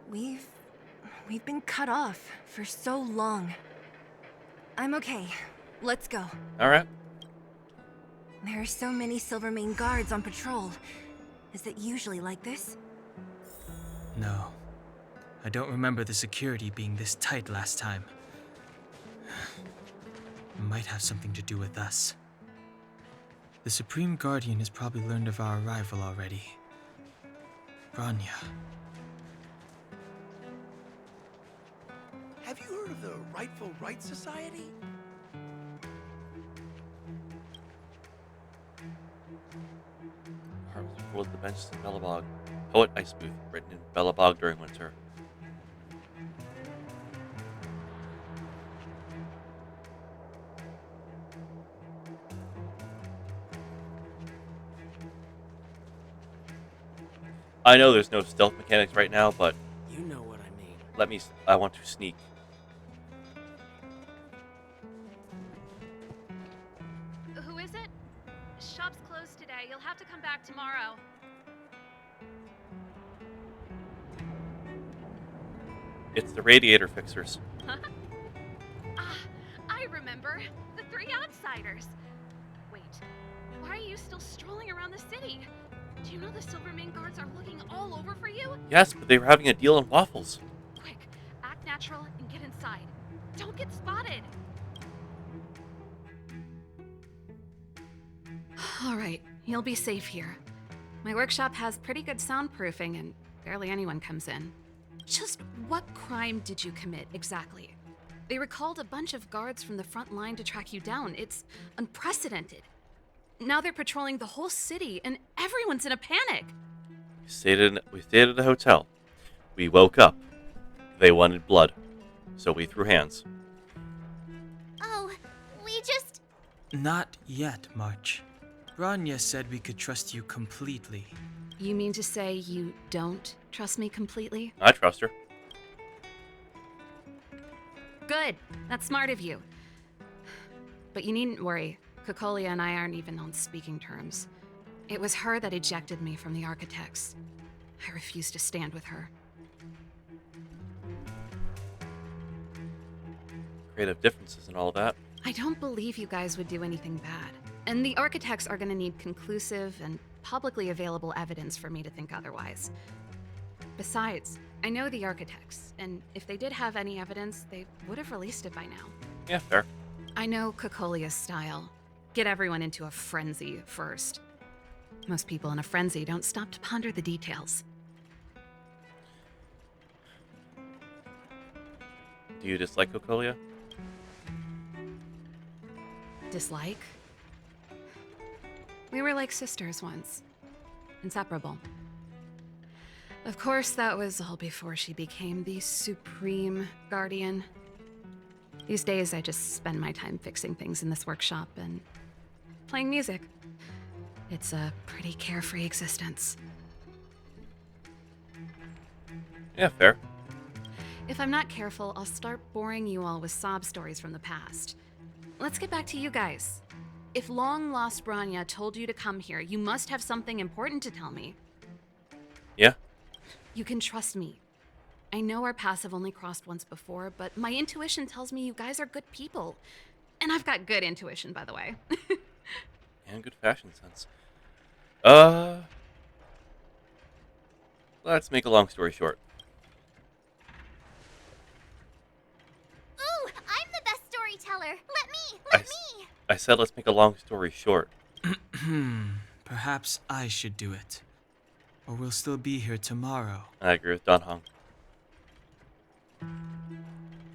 S7: We've been cut off for so long. I'm okay. Let's go.
S1: Alright.
S7: There are so many Silvermane guards on patrol. Is it usually like this?
S5: No. I don't remember the security being this tight last time. Might have something to do with us. The Supreme Guardian has probably learned of our arrival already. Bronya.
S4: Have you heard of the Rightful Right Society?
S1: Heart was ruled the benches in Belobog. Poet Ice Booth, written in Belobog during winter. I know there's no stealth mechanics right now, but
S4: You know what I mean.
S1: I want to sneak.
S3: Who is it? Shop's closed today. You'll have to come back tomorrow.
S1: It's the radiator fixers.
S3: I remember. The three outsiders. Wait, why are you still strolling around the city? Do you know the Silvermane guards are looking all over for you?
S1: Yes, but they were having a deal on waffles.
S3: Quick, act natural and get inside. Don't get spotted. All right, you'll be safe here. My workshop has pretty good soundproofing and barely anyone comes in. Just what crime did you commit exactly? They recalled a bunch of guards from the front line to track you down. It's unprecedented. Now they're patrolling the whole city and everyone's in a panic.
S1: We stayed at a hotel. We woke up. They wanted blood, so we threw hands.
S2: Oh, we just...
S5: Not yet, March. Bronya said we could trust you completely.
S3: You mean to say you don't trust me completely?
S1: I trust her.
S3: Good. That's smart of you. But you needn't worry. Kokolia and I aren't even on speaking terms. It was her that ejected me from the Architects. I refuse to stand with her.
S1: Creative differences and all that.
S3: I don't believe you guys would do anything bad. And the Architects are gonna need conclusive and publicly available evidence for me to think otherwise. Besides, I know the Architects, and if they did have any evidence, they would have released it by now.
S1: Yeah, fair.
S3: I know Kokolia's style. Get everyone into a frenzy first. Most people in a frenzy don't stop to ponder the details.
S1: Do you dislike Kokolia?
S3: Dislike? We were like sisters once. Inseparable. Of course, that was all before she became the Supreme Guardian. These days, I just spend my time fixing things in this workshop and playing music. It's a pretty carefree existence.
S1: Yeah, fair.
S3: If I'm not careful, I'll start boring you all with sob stories from the past. Let's get back to you guys. If long-lost Bronya told you to come here, you must have something important to tell me.
S1: Yeah?
S3: You can trust me. I know our paths have only crossed once before, but my intuition tells me you guys are good people. And I've got good intuition, by the way.
S1: And good fashion sense. Let's make a long story short.
S2: Ooh, I'm the best storyteller. Let me.
S1: I said let's make a long story short.
S5: Perhaps I should do it. Or we'll still be here tomorrow.
S1: I agree with Don Hong.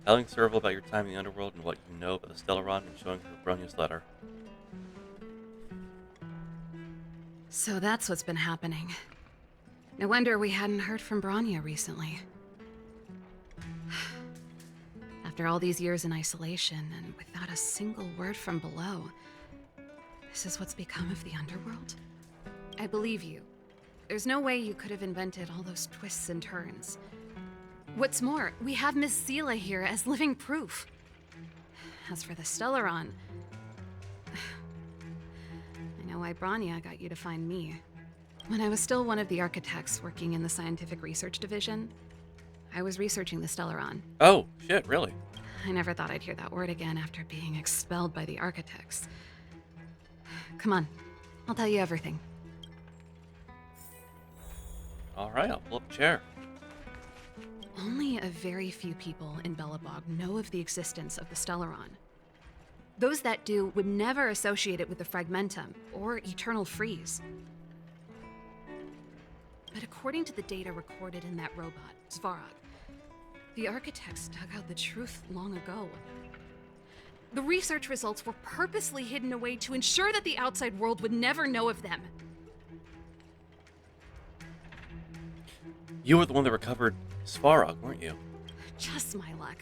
S1: Telling Serval about your time in the underworld and what you know about the Stellaron and showing her Bronya's letter.
S3: So that's what's been happening. No wonder we hadn't heard from Bronya recently. After all these years in isolation and without a single word from below, this is what's become of the underworld? I believe you. There's no way you could have invented all those twists and turns. What's more, we have Miss Seela here as living proof. As for the Stellaron, I know why Bronya got you to find me. When I was still one of the architects working in the scientific research division, I was researching the Stellaron.
S1: Oh, shit, really?
S3: I never thought I'd hear that word again after being expelled by the architects. Come on, I'll tell you everything.
S1: Alright, I'll pull up a chair.
S3: Only a very few people in Belobog know of the existence of the Stellaron. Those that do would never associate it with the Fragmentum or Eternal Freeze. But according to the data recorded in that robot, Svarog, the architects dug out the truth long ago. The research results were purposely hidden away to ensure that the outside world would never know of them.
S1: You were the one that recovered Svarog, weren't you?
S3: Just my luck.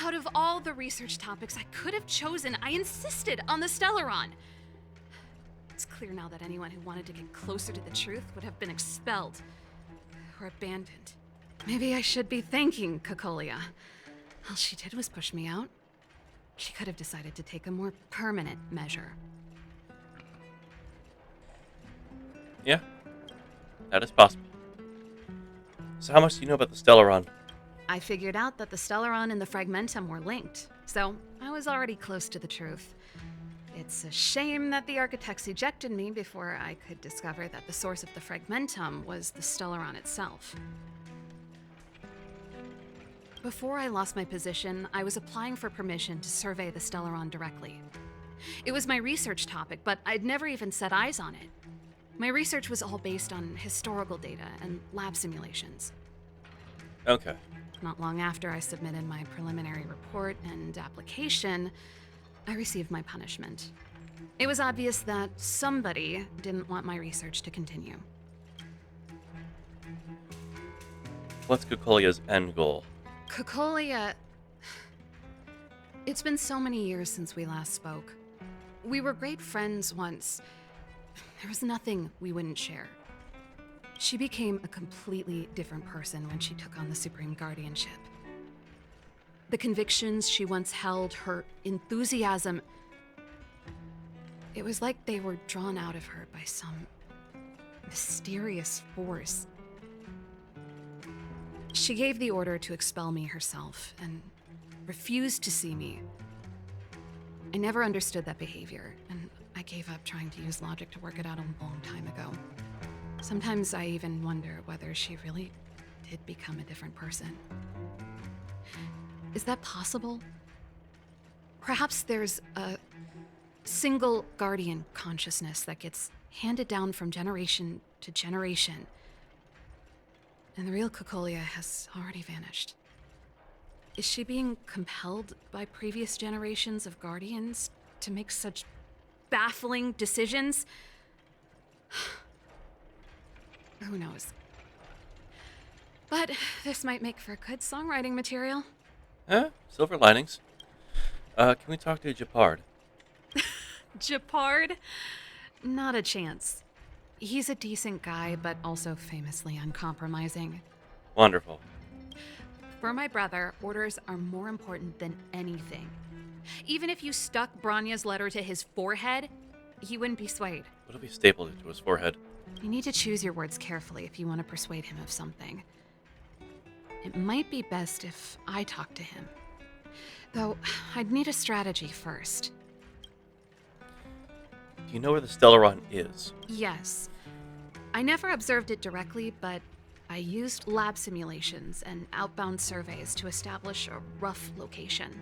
S3: Out of all the research topics I could have chosen, I insisted on the Stellaron. It's clear now that anyone who wanted to get closer to the truth would have been expelled or abandoned. Maybe I should be thanking Cocolia. All she did was push me out. She could have decided to take a more permanent measure.
S1: Yeah, that is possible. So how much do you know about the Stellaron?
S3: I figured out that the Stellaron and the Fragmentum were linked, so I was already close to the truth. It's a shame that the architects ejected me before I could discover that the source of the Fragmentum was the Stellaron itself. Before I lost my position, I was applying for permission to survey the Stellaron directly. It was my research topic, but I'd never even set eyes on it. My research was all based on historical data and lab simulations.
S1: Okay.
S3: Not long after I submitted my preliminary report and application, I received my punishment. It was obvious that somebody didn't want my research to continue.
S1: What's Cocolia's end goal?
S3: Cocolia... It's been so many years since we last spoke. We were great friends once. There was nothing we wouldn't share. She became a completely different person when she took on the Supreme Guardianship. The convictions she once held, her enthusiasm, it was like they were drawn out of her by some mysterious force. She gave the order to expel me herself and refused to see me. I never understood that behavior, and I gave up trying to use logic to work it out a long time ago. Sometimes I even wonder whether she really did become a different person. Is that possible? Perhaps there's a single guardian consciousness that gets handed down from generation to generation, and the real Cocolia has already vanished. Is she being compelled by previous generations of guardians to make such baffling decisions? Who knows? But this might make for good songwriting material.
S1: Silver linings. Can we talk to Japard?
S3: Japard? Not a chance. He's a decent guy, but also famously uncompromising.
S1: Wonderful.
S3: For my brother, orders are more important than anything. Even if you stuck Branya's letter to his forehead, he wouldn't be swayed.
S1: What if we stapled it to his forehead?
S3: You need to choose your words carefully if you want to persuade him of something. It might be best if I talk to him. Though, I'd need a strategy first.
S1: Do you know where the Stellaron is?
S3: Yes. I never observed it directly, but I used lab simulations and outbound surveys to establish a rough location.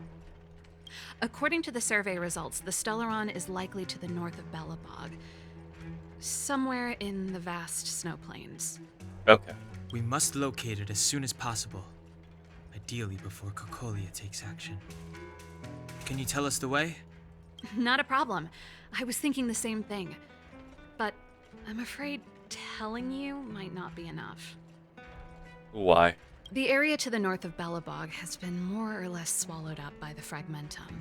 S3: According to the survey results, the Stellaron is likely to the north of Belobog, somewhere in the vast snow plains.
S1: Okay.
S5: We must locate it as soon as possible, ideally before Cocolia takes action. Can you tell us the way?
S3: Not a problem. I was thinking the same thing. But I'm afraid telling you might not be enough.
S1: Why?
S3: The area to the north of Belobog has been more or less swallowed up by the Fragmentum.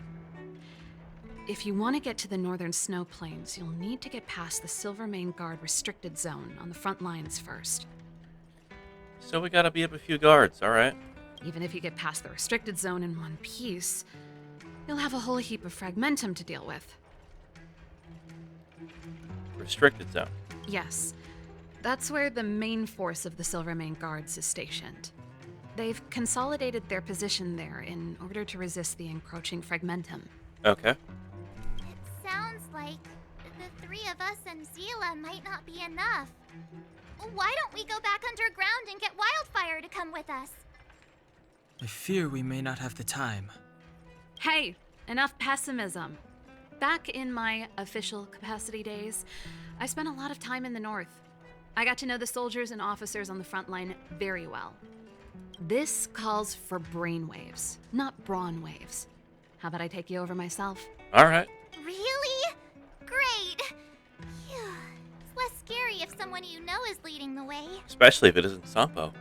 S3: If you want to get to the northern snow plains, you'll need to get past the Silvermane Guard restricted zone on the front lines first.
S1: So we gotta beat up a few guards, alright?
S3: Even if you get past the restricted zone in one piece, you'll have a whole heap of Fragmentum to deal with.
S1: Restricted zone?
S3: Yes. That's where the main force of the Silvermane Guards is stationed. They've consolidated their position there in order to resist the encroaching Fragmentum.
S1: Okay.
S2: It sounds like the three of us and Zila might not be enough. Why don't we go back underground and get Wildfire to come with us?
S5: I fear we may not have the time.
S3: Hey, enough pessimism. Back in my official capacity days, I spent a lot of time in the north. I got to know the soldiers and officers on the front line very well. This calls for brainwaves, not brawn waves. How about I take you over myself?
S1: All right.
S2: Really? Great. Phew. It's less scary if someone you know is leading the way.
S1: Especially if it isn't Sampo.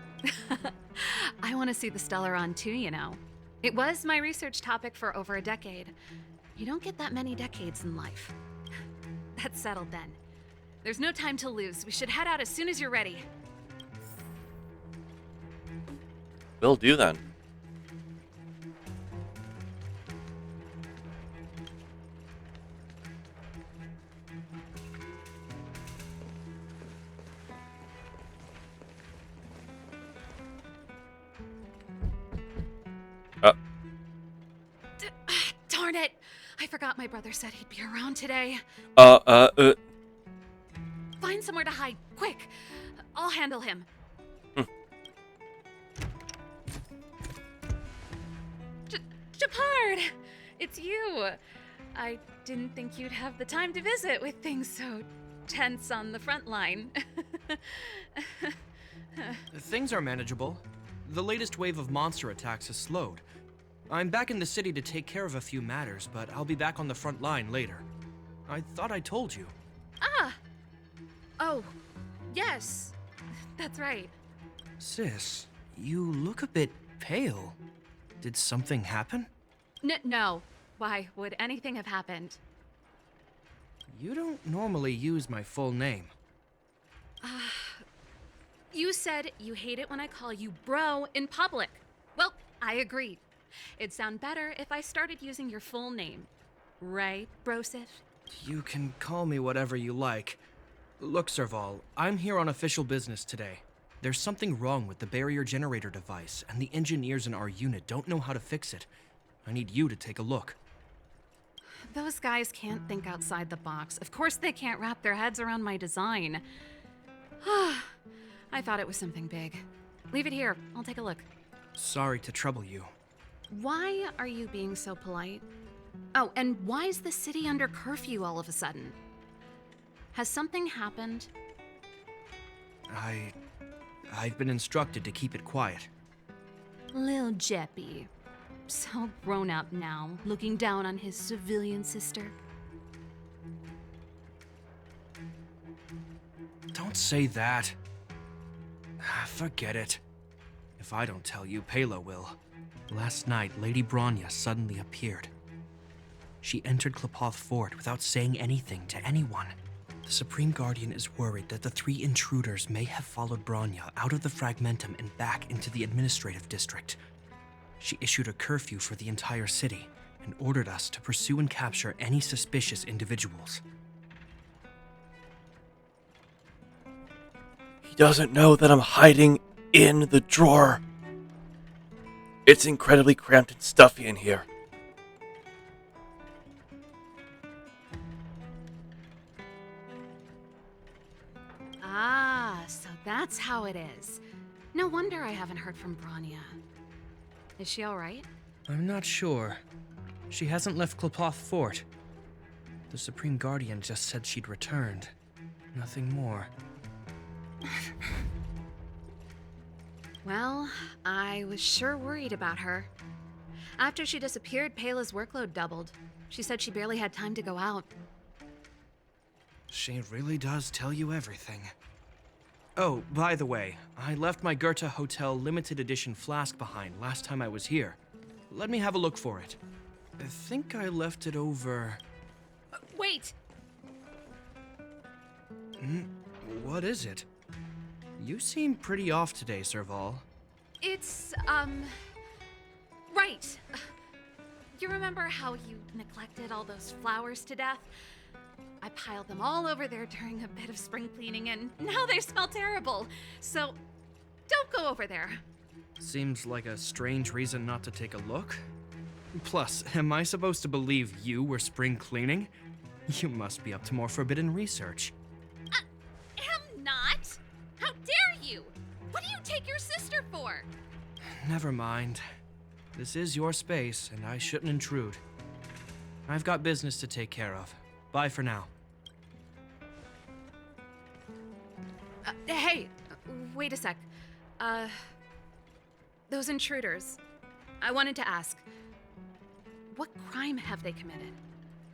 S3: I want to see the Stellaron too, you know. It was my research topic for over a decade. You don't get that many decades in life. That's settled then. There's no time to lose. We should head out as soon as you're ready.
S1: Will do then.
S3: Darn it! I forgot my brother said he'd be around today. Find somewhere to hide, quick! I'll handle him. Japard! It's you! I didn't think you'd have the time to visit with things so tense on the front line.
S19: Things are manageable. The latest wave of monster attacks has slowed. I'm back in the city to take care of a few matters, but I'll be back on the front line later. I thought I told you.
S3: Ah! Oh, yes. That's right.
S19: Sis, you look a bit pale. Did something happen?
S3: No. Why would anything have happened?
S19: You don't normally use my full name.
S3: You said you hate it when I call you bro in public. Well, I agreed. It'd sound better if I started using your full name. Right, Brosif?
S19: You can call me whatever you like. Look, Serval, I'm here on official business today. There's something wrong with the barrier generator device, and the engineers in our unit don't know how to fix it. I need you to take a look.
S3: Those guys can't think outside the box. Of course they can't wrap their heads around my design. I thought it was something big. Leave it here. I'll take a look.
S19: Sorry to trouble you.
S3: Why are you being so polite? Oh, and why is the city under curfew all of a sudden? Has something happened?
S19: I've been instructed to keep it quiet.
S3: Lil Jeppy. So grown up now, looking down on his civilian sister.
S19: Don't say that. Forget it. If I don't tell you, Pela will. Last night, Lady Bronya suddenly appeared. She entered Klapoth Fort without saying anything to anyone. The Supreme Guardian is worried that the 3 intruders may have followed Bronya out of the Fragmentum and back into the administrative district. She issued a curfew for the entire city and ordered us to pursue and capture any suspicious individuals.
S1: He doesn't know that I'm hiding in the drawer. It's incredibly cramped and stuffy in here.
S3: Ah, so that's how it is. No wonder I haven't heard from Bronya. Is she all right?
S19: I'm not sure. She hasn't left Klapoth Fort. The Supreme Guardian just said she'd returned. Nothing more.
S3: Well, I was sure worried about her. After she disappeared, Pela's workload doubled. She said she barely had time to go out.
S19: She really does tell you everything. Oh, by the way, I left my Goethe Hotel limited edition flask behind last time I was here. Let me have a look for it. I think I left it over...
S3: Wait!
S19: What is it? You seem pretty off today, Serval.
S3: It's, right. You remember how you neglected all those flowers to death? I piled them all over there during a bit of spring cleaning, and now they smell terrible. So, don't go over there.
S19: Seems like a strange reason not to take a look. Plus, am I supposed to believe you were spring cleaning? You must be up to more forbidden research.
S3: Am not? How dare you? What do you take your sister for?
S19: Never mind. This is your space, and I shouldn't intrude. I've got business to take care of. Bye for now.
S3: Hey, wait a sec. Those intruders. I wanted to ask, what crime have they committed?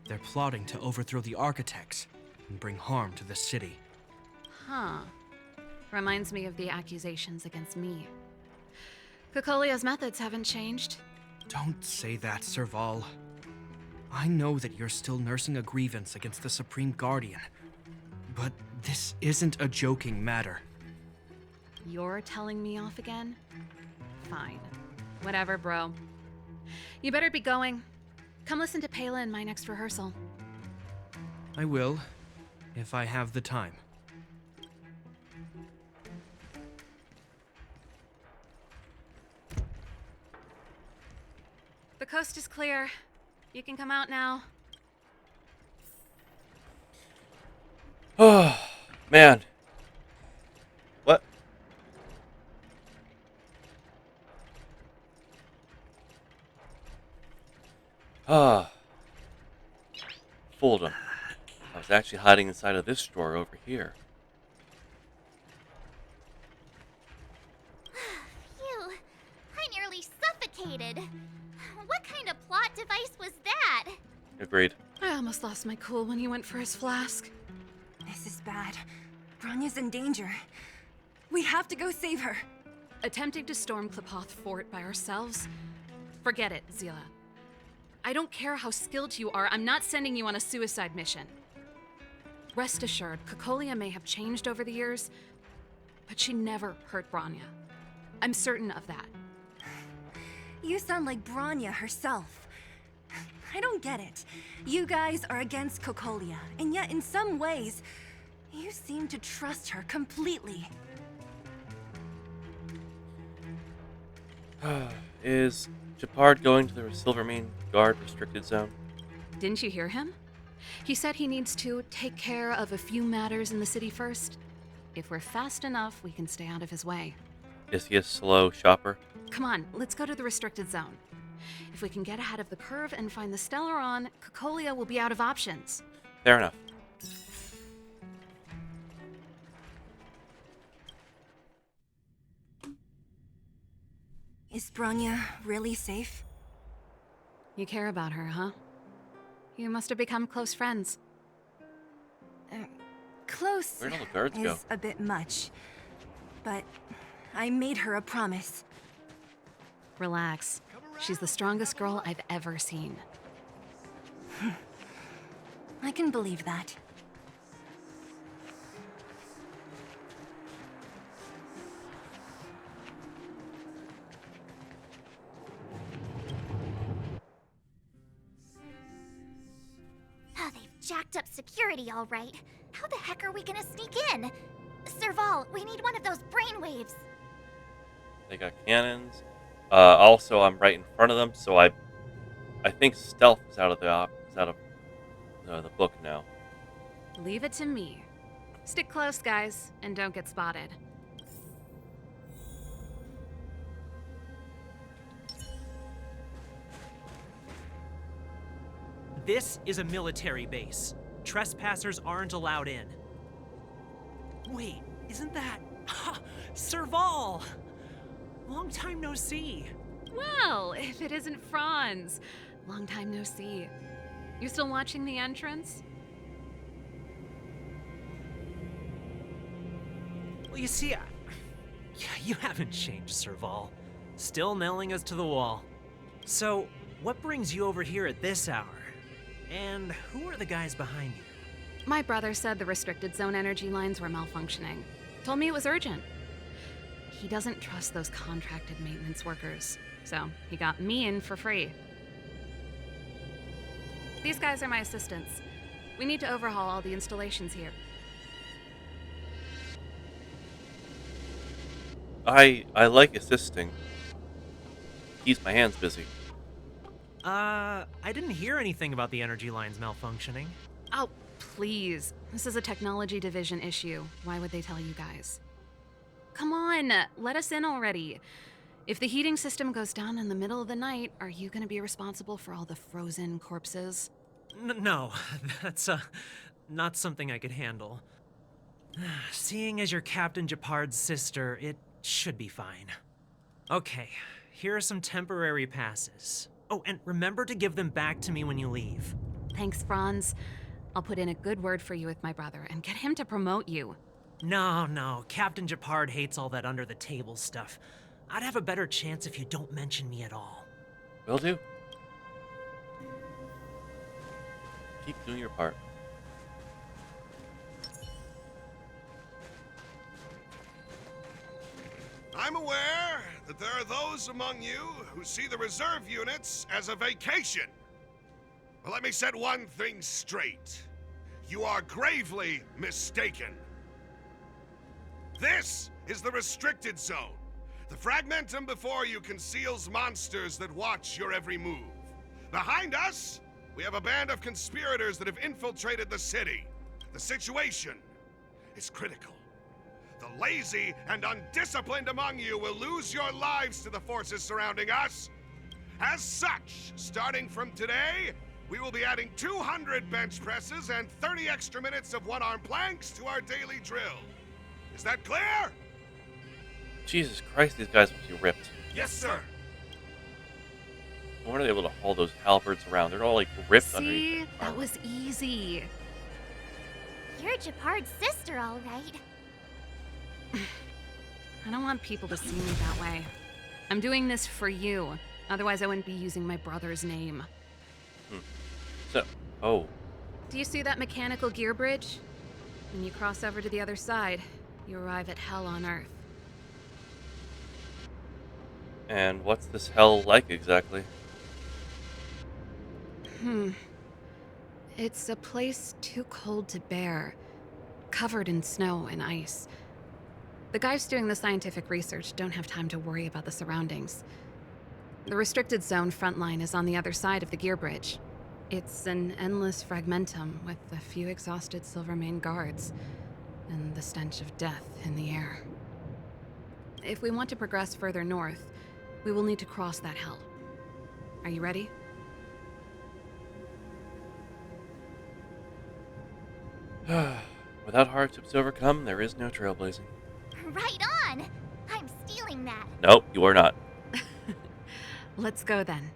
S19: They're plotting to overthrow the architects and bring harm to the city.
S3: Huh. Reminds me of the accusations against me. Cocolia's methods haven't changed.
S19: Don't say that, Serval. I know that you're still nursing a grievance against the Supreme Guardian, but this isn't a joking matter.
S3: You're telling me off again? Fine. Whatever, bro. You better be going. Come listen to Pela in my next rehearsal.
S19: I will, if I have the time.
S3: The coast is clear. You can come out now.
S1: Oh, man. What? Ah. Fooled him. I was actually hiding inside of this drawer over here.
S2: Phew. I nearly suffocated. What kind of plot device was that?
S1: Agreed.
S3: I almost lost my cool when he went for his flask.
S7: This is bad. Bronya's in danger. We have to go save her.
S3: Attempting to storm Klipoth Fort by ourselves? Forget it, Zila. I don't care how skilled you are, I'm not sending you on a suicide mission. Rest assured, Cocolia may have changed over the years, but she never hurt Bronya. I'm certain of that.
S7: You sound like Bronya herself. I don't get it. You guys are against Cocolia, and yet in some ways, you seem to trust her completely.
S1: Is Japard going to the Silvermane Guard restricted zone?
S3: Didn't you hear him? He said he needs to take care of a few matters in the city first. If we're fast enough, we can stay out of his way.
S1: Is he a slow shopper?
S3: Come on, let's go to the restricted zone. If we can get ahead of the curve and find the Stellaron, Cocolia will be out of options.
S1: Fair enough.
S7: Is Bronya really safe?
S3: You care about her, huh? You must have become close friends.
S7: Close
S1: Where'd all the guards go?
S7: is a bit much, but I made her a promise.
S3: Relax. She's the strongest girl I've ever seen.
S7: I can believe that.
S2: Oh, they've jacked up security all right. How the heck are we gonna sneak in? Serval, we need one of those brainwaves.
S1: They got cannons. Also, I'm right in front of them, so I think stealth is out of the book now.
S3: Leave it to me. Stick close, guys, and don't get spotted.
S20: This is a military base. Trespassers aren't allowed in. Wait, isn't that... Serval! Long time no see.
S3: Well, if it isn't Franz. Long time no see. You still watching the entrance?
S20: Well, you see, you haven't changed, Serval. Still nailing us to the wall. So, what brings you over here at this hour? And who are the guys behind you?
S3: My brother said the restricted zone energy lines were malfunctioning. Told me it was urgent. He doesn't trust those contracted maintenance workers, so he got me in for free. These guys are my assistants. We need to overhaul all the installations here.
S1: I like assisting. Keeps my hands busy.
S20: I didn't hear anything about the energy lines malfunctioning.
S3: Oh, please. This is a technology division issue. Why would they tell you guys? Come on, let us in already. If the heating system goes down in the middle of the night, are you going to be responsible for all the frozen corpses?
S20: No, that's not something I could handle. Seeing as you're Captain Japard's sister, it should be fine. Okay, here are some temporary passes. Oh, and remember to give them back to me when you leave.
S3: Thanks, Franz. I'll put in a good word for you with my brother and get him to promote you.
S20: No, Captain Japard hates all that under-the-table stuff. I'd have a better chance if you don't mention me at all.
S1: Will do. Keep doing your part.
S21: I'm aware that there are those among you who see the reserve units as a vacation. But let me set one thing straight. You are gravely mistaken. This is the restricted zone. The fragmentum before you conceals monsters that watch your every move. Behind us, we have a band of conspirators that have infiltrated the city. The situation is critical. The lazy and undisciplined among you will lose your lives to the forces surrounding us. As such, starting from today, we will be adding 200 bench presses and 30 extra minutes of one-arm planks to our daily drill. Is that clear?
S1: Jesus Christ, these guys must be ripped.
S21: Yes, sir.
S1: When are they able to haul those halberds around? They're all like ripped underneath.
S3: See? That was easy.
S2: You're Japard's sister, all right.
S3: I don't want people to see me that way. I'm doing this for you. Otherwise, I wouldn't be using my brother's name.
S1: Oh.
S3: Do you see that mechanical gear bridge? When you cross over to the other side, you arrive at Hell on Earth.
S1: And what's this hell like exactly?
S3: It's a place too cold to bear, covered in snow and ice. The guys doing the scientific research don't have time to worry about the surroundings. The restricted zone front line is on the other side of the gear bridge. It's an endless fragmentum with a few exhausted Silvermane guards and the stench of death in the air. If we want to progress further north, we will need to cross that hell. Are you ready?
S1: Without hardships to overcome, there is no trailblazing.
S2: Right on! I'm stealing that.
S1: Nope, you are not.
S3: Let's go then.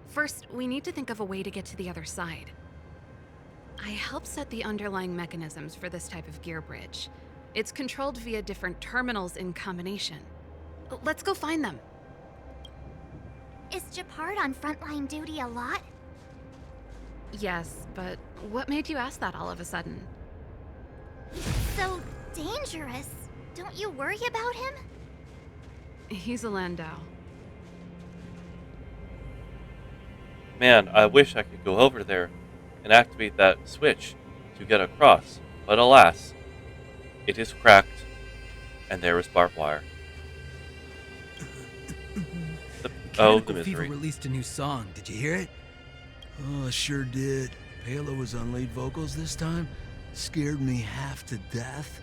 S3: First, we need to think of a way to get to the other side. I helped set the underlying mechanisms for this type of gear bridge. It's controlled via different terminals in combination. Let's go find them.
S2: Is Japard on frontline duty a lot?
S3: Yes, but what made you ask that all of a sudden?
S2: So dangerous. Don't you worry about him?
S3: He's a Landau.
S1: Man, I wish I could go over there and activate that switch to get across, but alas, it is cracked, and there is barbed wire. The misery.
S22: Fever released a new song. Did you hear it? Oh, sure did. Palo was on lead vocals this time. Scared me half to death.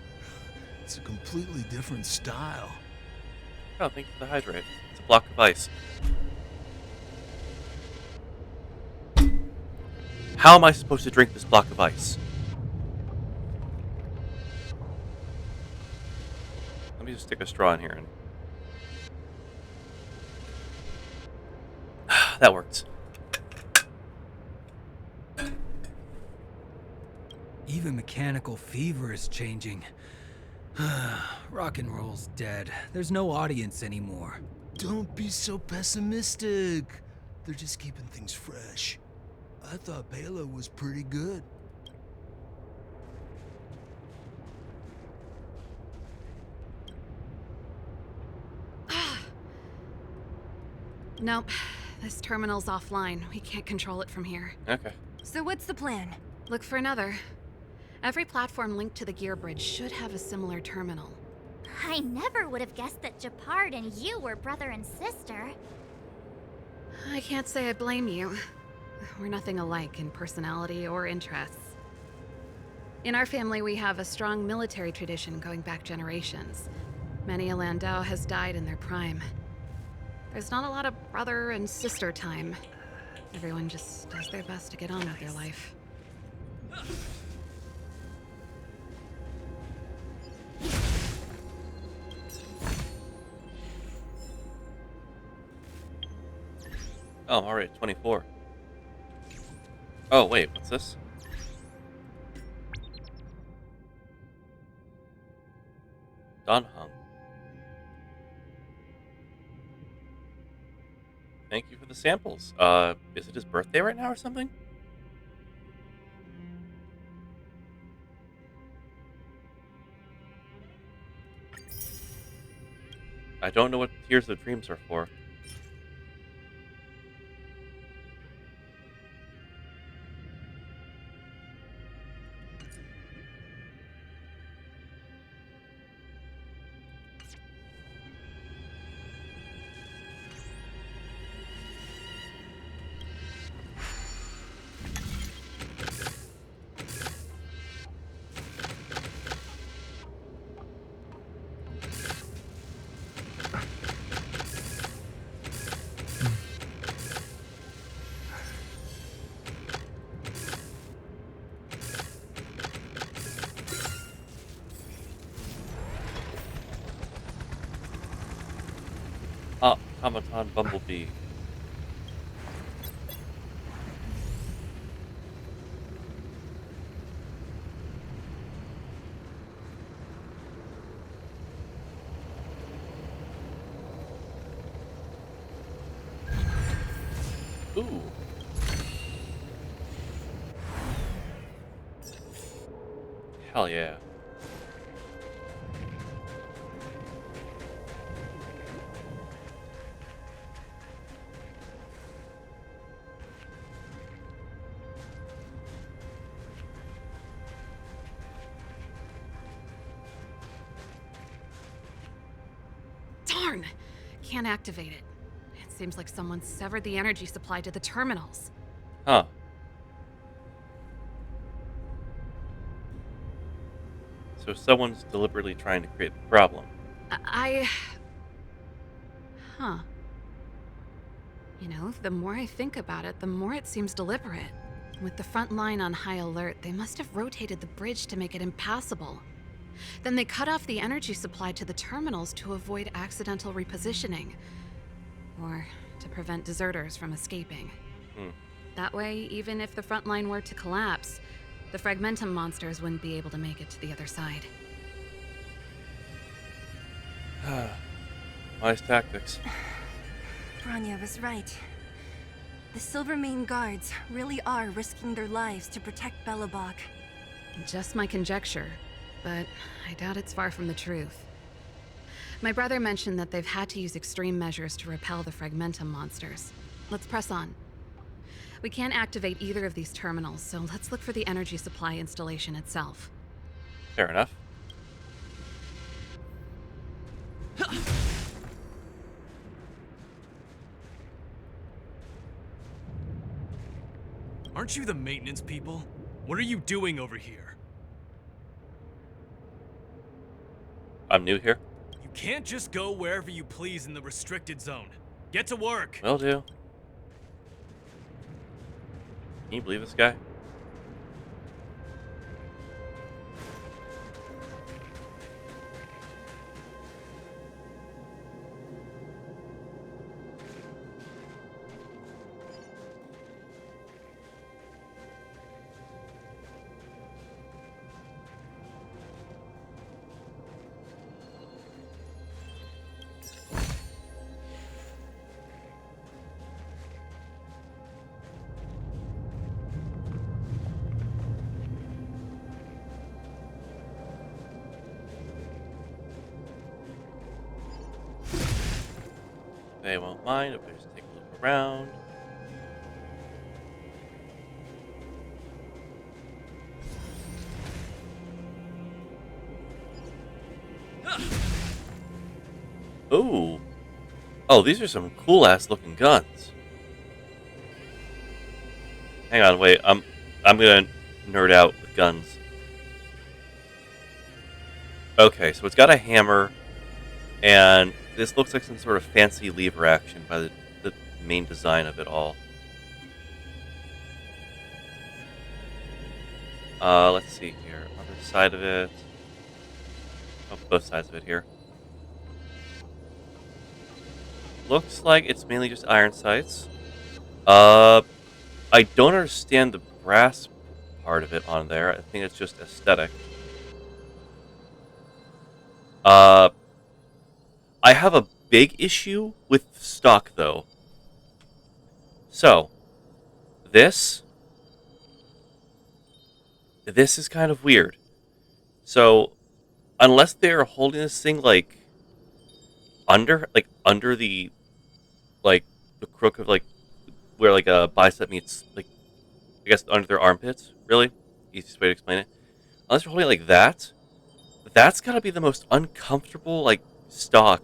S22: It's a completely different style.
S1: Oh, thank you for the hydrate. It's a block of ice. How am I supposed to drink this block of ice? Let me just stick a straw in here and... that worked.
S22: Even mechanical fever is changing. Rock and roll's dead. There's no audience anymore. Don't be so pessimistic. They're just keeping things fresh. I thought Palo was pretty good.
S3: Nope. This terminal's offline. We can't control it from here.
S1: Okay.
S7: So what's the plan?
S3: Look for another. Every platform linked to the gear bridge should have a similar terminal.
S2: I never would have guessed that Japard and you were brother and sister.
S3: I can't say I blame you. We're nothing alike in personality or interests. In our family, we have a strong military tradition going back generations. Many a Landau has died in their prime. There's not a lot of brother and sister time. Everyone just does their best to get on with their life.
S1: Oh, I'm already at 24. Oh, wait, what's this? Don Hung. Thank you for the samples. Is it his birthday right now or something? I don't know what Tears of Dreams are for. Automaton Bumblebee. Ooh. Hell yeah.
S3: Darn! Can't activate it. It seems like someone severed the energy supply to the terminals.
S1: Huh. So someone's deliberately trying to create the problem.
S3: Huh. You know, the more I think about it, the more it seems deliberate. With the front line on high alert, they must have rotated the bridge to make it impassable. Then they cut off the energy supply to the terminals to avoid accidental repositioning. Or to prevent deserters from escaping. That way, even if the front line were to collapse, the Fragmentum monsters wouldn't be able to make it to the other side.
S1: Wise tactics.
S7: Bronya was right. The Silvermane guards really are risking their lives to protect Belobog.
S3: Just my conjecture, but I doubt it's far from the truth. My brother mentioned that they've had to use extreme measures to repel the Fragmentum monsters. Let's press on. We can't activate either of these terminals, so let's look for the energy supply installation itself.
S1: Fair enough.
S4: Aren't you the maintenance people? What are you doing over here?
S1: I'm new here.
S4: You can't just go wherever you please in the restricted zone. Get to work.
S1: Will do. Can you believe this guy? They won't mind if we just take a look around. Ooh. Oh, these are some cool ass looking guns. Hang on, wait. I'm gonna nerd out with guns. Okay, so it's got a hammer, and this looks like some sort of fancy lever action by the main design of it all. Let's see here. Other side of it. Oh, both sides of it here. Looks like it's mainly just iron sights. I don't understand the brass part of it on there. I think it's just aesthetic. I have a big issue with stock, though. So, this is kind of weird. So, unless they're holding this thing under the the crook of where a bicep meets I guess under their armpits. Really, easiest way to explain it. Unless you're holding it like that, that's gotta be the most uncomfortable stock.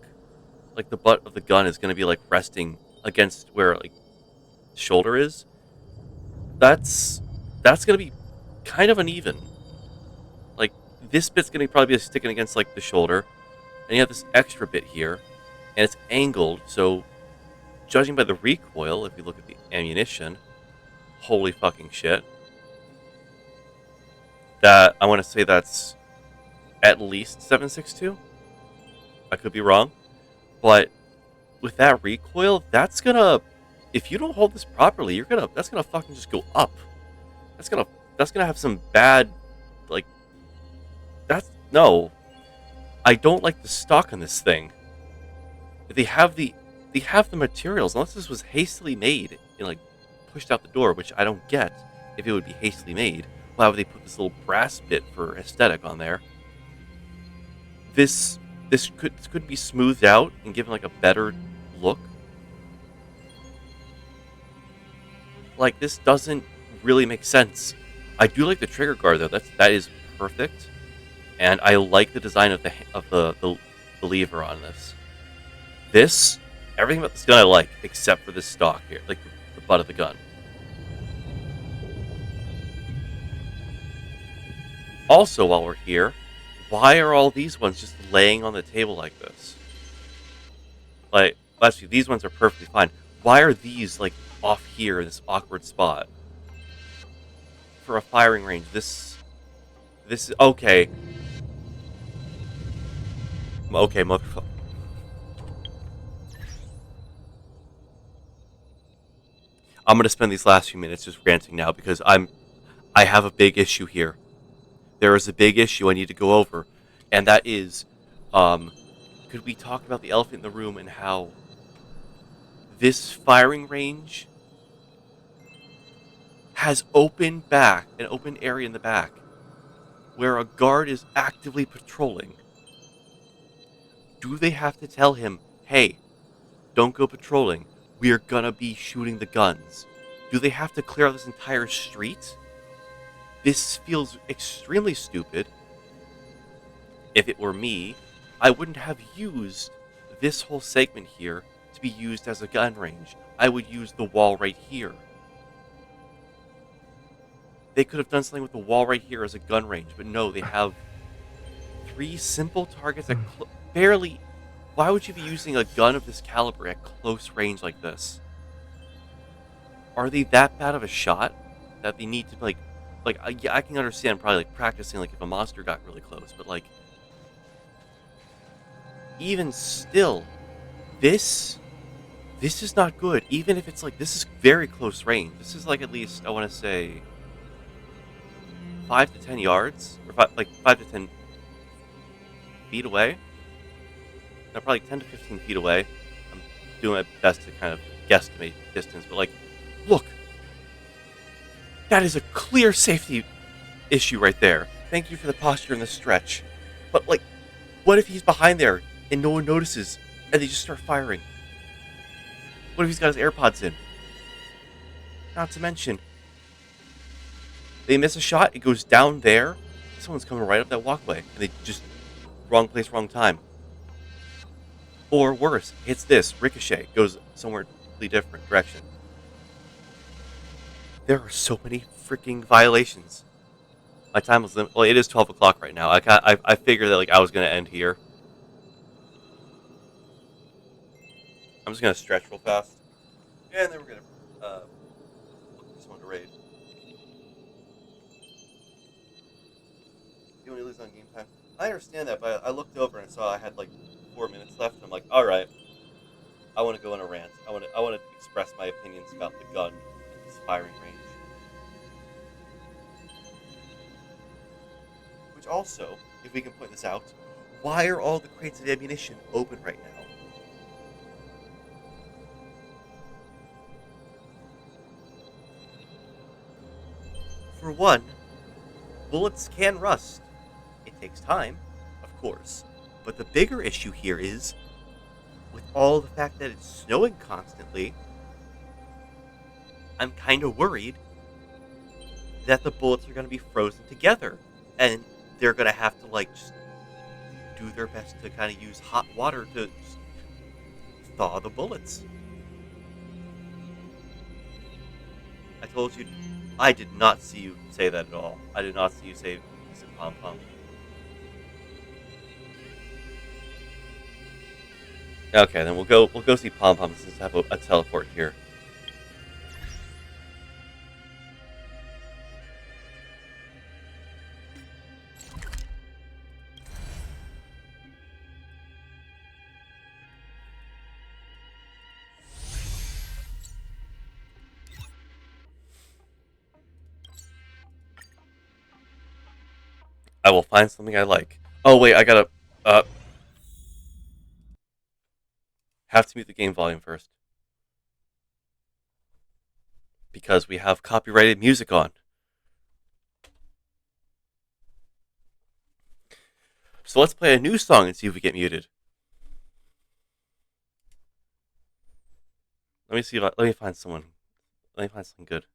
S1: Like the butt of the gun is gonna be resting against where the shoulder is. That's gonna be kind of uneven. Like this bit's gonna probably be sticking against the shoulder, and you have this extra bit here, and it's angled. So, judging by the recoil, if you look at the ammunition, holy fucking shit. That I want to say that's at least 7.62. I could be wrong, but with that recoil, that's gonna, if you don't hold this properly, that's gonna fucking just go up. That's gonna have some bad, no. I don't like the stock on this thing. They have the materials. Unless this was hastily made and pushed out the door, which I don't get. If it would be hastily made, why would they put this little brass bit for aesthetic on there? This could be smoothed out and given a better look. This doesn't really make sense. I do like the trigger guard though. That is perfect, and I like the design of the lever on this. Everything about this gun I like, except for this stock here, the butt of the gun. Also, while we're here, why are all these ones just laying on the table like this? Actually, these ones are perfectly fine. Why are these off here in this awkward spot? For a firing range, this is okay. Okay, motherfucker. I'm gonna spend these last few minutes just ranting now because I have a big issue here. There is a big issue I need to go over, and that is, could we talk about the elephant in the room and how this firing range has an open area in the back, where a guard is actively patrolling? Do they have to tell him, hey, don't go patrolling, we are gonna be shooting the guns? Do they have to clear out this entire street? This feels extremely stupid. If it were me, I wouldn't have used this whole segment here to be used as a gun range. I would use the wall right here. They could have done something with the wall right here as a gun range, but no, they have 3 simple targets at barely. Why would you be using a gun of this caliber at close range like this? Are they that bad of a shot that they need to yeah, I can understand probably practicing if a monster got really close, but even still, this is not good. Even if it's this is very close range. This is at least, I want to say 5 to 10 yards, or 5 to 10 feet away. No, probably 10 to 15 feet away. I'm doing my best to kind of guesstimate distance, but look, that is a clear safety issue right there. Thank you for the posture and the stretch. But what if he's behind there and no one notices and they just start firing? What if he's got his AirPods in? Not to mention, they miss a shot, it goes down there, someone's coming right up that walkway, and they just, wrong place, wrong time. Or worse, hits this, ricochet, goes somewhere completely different direction. There are so many freaking violations. My time was limited. Well, it is 12 o'clock right now. I figured that I was going to end here. I'm just going to stretch real fast. And then we're going to look for someone to raid. You only lose on game time. I understand that, but I looked over and saw I had like 4 minutes left. I'm like, all right, I want to go on a rant. I want to express my opinions about the gun and its firing range. Which also, if we can point this out, why are all the crates of ammunition open right now? For one, bullets can rust. It takes time, of course, but the bigger issue here is, with all the fact that it's snowing constantly, I'm kind of worried that the bullets are going to be frozen together, and they're going to have to, like, just do their best to kind of use hot water to just thaw the bullets. I told you, I did not see you say that at all. I did not see you say pom pom. Okay, then we'll go see Pom Pom since I have a teleport here. I will find something I like. Oh wait, I gotta have to mute the game volume first. Because we have copyrighted music on. So let's play a new song and see if we get muted. Let me find someone. Let me find something good.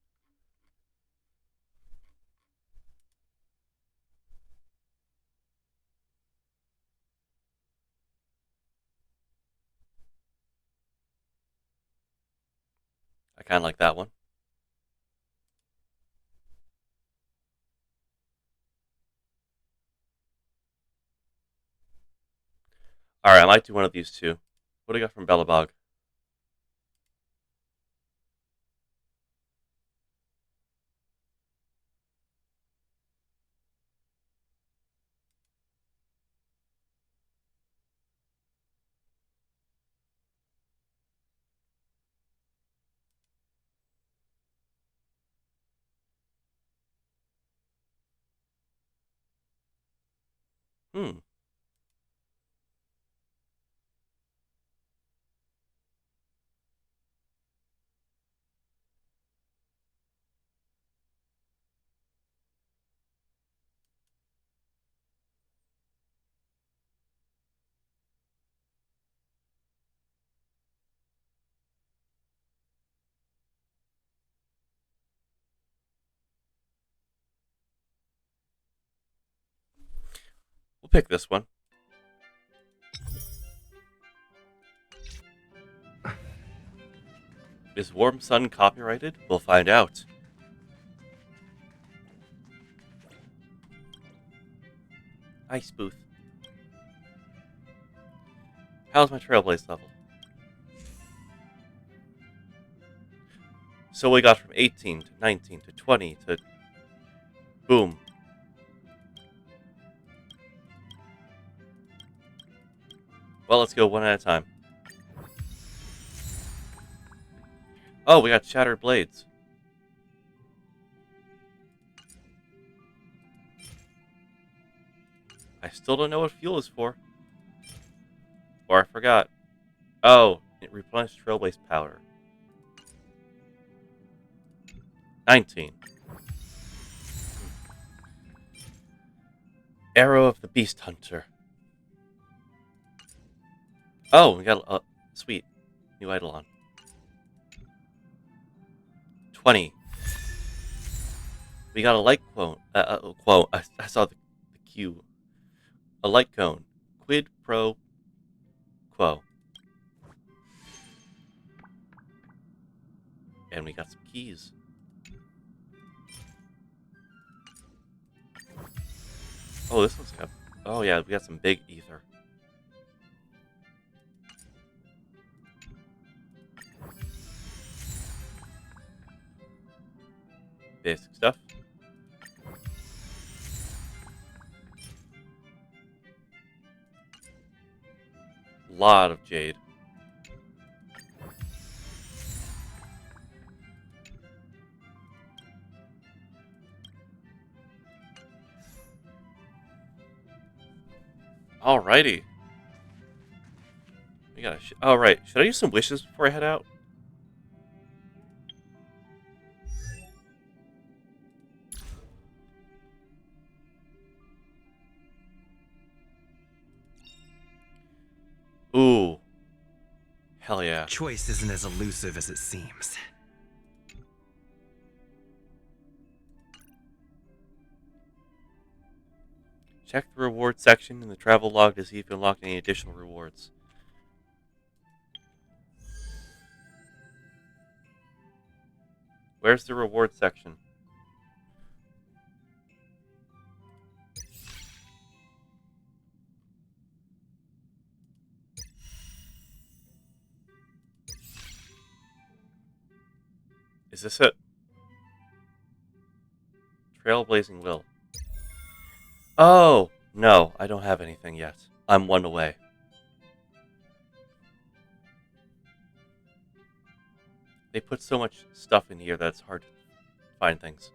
S1: I kind of like that one. Alright, I might do one of these two. What do I got from Belobog? Hmm. We'll pick this one. Is Warm Sun copyrighted? We'll find out. Ice Booth. How's my Trailblaze level? So we got from 18 to 19 to 20 to... Boom. Well, let's go one at a time. Oh, we got Shattered Blades. I still don't know what fuel is for. Or I forgot. Oh, it replenished Trailblaze powder. 19. Arrow of the Beast Hunter. Oh, we got a sweet new Eidolon. 20. We got a light quote. Quote. I saw the Q. A light cone. Quid pro quo. And we got some keys. Oh, this one's got... Oh, yeah, we got some big ether. Basic stuff. Lot of jade. Alrighty. We gotta. Oh right. Should I use some wishes before I head out? Ooh. Hell yeah.
S15: Choice isn't as elusive as it seems.
S1: Check the reward section in the travel log to see if you unlocked any additional rewards. Where's the reward section? Is this it? Trailblazing Will. Oh! No, I don't have anything yet. I'm one away. They put so much stuff in here that it's hard to find things.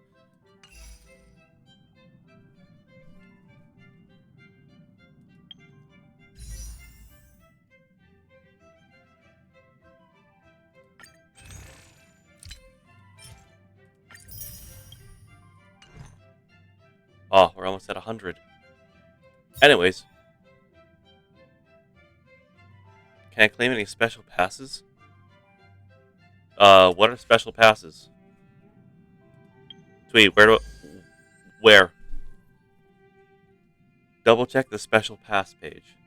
S1: Oh, we're almost at 100. Anyways. Can I claim any special passes? What are special passes? Tweet, where? Double check the special pass page.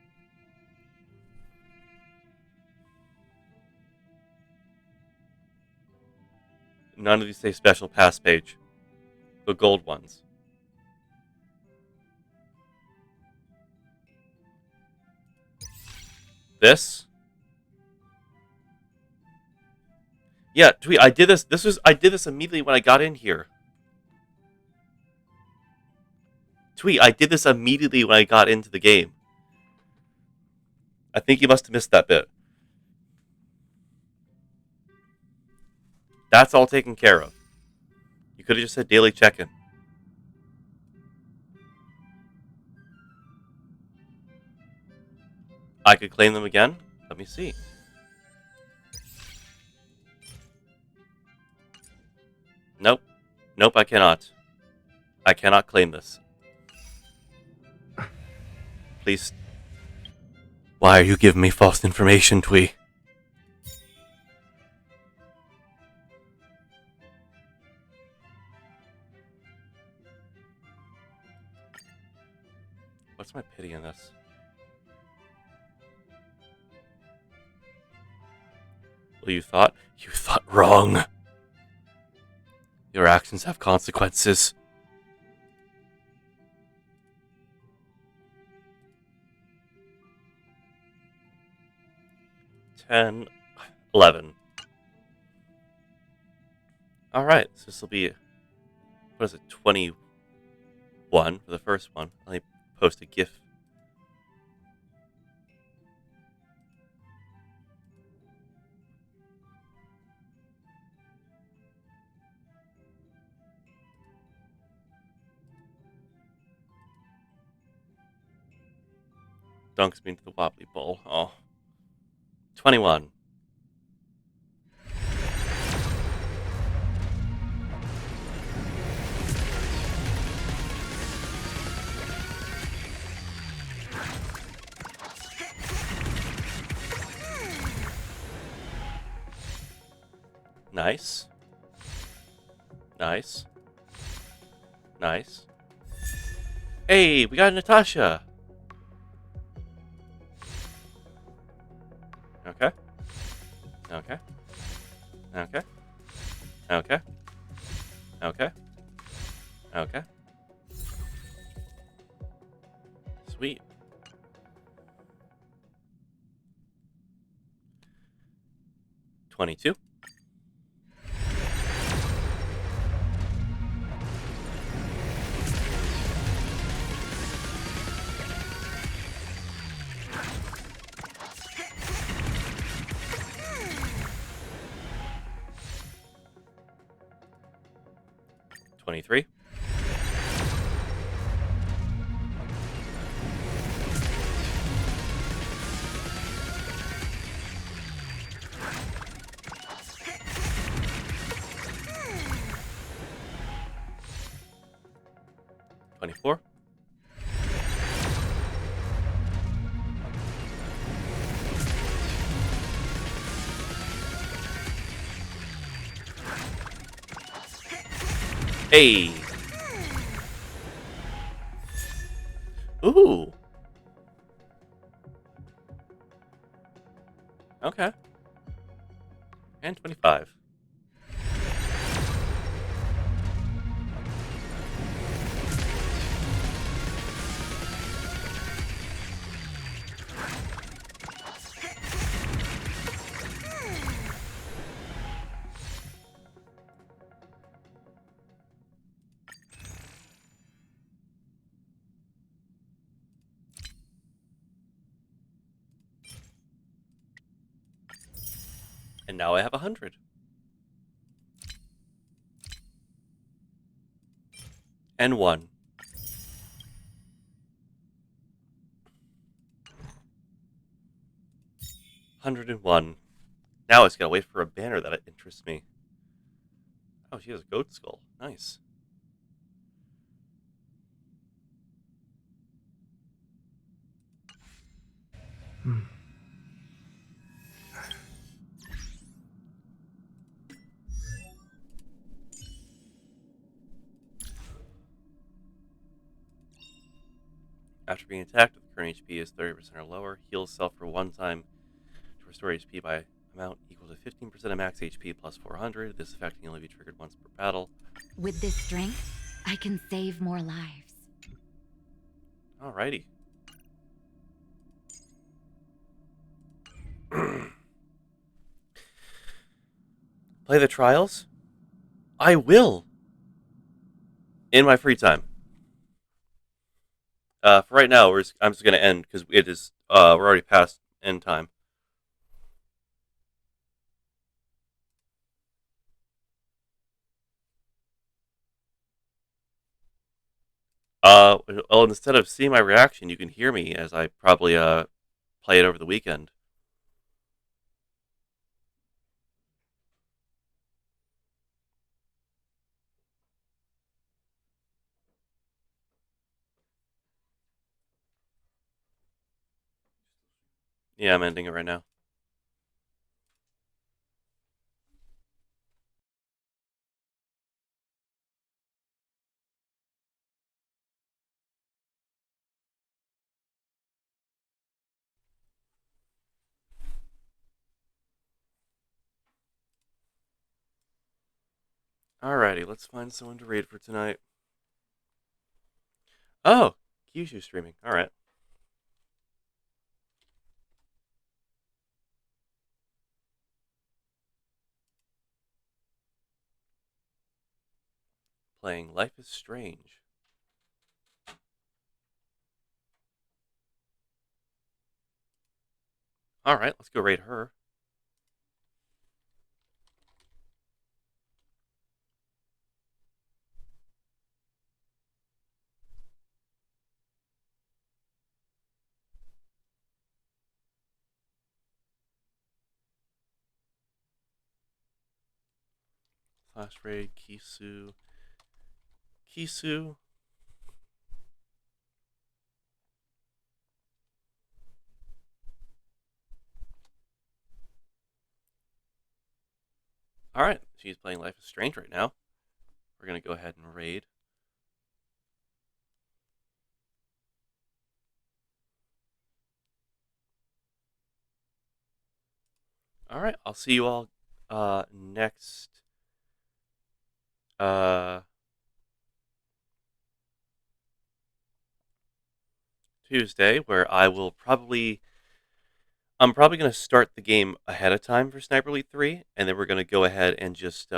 S1: None of these say special pass page. The gold ones. This? Yeah, Tweet, I did this. I did this immediately when I got in here. Tweet, I did this immediately when I got into the game. I think you must have missed that bit. That's all taken care of. You could have just said daily check-in. I could claim them again? Let me see. Nope. Nope, I cannot. I cannot claim this. Please. Why are you giving me false information, Twee? What's my pity in this? Well, you thought wrong. Your actions have consequences. $10, $11. Alright, so this will be, what is it, 21 for the first one. Let me post a GIF. Dunks me into the wobbly bowl. Oh. 21. Nice. Nice. Nice. Hey, we got Natasha. Okay. Okay. Okay. Okay. Okay. Okay. Sweet. $22. 23. $24. Hey. Ooh. Okay. And 25. And now I have 100. And 1. $101. Now it's gotta wait for a banner that interests me. Oh, she has a goat skull. Nice. After being attacked, if the current HP is 30% or lower, heal self for one time to restore HP by amount equal to 15% of max HP plus 400. This effect can only be triggered once per battle.
S14: With this strength, I can save more lives.
S1: Alrighty. Play the trials? I will. In my free time. For right now, I'm just going to end because it is we're already past end time. Well, instead of seeing my reaction, you can hear me as I probably play it over the weekend. Yeah, I'm ending it right now. Alrighty, let's find someone to raid for tonight. Oh, Kyushu streaming. Alright. Playing Life is Strange. Alright, let's go raid her. Flash raid, Kisu. Kisu. Alright, she's playing Life is Strange right now. We're going to go ahead and raid. Alright, I'll see you all next Tuesday, where I'm probably going to start the game ahead of time for Sniper Elite 3, and then we're going to go ahead and just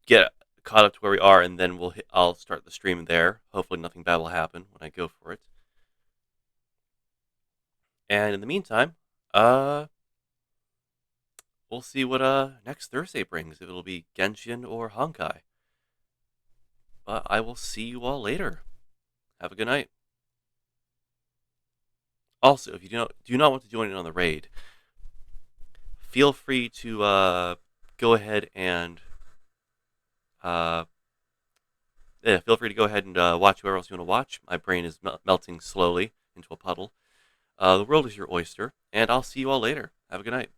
S1: get caught up to where we are, and then I'll start the stream there. Hopefully nothing bad will happen when I go for it. And in the meantime, we'll see what next Thursday brings, if it'll be Genshin or Honkai. But I will see you all later. Have a good night. Also, if you do not want to join in on the raid, feel free to go ahead and watch whoever else you want to watch. My brain is melting slowly into a puddle. The world is your oyster, and I'll see you all later. Have a good night.